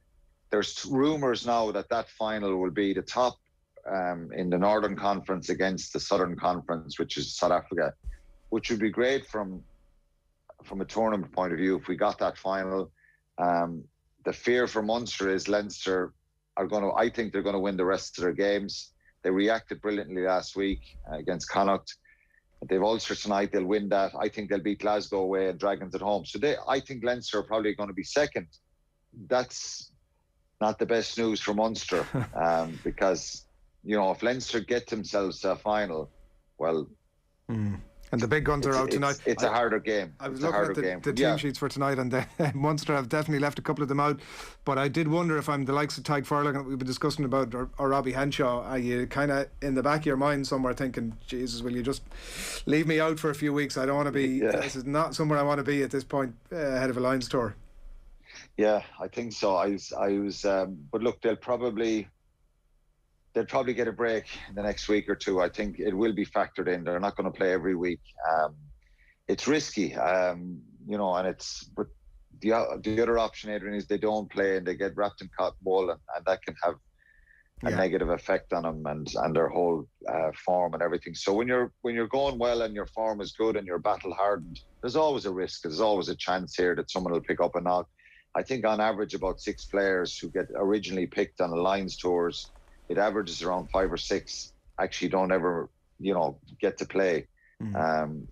there's rumours now that final will be the top in the Northern Conference against the Southern Conference, which is South Africa, which would be great from a tournament point of view if we got that final. The fear for Munster is Leinster I think they're going to win the rest of their games. They reacted brilliantly last week against Connacht. They've Ulster tonight, they'll win that. I think they'll beat Glasgow away and Dragons at home. So I think Leinster are probably going to be second. That's not the best news for Munster because, if Leinster get themselves to a final, well... And the big guns are out tonight. It's a harder game. I was looking at the team sheets for tonight, and Munster have definitely left a couple of them out. But I did wonder if I'm the likes of Tadhg Furlong that we've been discussing about, or Robbie Henshaw, are you kind of in the back of your mind somewhere thinking, Jesus, will you just leave me out for a few weeks? I don't want to be. This is not somewhere I want to be at this point ahead of a Lions tour. Yeah, I think so. I was. But look, they'll probably get a break in the next week or two. I think it will be factored in. They're not going to play every week. It's risky, and but the other option, Adrian, is they don't play and they get wrapped in cotton wool, and that can have a negative effect on them and their whole form and everything. So when you're going well and your form is good and you're battle hardened, there's always a risk. There's always a chance here that someone will pick up a knock. I think on average about 6 players who get originally picked on the Lions tours, it averages around 5 or 6 actually don't ever, get to play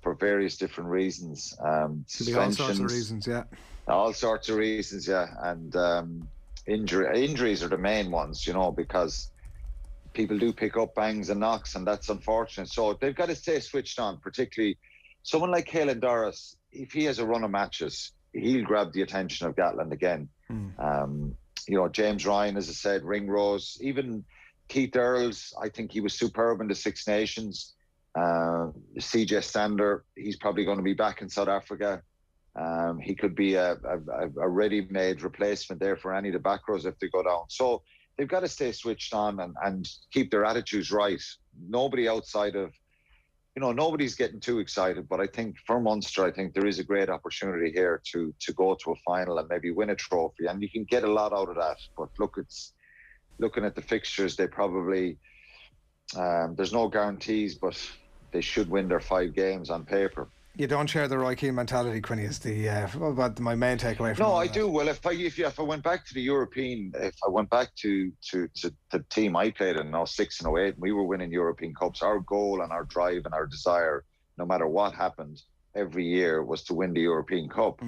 for various different reasons. Suspensions. All sorts of reasons, yeah. All sorts of reasons, yeah. And injuries are the main ones, because people do pick up bangs and knocks, and that's unfortunate. So they've got to stay switched on, particularly someone like Caelan Doris. If he has a run of matches, he'll grab the attention of Gatland again. James Ryan, as I said, Ringrose, even Keith Earls, I think he was superb in the Six Nations. CJ Stander, he's probably going to be back in South Africa. He could be a ready-made replacement there for any of the back rows if they go down. So they've got to stay switched on and keep their attitudes right. Nobody outside of, nobody's getting too excited, but I think for Munster, I think there is a great opportunity here to go to a final and maybe win a trophy. And you can get a lot out of that. But look, looking at the fixtures, they probably, there's no guarantees, but they should win their 5 games on paper. You don't share the Roy Keane mentality, Quinny, is my main takeaway from I do. Well, if I went back to the European, if I went back to the team I played in 06 and 08, we were winning European Cups. Our goal and our drive and our desire, no matter what happened every year, was to win the European Cup.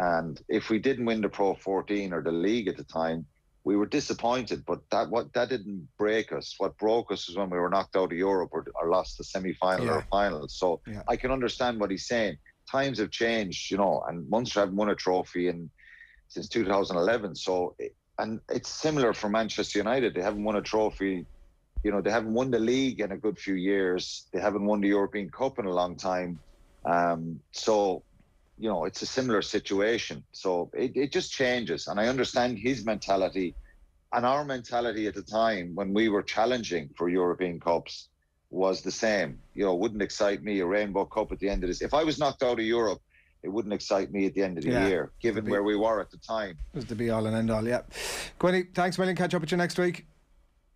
And if we didn't win the Pro 14 or the league at the time, we were disappointed, but that didn't break us. What broke us was when we were knocked out of Europe or lost the semi-final or final. So I can understand what he's saying. Times have changed, and Munster haven't won a trophy since 2011. So, and it's similar for Manchester United. They haven't won a trophy. They haven't won the league in a good few years. They haven't won the European Cup in a long time. So, it's a similar situation. So it just changes. And I understand his mentality and our mentality at the time when we were challenging for European Cups was the same. Wouldn't excite me a Rainbow Cup at the end of this. If I was knocked out of Europe, it wouldn't excite me at the end of the year, given where we were at the time. It was the be all and end all, yeah. Quinny, thanks a million. Catch up with you next week.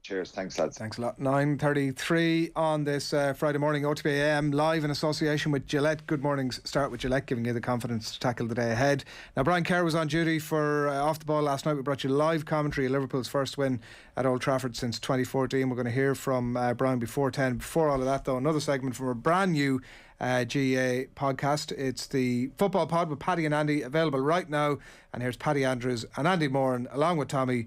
Cheers. Thanks, lads. Thanks a lot. 9:33 on this Friday morning. OTB AM live in association with Gillette. Good mornings. Start with Gillette, giving you the confidence to tackle the day ahead. Now, Brian Kerr was on duty for Off the Ball last night. We brought you live commentary of Liverpool's first win at Old Trafford since 2014. We're going to hear from Brian before 10. Before all of that, though, another segment from a brand new GAA podcast. It's the Football Pod with Paddy and Andy, available right now. And here's Paddy Andrews and Andy Moran along with Tommy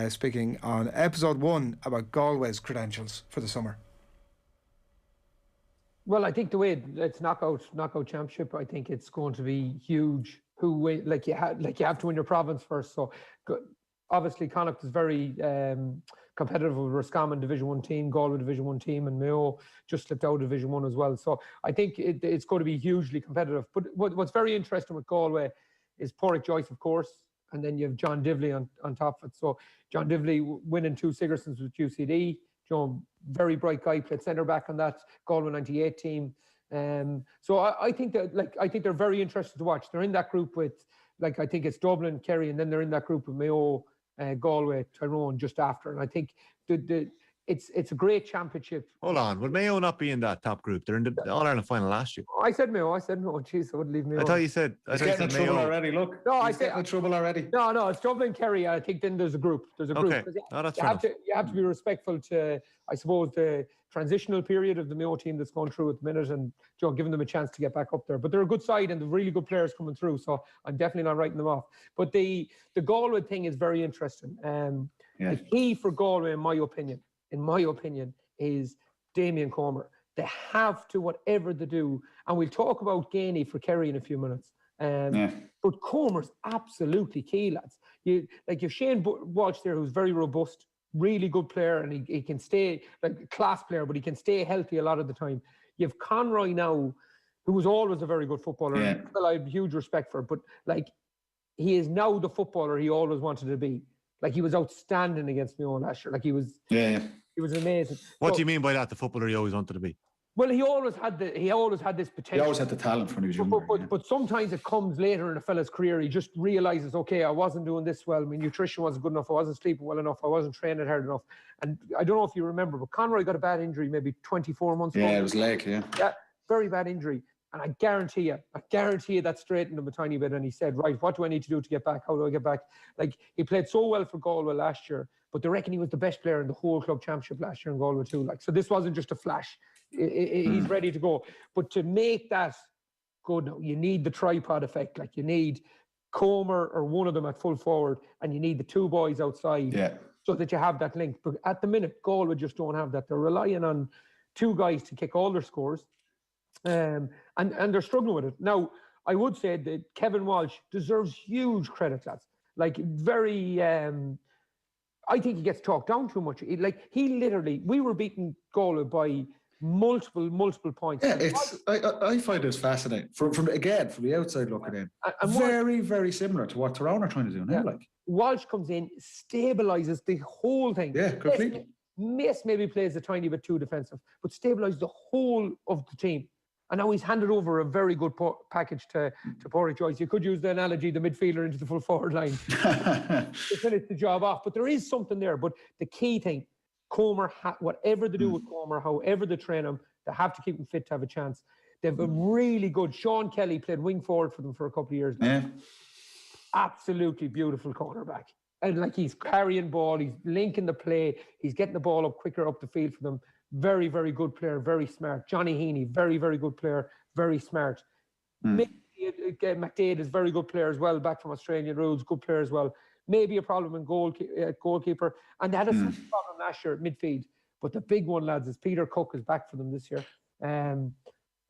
speaking on episode 1 about Galway's credentials for the summer. Well, I think the way it's knockout championship, I think it's going to be huge. Who win? Like you have to win your province first. So obviously Connacht is very competitive with Roscommon Division 1 team, Galway Division 1 team, and Mayo just slipped out of Division 1 as well. So I think it's going to be hugely competitive. But what's very interesting with Galway is Porrick Joyce, of course, and then you have John Divley on top of it. So John Divley winning 2 Sigersons with UCD. John, very bright guy, played centre back on that Galway 98 team. So I think they're very interesting to watch. They're in that group with, I think it's Dublin, Kerry, and then they're in that group with Mayo, Galway, Tyrone just after. And I think it's a great championship. Hold on, would Mayo not be in that top group? They're in the All-Ireland final last year. I said no. Jeez, I wouldn't leave Mayo. I thought you said getting in trouble already. Look, no, he's getting in trouble already. No, it's Dublin, Kerry. I think then there's a group. Okay, that's fair enough. You have to be respectful to, I suppose, the transitional period of the Mayo team that's gone through at the minute, and giving them a chance to get back up there. But they're a good side, and they're really good players coming through. So I'm definitely not writing them off. But the Galway thing is very interesting. The key for Galway, in my opinion, is Damien Comer. They have to, whatever they do, and we'll talk about Gainey for Kerry in a few minutes. But Comer's absolutely key, lads. You Shane Walsh there, who's very robust, really good player, and he can stay, like a class player, but he can stay healthy a lot of the time. You have Conroy now, who was always a very good footballer. Yeah. Well, I have huge respect for it, but he is now the footballer he always wanted to be. He was outstanding against Mayo last year. He was amazing. What do you mean by that? The footballer he always wanted to be? Well, he always had this potential. He always had the talent when he was younger. But sometimes it comes later in a fella's career. He just realises, okay, I wasn't doing this well. My nutrition wasn't good enough. I wasn't sleeping well enough. I wasn't training hard enough. And I don't know if you remember, but Conroy got a bad injury maybe 24 months ago. Yeah, it was leg, yeah. Yeah, very bad injury. And I guarantee you that straightened him a tiny bit. And he said, right, what do I need to do to get back? How do I get back? He played so well for Galway last year, but they reckon he was the best player in the whole club championship last year in Galway too. So this wasn't just a flash. He's ready to go. But to make that good now, you need the tripod effect. You need Comer or one of them at full forward, and you need the two boys outside so that you have that link. But at the minute, Galway just don't have that. They're relying on two guys to kick all their scores. And they're struggling with it. Now, I would say that Kevin Walsh deserves huge credit, lads. I think he gets talked down too much. We were beating Galway by multiple points. Yeah, I find it fascinating. From the outside looking in, very, very similar to what Tyrone are trying to do now. Walsh comes in, stabilises the whole thing. Yeah, completely. Mace maybe plays a tiny bit too defensive, but stabilises the whole of the team. And now he's handed over a very good package to Pádraig Joyce. You could use the analogy, the midfielder into the full forward line to finish the job off. But there is something there. But the key thing, Comer, whatever they do with Comer, however they train him, they have to keep him fit to have a chance. They've a really good... Sean Kelly played wing forward for them for a couple of years now. Yeah. Absolutely beautiful cornerback. And he's carrying ball, he's linking the play, he's getting the ball up quicker up the field for them. Very, very good player, very smart. Johnny Heaney, very, very good player, very smart. McDade is a very good player as well, back from Australian rules, good player as well. Maybe a problem in goalkeeper. And they had a problem last year at midfield. But the big one, lads, is Peter Cook is back for them this year.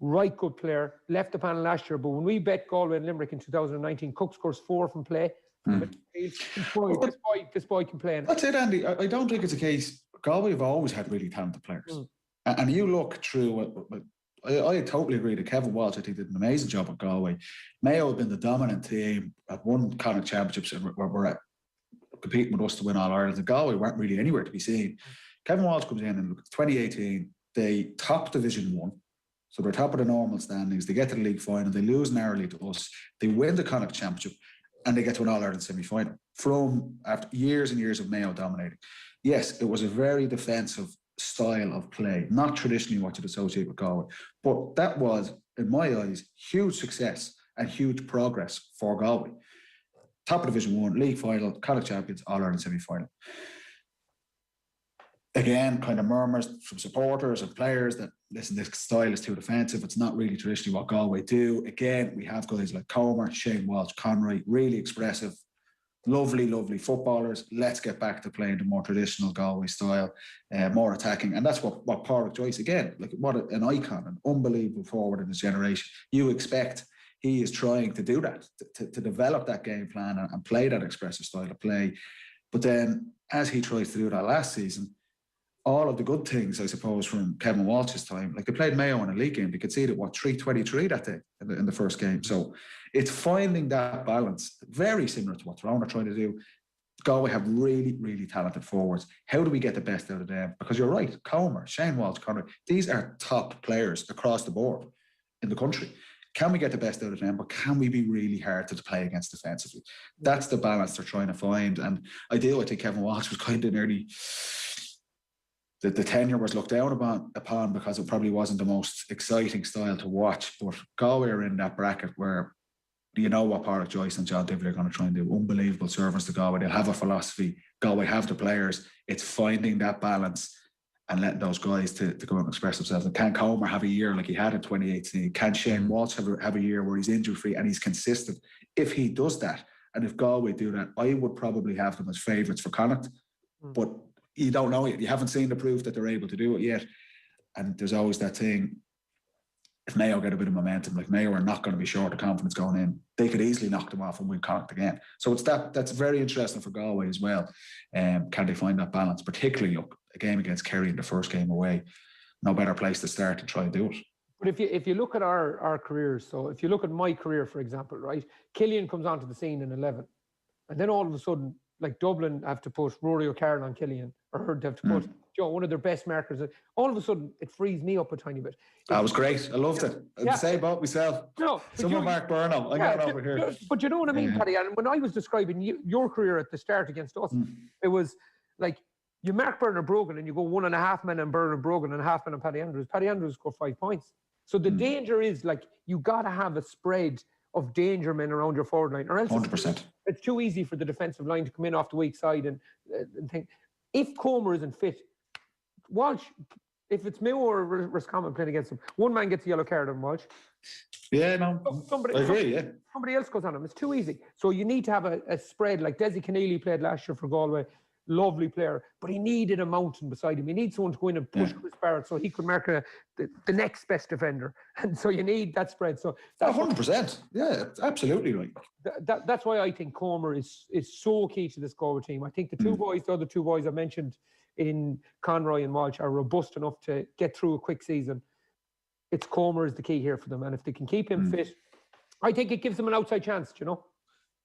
Right good player. Left the panel last year, but when we bet Galway and Limerick in 2019, Cook scores 4 from play. This boy can play. That's it, Andy. I don't think it's a case. Galway have always had really talented players. And you look through, I totally agree that Kevin Walsh, I think, did an amazing job at Galway. Mayo have been the dominant team at one Connacht Championships and were competing with us to win All Ireland. And Galway weren't really anywhere to be seen. Kevin Walsh comes in and 2018, they top Division 1. So they're top of the normal standings. They get to the league final. They lose narrowly to us. They win the Connacht Championship and they get to an All-Ireland semi-final from after years and years of Mayo dominating. Yes, it was a very defensive style of play, not traditionally what you'd associate with Galway. But that was, in my eyes, huge success and huge progress for Galway. Top of Division 1, league final, Connacht champions, All-Ireland semi-final. Again, kind of murmurs from supporters and players that, listen, this style is too defensive. It's not really traditionally what Galway do. Again, we have guys like Comer, Shane Walsh, Conroy, really expressive, lovely, lovely footballers. Let's get back to playing the more traditional Galway style, more attacking. And that's what Pádraig Joyce, again, what an icon, an unbelievable forward in his generation. You expect he is trying to do that, to develop that game plan and play that expressive style of play. But then as he tries to do that last season, all of the good things, I suppose, from Kevin Walsh's time, they played Mayo in a league game. They conceded, 3-23 that day in the first game. So it's finding that balance, very similar to what Tyrone are trying to do. Galway have really, really talented forwards. How do we get the best out of them? Because you're right, Comer, Shane Walsh, Conroy, these are top players across the board in the country. Can we get the best out of them, but can we be really hard to play against defensively? That's the balance they're trying to find. And I think Kevin Walsh was kind of nearly... The tenure was looked down upon because it probably wasn't the most exciting style to watch. But Galway are in that bracket where you know what Pádraig Joyce and John Divley are going to try and do. Unbelievable servants to Galway. They'll have a philosophy. Galway have the players. It's finding that balance and letting those guys to go and express themselves. And can Comer have a year like he had in 2018? Can Shane Walsh have a year where he's injury-free and he's consistent? If he does that, and if Galway do that, I would probably have them as favourites for Connacht. But you don't know yet. You haven't seen the proof that they're able to do it yet. And there's always that thing, if Mayo get a bit of momentum, like Mayo are not going to be short of confidence going in, they could easily knock them off and win Connacht again. So it's that's very interesting for Galway as well. Can they find that balance, particularly a game against Kerry in the first game away? No better place to start to try and do it. But if you look at our careers, so if you look at my career, for example, right, Killian comes onto the scene in 11, and then all of a sudden, like Dublin have to put Rory O'Carroll on Killian, or they have to put one of their best markers. All of a sudden, it frees me up a tiny bit. That was great. I loved it. I'd say about myself. No, someone Mark Burnham. I'm going over here. But you know what I mean, Paddy? And when I was describing your career at the start against us, it was like you mark Bernard Brogan and you go 1.5 men on Bernard Brogan and 1.5 men on Paddy Andrews. Paddy Andrews scored 5 points. So the danger is like you got to have a spread of danger men around your forward line, or else 100%. It's too easy for the defensive line to come in off the weak side and think. If Comer isn't fit, Walsh, if it's Mayo or Roscommon playing against him, one man gets a yellow card on Walsh. Yeah, no, I agree, yeah. Somebody else goes on him. It's too easy. So you need to have a spread, like Desi Keneally played last year for Galway. Lovely player, but he needed a mountain beside him. He needs someone to go in and push Chris Barrett so he could mark the next best defender. And so you need that spread. So that's 100%. Yeah, absolutely right. That's why I think Comer is so key to this Galway team. I think the other two boys I mentioned in Conroy and Walsh are robust enough to get through a quick season. It's Comer is the key here for them. And if they can keep him fit, I think it gives them an outside chance, you know?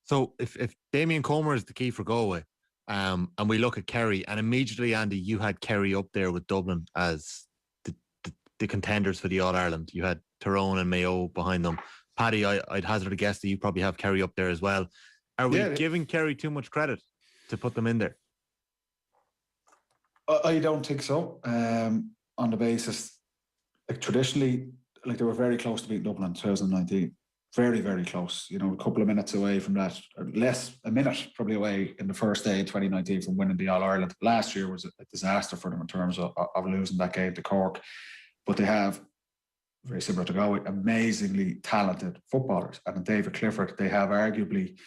So if Damien Comer is the key for Galway, and we look at Kerry, and immediately, Andy, you had Kerry up there with Dublin as the contenders for the All-Ireland. You had Tyrone and Mayo behind them. Paddy, I'd hazard a guess that you probably have Kerry up there as well. Are we giving Kerry too much credit to put them in there? I don't think so. On the basis, like traditionally, like they were very close to beating Dublin in 2019. Very, very close. You know, a couple of minutes away from that, or less, a minute probably away in the first day in 2019 from winning the All-Ireland. Last year was a disaster for them in terms of losing that game to Cork. But they have, very similar to Galway, amazingly talented footballers. And in David Clifford, they have arguably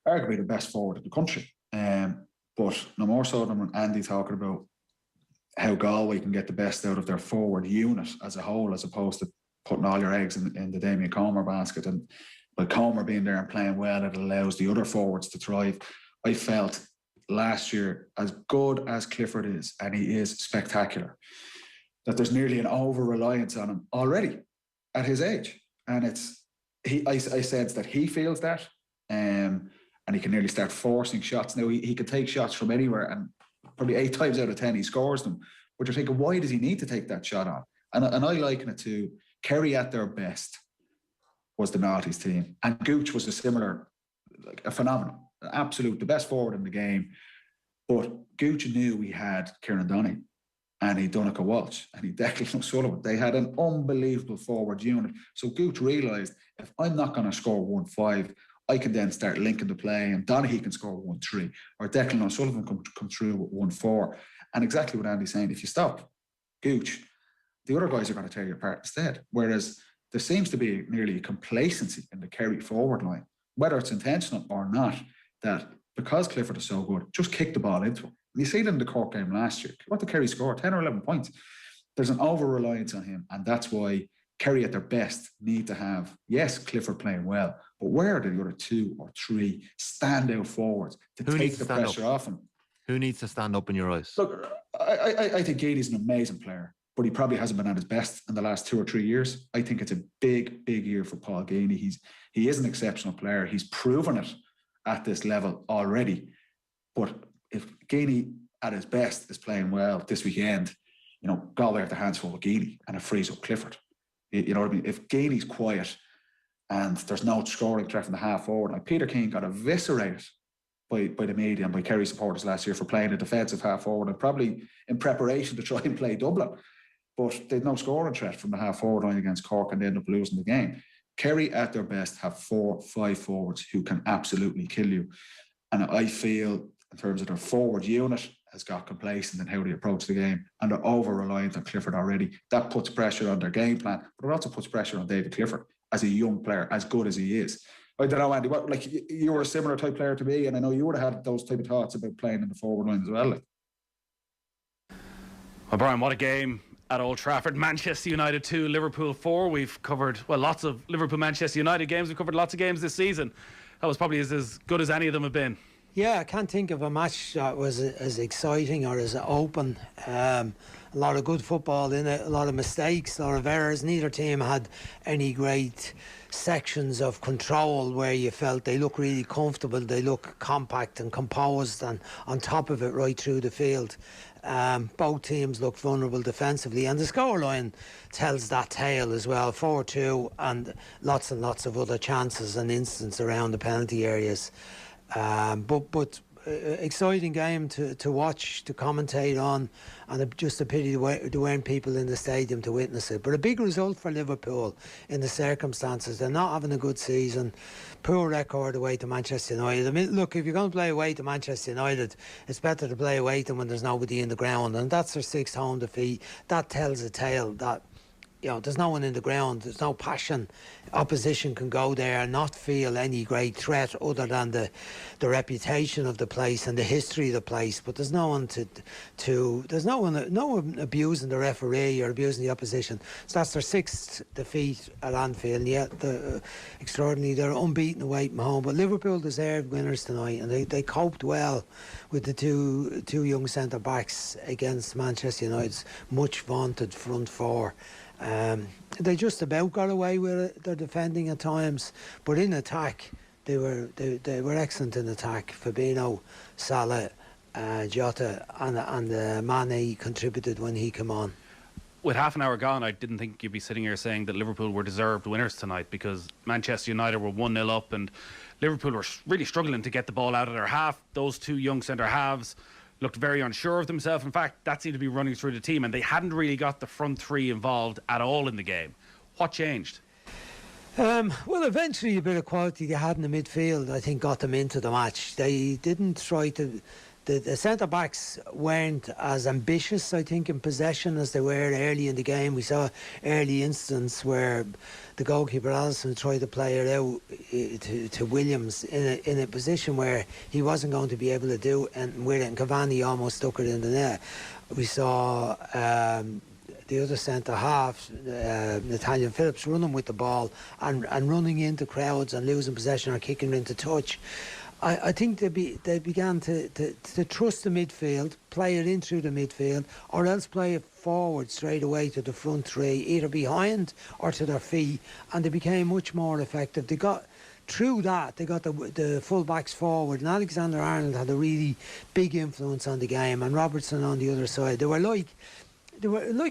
the best forward in the country. But no more so than when Andy talking about how Galway can get the best out of their forward unit as a whole, as opposed to putting all your eggs in the Damien Comer basket. And by Comer being there and playing well, it allows the other forwards to thrive. I felt last year, as good as Clifford is, and he is spectacular, that there's nearly an over-reliance on him already at his age. And I sense that he feels that, and he can nearly start forcing shots. Now, he can take shots from anywhere, and probably 8 times out of 10 he scores them. But you're thinking, why does he need to take that shot on? And I liken it to Kerry at their best was the Naughties team. And Gooch was a similar, like a phenomenon, the best forward in the game. But Gooch knew he had Kieran Donaghy and he Donica Walsh and he Declan O'Sullivan. They had an unbelievable forward unit. So Gooch realised, if I'm not going to score 1-5, I can then start linking the play, and Donaghy can score 1-3, or Declan O'Sullivan come through with 1-4. And exactly what Andy's saying, if you stop Gooch, the other guys are going to tear you apart instead. Whereas there seems to be nearly a complacency in the Kerry forward line, whether it's intentional or not, that because Clifford is so good, just kick the ball into him. And you see it in the Cork game last year. What did Kerry score? 10 or 11 points. There's an over-reliance on him, and that's why Kerry at their best need to have, yes, Clifford playing well, but where are the other 2 or 3 standout forwards to take the pressure off him? Who needs to stand up in your eyes? Look, I think Geely's an amazing player, but he probably hasn't been at his best in the last 2 or 3 years. I think it's a big, big year for Paul Geaney. He is an exceptional player. He's proven it at this level already. But if Geaney at his best is playing well this weekend, you know, Galway have their hands full with Geaney, and it frees up Clifford. You know what I mean? If Gainey's quiet and there's no scoring threat from the half forward, like Peter Keane got eviscerated by the media and by Kerry supporters last year for playing a defensive half forward, and probably in preparation to try and play Dublin. But they'd no scoring threat from the half forward line against Cork, and they end up losing the game. Kerry at their best have 4-5 forwards who can absolutely kill you. And I feel in terms of their forward unit has got complacent in how they approach the game, and they're over-reliant on Clifford already. That puts pressure on their game plan, but it also puts pressure on David Clifford as a young player, as good as he is. I don't know, Andy, like you were a similar type player to me, and I know you would have had those type of thoughts about playing in the forward line as well. Like. Well, Brian, what a game at Old Trafford. Manchester United 2, Liverpool 4. We've covered, well, lots of Liverpool-Manchester United games. We've covered lots of games this season. That was probably as good as any of them have been. Yeah, I can't think of a match that was as exciting or as open. A lot of good football in it, a lot of mistakes, a lot of errors. Neither team had any great sections of control where you felt they look really comfortable, they look compact and composed and on top of it right through the field. Both teams look vulnerable defensively, and the scoreline tells that tale as well. 4-2 and lots of other chances and instances around the penalty areas. But exciting game to watch, to commentate on, and just a pity there weren't people in the stadium to witness it. But a big result for Liverpool in the circumstances. They're not having a good season. Poor record away to Manchester United. I mean, look, if you're going to play away to Manchester United, it's better to play away to them when there's nobody in the ground, and that's their 6th home defeat. That tells a tale that, you know, there's no one in the ground, there's no passion. Opposition can go there and not feel any great threat other than the reputation of the place and the history of the place. But there's no one there's no one abusing the referee or abusing the opposition. So that's their 6th defeat at Anfield. And yet, extraordinarily, they're unbeaten away from home. But Liverpool deserved winners tonight, and they coped well with the two young centre backs against Manchester United's much vaunted front four. They just about got away with it. They're defending at times, but in attack they were excellent in attack. Fabinho, Salah, Jota and Mane contributed when he came on. With half an hour gone, I didn't think you'd be sitting here saying that Liverpool were deserved winners tonight, because Manchester United were 1-0 up and Liverpool were really struggling to get the ball out of their half. Those two young centre halves looked very unsure of themselves. In fact, that seemed to be running through the team, and they hadn't really got the front three involved at all in the game. What changed? Well, eventually a bit of quality they had in the midfield, I think, got them into the match. They didn't try to... The centre-backs weren't as ambitious, I think, in possession as they were early in the game. We saw early instance where the goalkeeper, Allison, tried to play it out to Williams in a position where he wasn't going to be able to do and with it, and Cavani almost stuck it in the net. We saw the other centre-half, Nathaniel Phillips, running with the ball and running into crowds and losing possession or kicking into touch. I think they began to trust the midfield, play it in through the midfield, or else play it forward straight away to the front three, either behind or to their feet, and they became much more effective. They got through that, they got the full backs forward, and Alexander Arnold had a really big influence on the game, and Robertson on the other side. They were like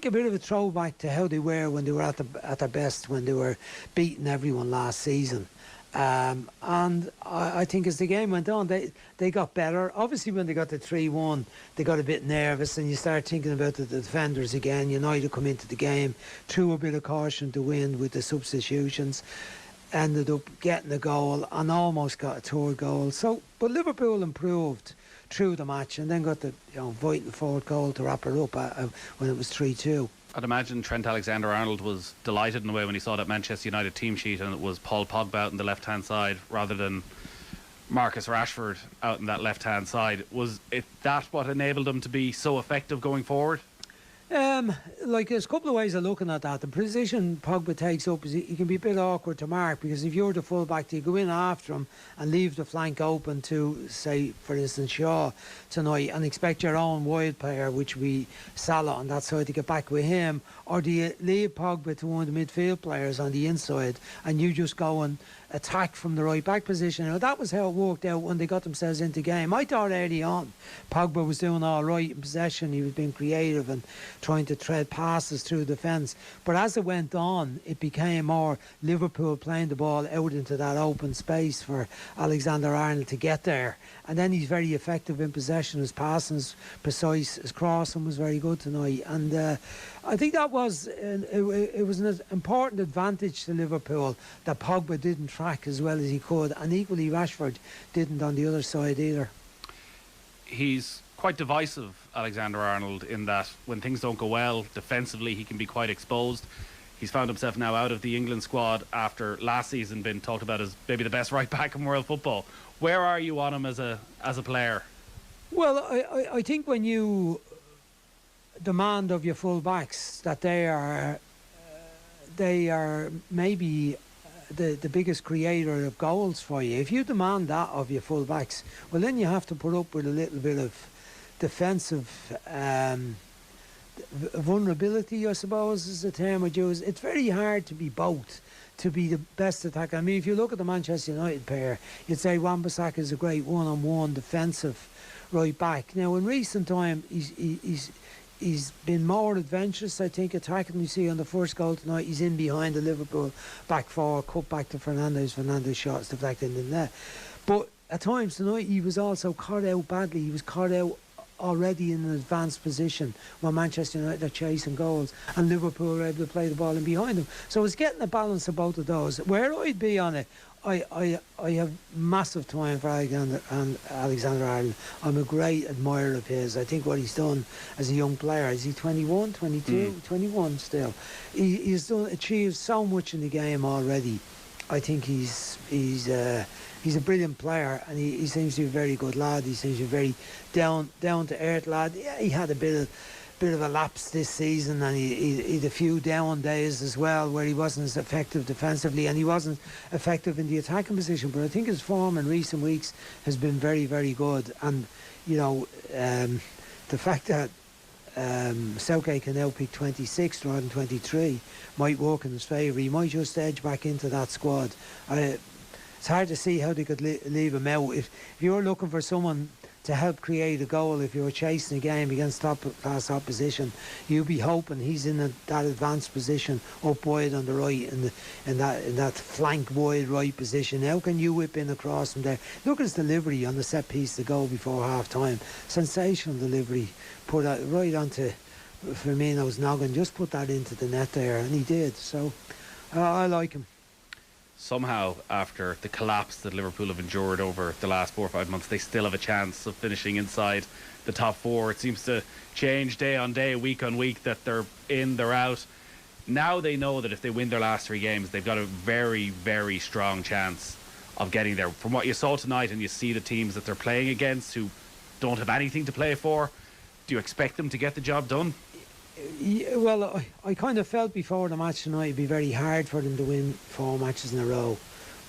a bit of a throwback to how they were when they were at their best, when they were beating everyone last season. And I think as the game went on, they got better. Obviously, when they got the 3-1, they got a bit nervous, and you start thinking about the defenders again. United come into the game, threw a bit of caution to win with the substitutions, ended up getting a goal and almost got a third goal. So, but Liverpool improved through the match and then got the vital fourth goal to wrap it up when it was 3-2. I'd imagine Trent Alexander-Arnold was delighted in a way when he saw that Manchester United team sheet and it was Paul Pogba out on the left-hand side rather than Marcus Rashford out on that left-hand side. Was it that what enabled them to be so effective going forward? There's a couple of ways of looking at that. The position Pogba takes up is he can be a bit awkward to mark, because if you're the full-back, you go in after him and leave the flank open to, say, for instance, Shaw tonight, and expect your own wide player, which would be Salah on that side, to get back with him, or do you leave Pogba to one of the midfield players on the inside and you just go and attack from the right back position. Now, that was how it worked out when they got themselves into game. I thought early on Pogba was doing all right in possession. He was being creative and trying to tread passes through the defence. But as it went on, it became more Liverpool playing the ball out into that open space for Alexander-Arnold to get there. And then he's very effective in possession. His passing is precise. His crossing was very good tonight. And I think that was it was an important advantage to Liverpool that Pogba didn't track as well as he could, and equally Rashford didn't on the other side either. He's quite divisive, Alexander-Arnold, in that when things don't go well defensively, he can be quite exposed. He's found himself now out of the England squad after last season being talked about as maybe the best right back in world football. Where are you on him as a player? Well, I think when you demand of your full backs that they are maybe the biggest creator of goals for you. If you demand that of your full backs, well, then you have to put up with a little bit of defensive vulnerability, I suppose is the term I'd use. It's very hard to be both, to be the best attacker. I mean, if you look at the Manchester United pair, you'd say Wan-Bissaka is a great one-on-one defensive right back. Now, in recent time, he's been more adventurous, I think, attacking. You see on the first goal tonight, he's in behind the Liverpool back four, cut back to Fernandes. Fernandes shot deflected in the net. But at times tonight, he was also caught out badly. He was caught out already in an advanced position while Manchester United are chasing goals, and Liverpool were able to play the ball in behind them. So it's getting a balance of both of those. Where I'd be on it, I have massive time for Alexander-Arnold. I'm a great admirer of his. I think what he's done as a young player, is he 21, 22, 21 still? He's achieved so much in the game already. I think he's a brilliant player, and he seems to be a very good lad. He seems to be a very down to earth lad. Yeah, he had a bit of a lapse this season, and he had a few down days as well where he wasn't as effective defensively, and he wasn't effective in the attacking position. But I think his form in recent weeks has been very, very good. And you know, the fact that Southgate can now pick 26 rather than 23 might work in his favour. He might just edge back into that squad. It's hard to see how they could leave him out. If you're looking for someone to help create a goal, if you're chasing a game against top-class opposition, you'd be hoping he's in that advanced position up wide on the right, in that flank wide right position. How can you whip in across from there? Look at his delivery on the set piece to go before half-time. Sensational delivery. Put that right onto Firmino's noggin. Just put that into the net there, and he did. So I like him. Somehow, after the collapse that Liverpool have endured over the last 4 or 5 months, they still have a chance of finishing inside the top four. It seems to change day on day, week on week, that they're in, they're out. Now they know that if they win their last 3 games, they've got a very, very strong chance of getting there. From what you saw tonight, and you see the teams that they're playing against who don't have anything to play for, do you expect them to get the job done? Yeah, well, I kind of felt before the match tonight it'd be very hard for them to win 4 matches in a row.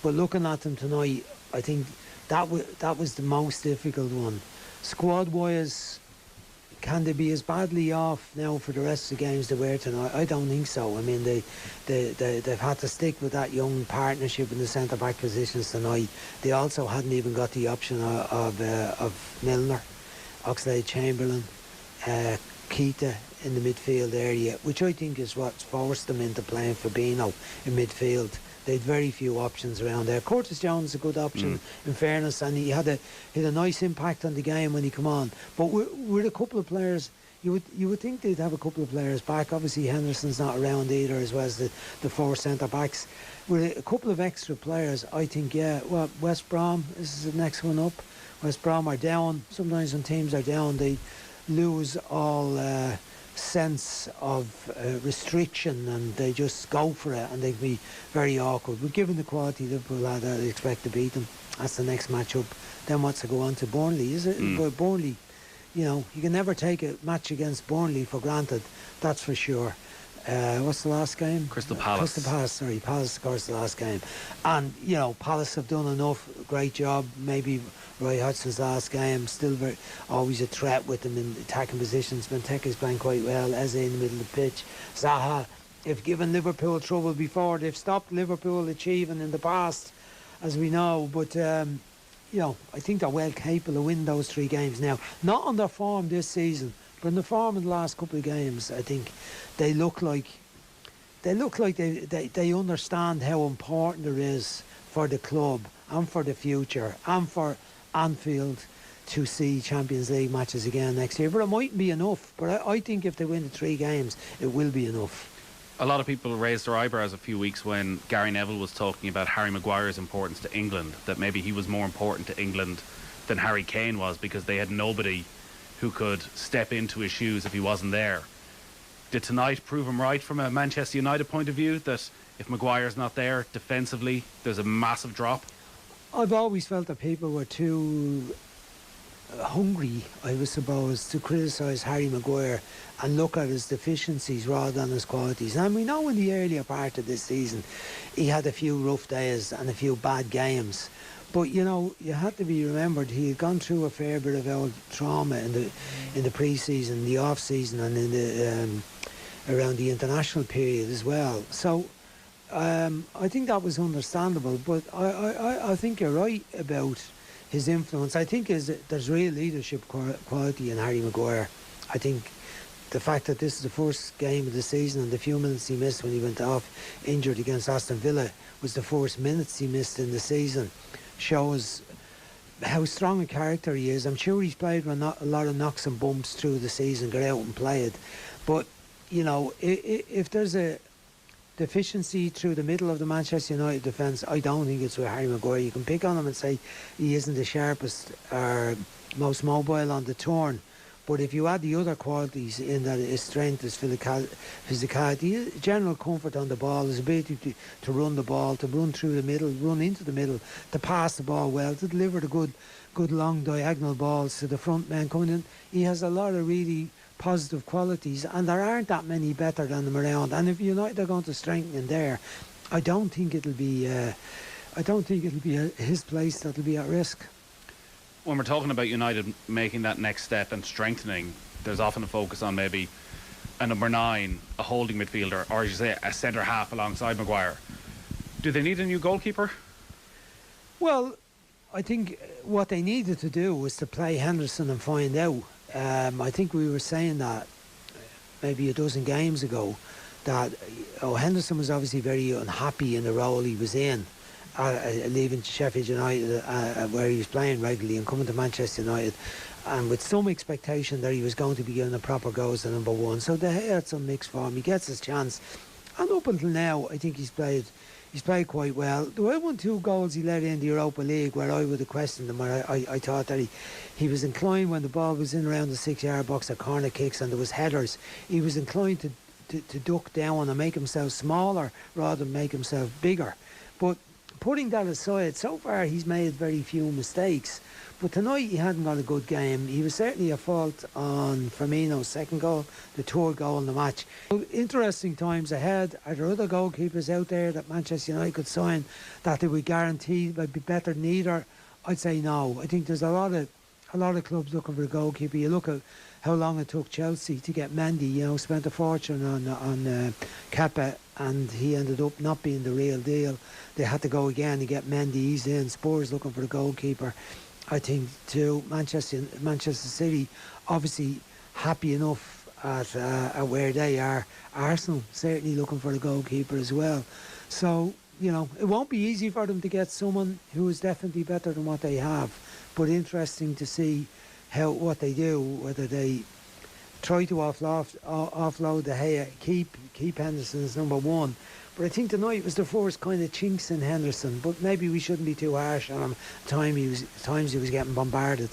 But looking at them tonight, I think that was the most difficult one. Squad-wise, can they be as badly off now for the rest of the games they were tonight? I don't think so. I mean, they've had to stick with that young partnership in the centre-back positions tonight. They also hadn't even got the option of Milner, Oxlade-Chamberlain, Keita in the midfield area, which I think is what's forced them into playing Fabinho in midfield. They had very few options around there. Curtis Jones is a good option, in fairness, and he had a nice impact on the game when he come on. But with a couple of players, you would think they'd have a couple of players back. Obviously Henderson's not around either, as well as the 4 centre backs. With a couple of extra players, I think, West Brom is the next one up. West Brom are down. Sometimes when teams are down, they lose all sense of restriction, and they just go for it, and they can be very awkward. But given the quality Liverpool had, I'd expect to beat them. That's the next match-up. Then what's to go on to Burnley, is it? But Burnley, you know, you can never take a match against Burnley for granted, that's for sure. What's the last game? Crystal Palace. Palace, of course, the last game. And, you know, Palace have done enough. Great job. Maybe Roy Hodgson's last game, still always a threat with them in attacking positions. Benteke's playing quite well. Eze in the middle of the pitch. Zaha, they've given Liverpool trouble before. They've stopped Liverpool achieving in the past as we know. But you know, I think they're well capable of winning those 3 games now. Not on their form this season, but in the form in the last couple of games, I think they look like they understand how important it is for the club and for the future and for Anfield to see Champions League matches again next year. But it mightn't be enough. But I think if they win the 3 games, it will be enough. A lot of people raised their eyebrows a few weeks when Gary Neville was talking about Harry Maguire's importance to England, that maybe he was more important to England than Harry Kane was because they had nobody who could step into his shoes if he wasn't there. Did tonight prove him right from a Manchester United point of view, that if Maguire's not there defensively, there's a massive drop? I've always felt that people were too hungry, I would suppose, to criticise Harry Maguire and look at his deficiencies rather than his qualities. And we know in the earlier part of this season he had a few rough days and a few bad games. But you know, you had to be remembered he had gone through a fair bit of old trauma in the pre-season, the off-season, and in the around the international period as well. So I think that was understandable. But I think you're right about his influence. I think there's real leadership quality in Harry Maguire. I think the fact that this is the first game of the season and the few minutes he missed when he went off injured against Aston Villa was the first minutes he missed in the season shows how strong a character he is. I'm sure he's played with a lot of knocks and bumps through the season, got out and played. But, you know, if there's a deficiency through the middle of the Manchester United defence, I don't think it's with Harry Maguire. You can pick on him and say he isn't the sharpest or most mobile on the turn, but if you add the other qualities in, that his strength, his physicality, general comfort on the ball, his ability to run the ball, to run through the middle, run into the middle, to pass the ball well, to deliver the good long diagonal balls to the front men coming in, he has a lot of really positive qualities, and there aren't that many better than him around. And if United are going to strengthen in there, I don't think it'll be his place that'll be at risk. When we're talking about United making that next step and strengthening, there's often a focus on maybe a number 9, a holding midfielder, or as you say, a centre half alongside Maguire. Do they need a new goalkeeper? Well, I think what they needed to do was to play Henderson and find out. I think we were saying that maybe a dozen games ago, that Henderson was obviously very unhappy in the role he was in, leaving Sheffield United where he was playing regularly and coming to Manchester United, and with some expectation that he was going to be given a proper go as the number 1. So they had some mixed form. He gets his chance, and up until now I think he's played quite well. There were 1-2 goals he let in the Europa League where I would have questioned him, where I thought that he was inclined, when the ball was in around the 6-yard box at corner kicks and there was headers, he was inclined to duck down and make himself smaller rather than make himself bigger. But putting that aside, so far he's made very few mistakes. But tonight he hadn't got a good game. He was certainly at fault on Firmino's second goal, the third goal in the match. Interesting times ahead. Are there other goalkeepers out there that Manchester United could sign that they would guarantee would be better than either? I'd say no. I think there's a lot of clubs looking for a goalkeeper. You look at how long it took Chelsea to get Mendy. You know, spent a fortune on Kepa, and he ended up not being the real deal. They had to go again to get Mendy. He's in. Spurs looking for a goalkeeper. I think too, Manchester City obviously happy enough at where they are. Arsenal certainly looking for a goalkeeper as well. So, you know, it won't be easy for them to get someone who is definitely better than what they have. But interesting to see what they do, whether they try to offload De Gea, keep Henderson as number 1. But I think tonight was the first kind of chinks in Henderson. But maybe we shouldn't be too harsh on him. Times he was getting bombarded.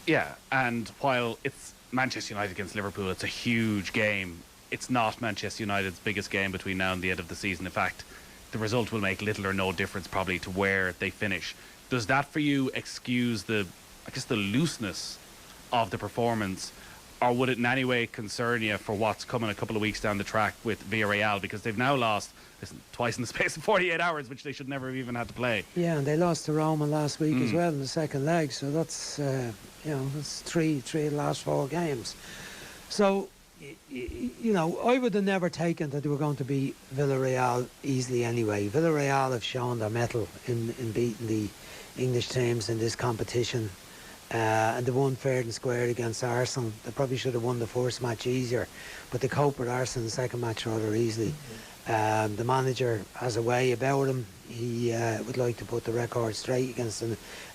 Yeah, and while it's Manchester United against Liverpool, it's a huge game. It's not Manchester United's biggest game between now and the end of the season. In fact, the result will make little or no difference probably to where they finish. Does that for you excuse the looseness of the performance, or would it in any way concern you for what's coming a couple of weeks down the track with Villarreal, because they've now lost twice in the space of 48 hours, which they should never have even had to play? Yeah, and they lost to Roma last week as well in the second leg, so that's that's three of the last 4 games. So you know, I would have never taken that they were going to beat Villarreal easily anyway. Villarreal have shown their mettle in beating the English teams in this competition. And they won fair and square against Arsenal. They probably should have won the first match easier, but they coped with Arsenal in the second match rather easily. The manager has a way about him. He would like to put the record straight against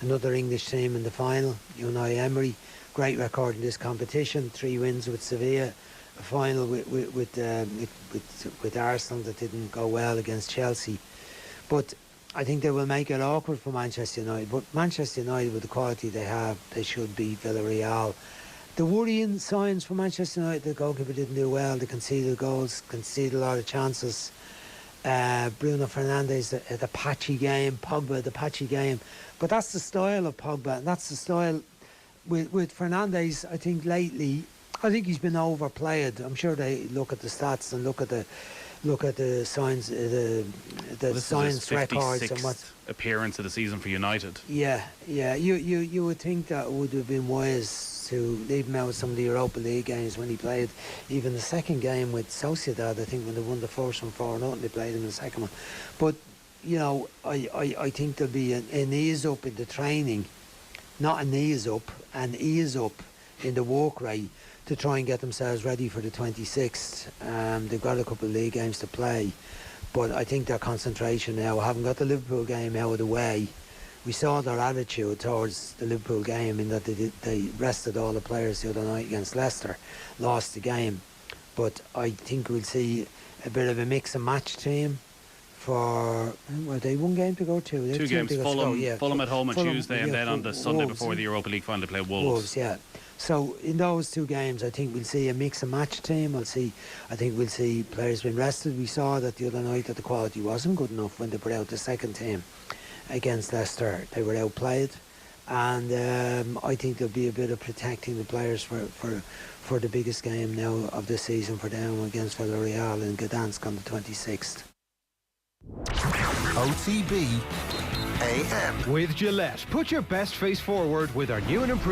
another English team in the final. Unai Emery, great record in this competition. 3 wins with Sevilla, a final with Arsenal that didn't go well against Chelsea. But I think they will make it awkward for Manchester United. But Manchester United, with the quality they have, they should beat Villarreal. The worrying signs for Manchester United, the goalkeeper didn't do well. They conceded goals, conceded a lot of chances. Bruno Fernandes, the patchy game. Pogba, the patchy game. But that's the style of Pogba. And that's the style with Fernandes, I think, lately. I think he's been overplayed. I'm sure they look at the stats and look at the signs, the science records and what appearance of the season for United. Yeah. You would think that it would have been wise to leave him out of some of the Europa League games when he played. Even the second game with Sociedad, I think when they won the first one 4-0, they played him in the second one. But you know, I think there'll be an ease up in the training, not an ease up, an ease up in the work rate, to try and get themselves ready for the 26th. They've got a couple of league games to play, but I think their concentration now, having got the Liverpool game out of the way, we saw their attitude towards the Liverpool game in that they rested all the players the other night against Leicester, lost the game. But I think we'll see a bit of a mix and match team for, well, they one game to go to. 2 games, Fulham at home on Tuesday, and then on the Sunday before the Europa League final they play Wolves. Yeah. So in those 2 games, I think we'll see a mix and match team. I think we'll see players being rested. We saw that the other night that the quality wasn't good enough when they put out the second team against Leicester. They were outplayed, and I think there'll be a bit of protecting the players for the biggest game now of the season for them against Villarreal in Gdansk on the 26th. OTB AM. With Gillette, put your best face forward with our new and improved